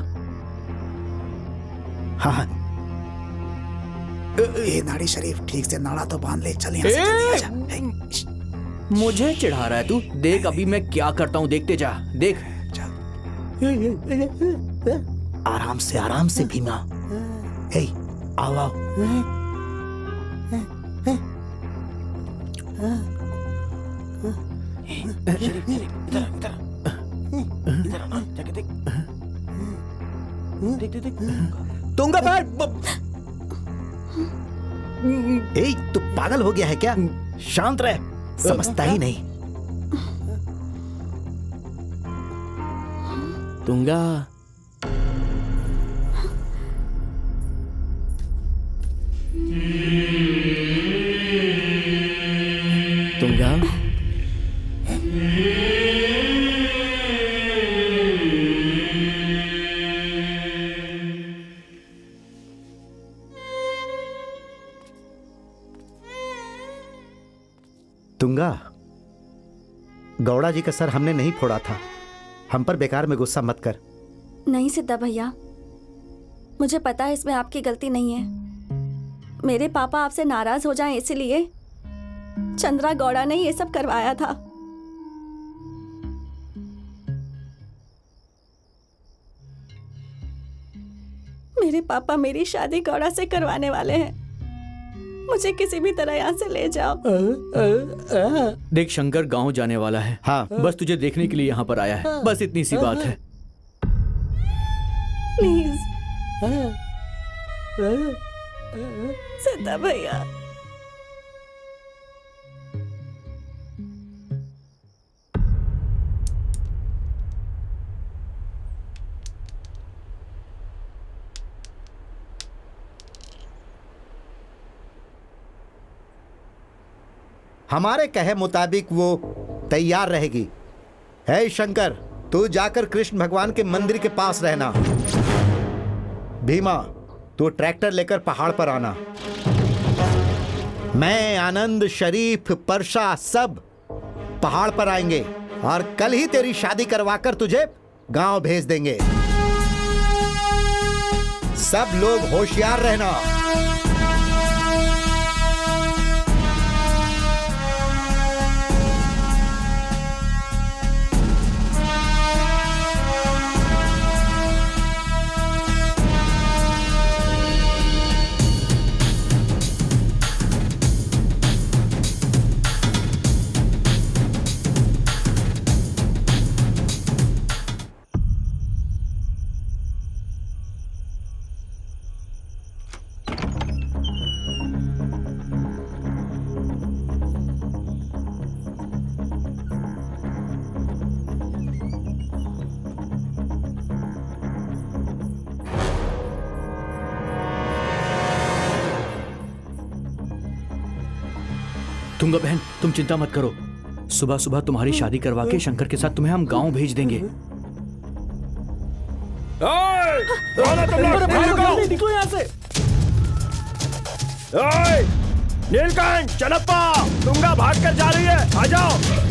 S7: हाँ,
S10: ये नाड़ी शरीफ, ठीक से नाड़ा तो बांध ले। चल यहाँ से जल्दी आजा।
S6: मुझे चिढ़ा रहा है तू? देख अभी मैं क्या करता हूँ, देखते जा, देख।
S7: आराम से भीमा। हे, आओ आओ। तुंगा बहन ए तू पागल हो गया है क्या? शांत रह, समझता ही नहीं।
S3: तुंगा तुंगा
S7: तुंगा, गौड़ा जी का सर हमने नहीं फोड़ा था। हम पर बेकार में गुस्सा मत कर।
S5: नहीं सिद्धा भैया, मुझे पता है इसमें आपकी गलती नहीं है। मेरे पापा आपसे नाराज हो जाएं इसलिए चंद्रा गौड़ा ने ये सब करवाया था। मेरे पापा मेरी शादी गौड़ा से करवाने वाले हैं। मुझे किसी भी तरह यहाँ से ले जाओ।
S6: देख, शंकर गांव जाने वाला है।
S7: हाँ,
S6: बस तुझे देखने के लिए यहाँ पर आया है। बस इतनी सी बात है।
S5: प्लीज सिद्धा भैया।
S7: हमारे कहे मुताबिक वो तैयार रहेगी। है शंकर, तू जाकर कृष्ण भगवान के मंदिर के पास रहना। भीमा, तू ट्रैक्टर लेकर पहाड़ पर आना। मैं, आनंद, शरीफ, परशा सब पहाड़ पर आएंगे और कल ही तेरी शादी करवाकर तुझे गांव भेज देंगे। सब लोग होशियार रहना।
S6: तुंगा बहन, तुम चिंता मत करो। सुबह सुबह तुम्हारी शादी करवा के शंकर के साथ तुम्हें हम गांव भेज देंगे।
S3: निकलो यहाँ से। नीलकंठ, चनप्पा, तुंगा भाग कर जा रही है, आ जाओ।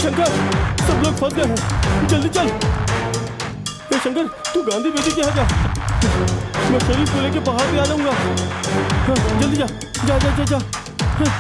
S2: शंकर, सब लोग फंस गए हैं, जल्दी चल। ए शंकर, तू गांधी बेदी के यहाँ जा, मैं शरीफ को लेके पहाड़ पे आ जाऊंगा। हाँ, जल्दी जा जा जा जा, जा। हाँ।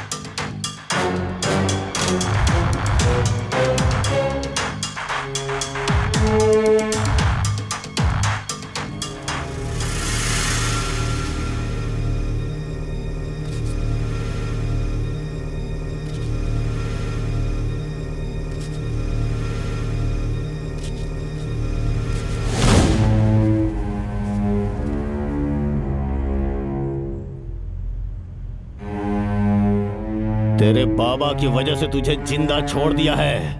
S2: तेरे बाबा की वजह से तुझे जिंदा छोड़ दिया है।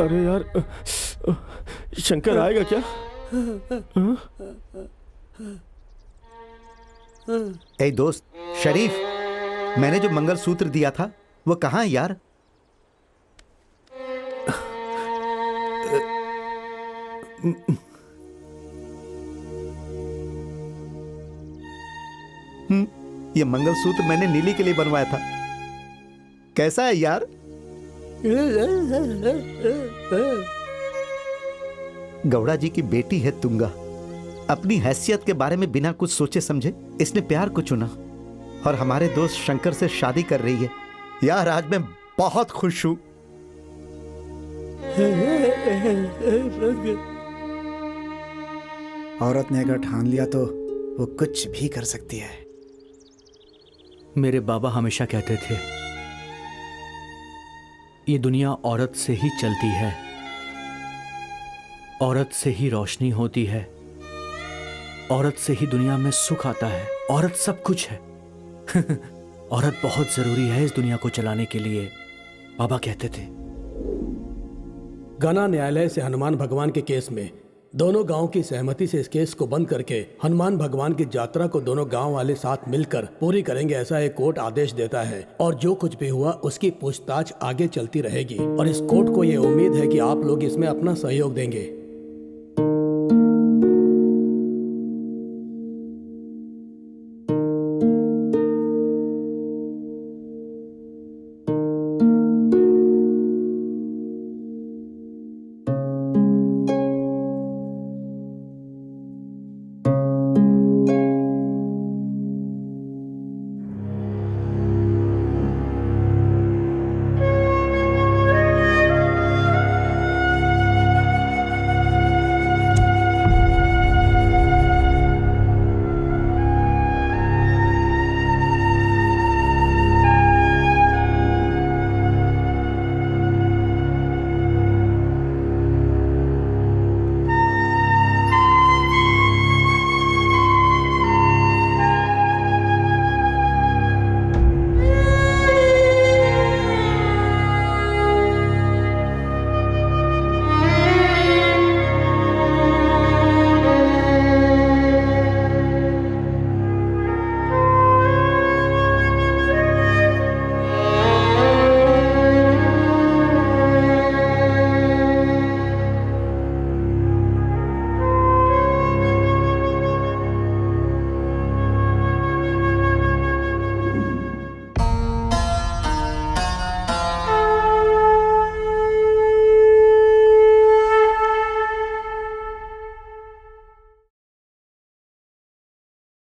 S2: अरे यार, शंकर आएगा क्या?
S7: ए दोस्त शरीफ, मैंने जो मंगलसूत्र दिया था वो कहाँ है यार? ये मंगलसूत्र मैंने नीली के लिए बनवाया था। कैसा है यार? गौड़ा जी की बेटी है तुंगा। अपनी हैसियत के बारे में बिना कुछ सोचे समझे इसने प्यार को चुना और हमारे दोस्त शंकर से शादी कर रही है। यार आज मैं बहुत खुश हूं।
S10: औरत ने अगर ठान लिया तो वो कुछ भी कर सकती है।
S6: मेरे बाबा हमेशा कहते थे ये दुनिया औरत से ही चलती है, औरत से ही रोशनी होती है, औरत से ही दुनिया में सुख आता है। औरत सब कुछ है। औरत बहुत जरूरी है इस दुनिया को चलाने के लिए, बाबा कहते थे।
S12: गना न्यायालय से हनुमान भगवान के केस में दोनों गांव की सहमति से इस केस को बंद करके हनुमान भगवान की यात्रा को दोनों गांव वाले साथ मिलकर पूरी करेंगे, ऐसा एक कोर्ट आदेश देता है। और जो कुछ भी हुआ उसकी पूछताछ आगे चलती रहेगी और इस कोर्ट को ये उम्मीद है कि आप लोग इसमें अपना सहयोग देंगे।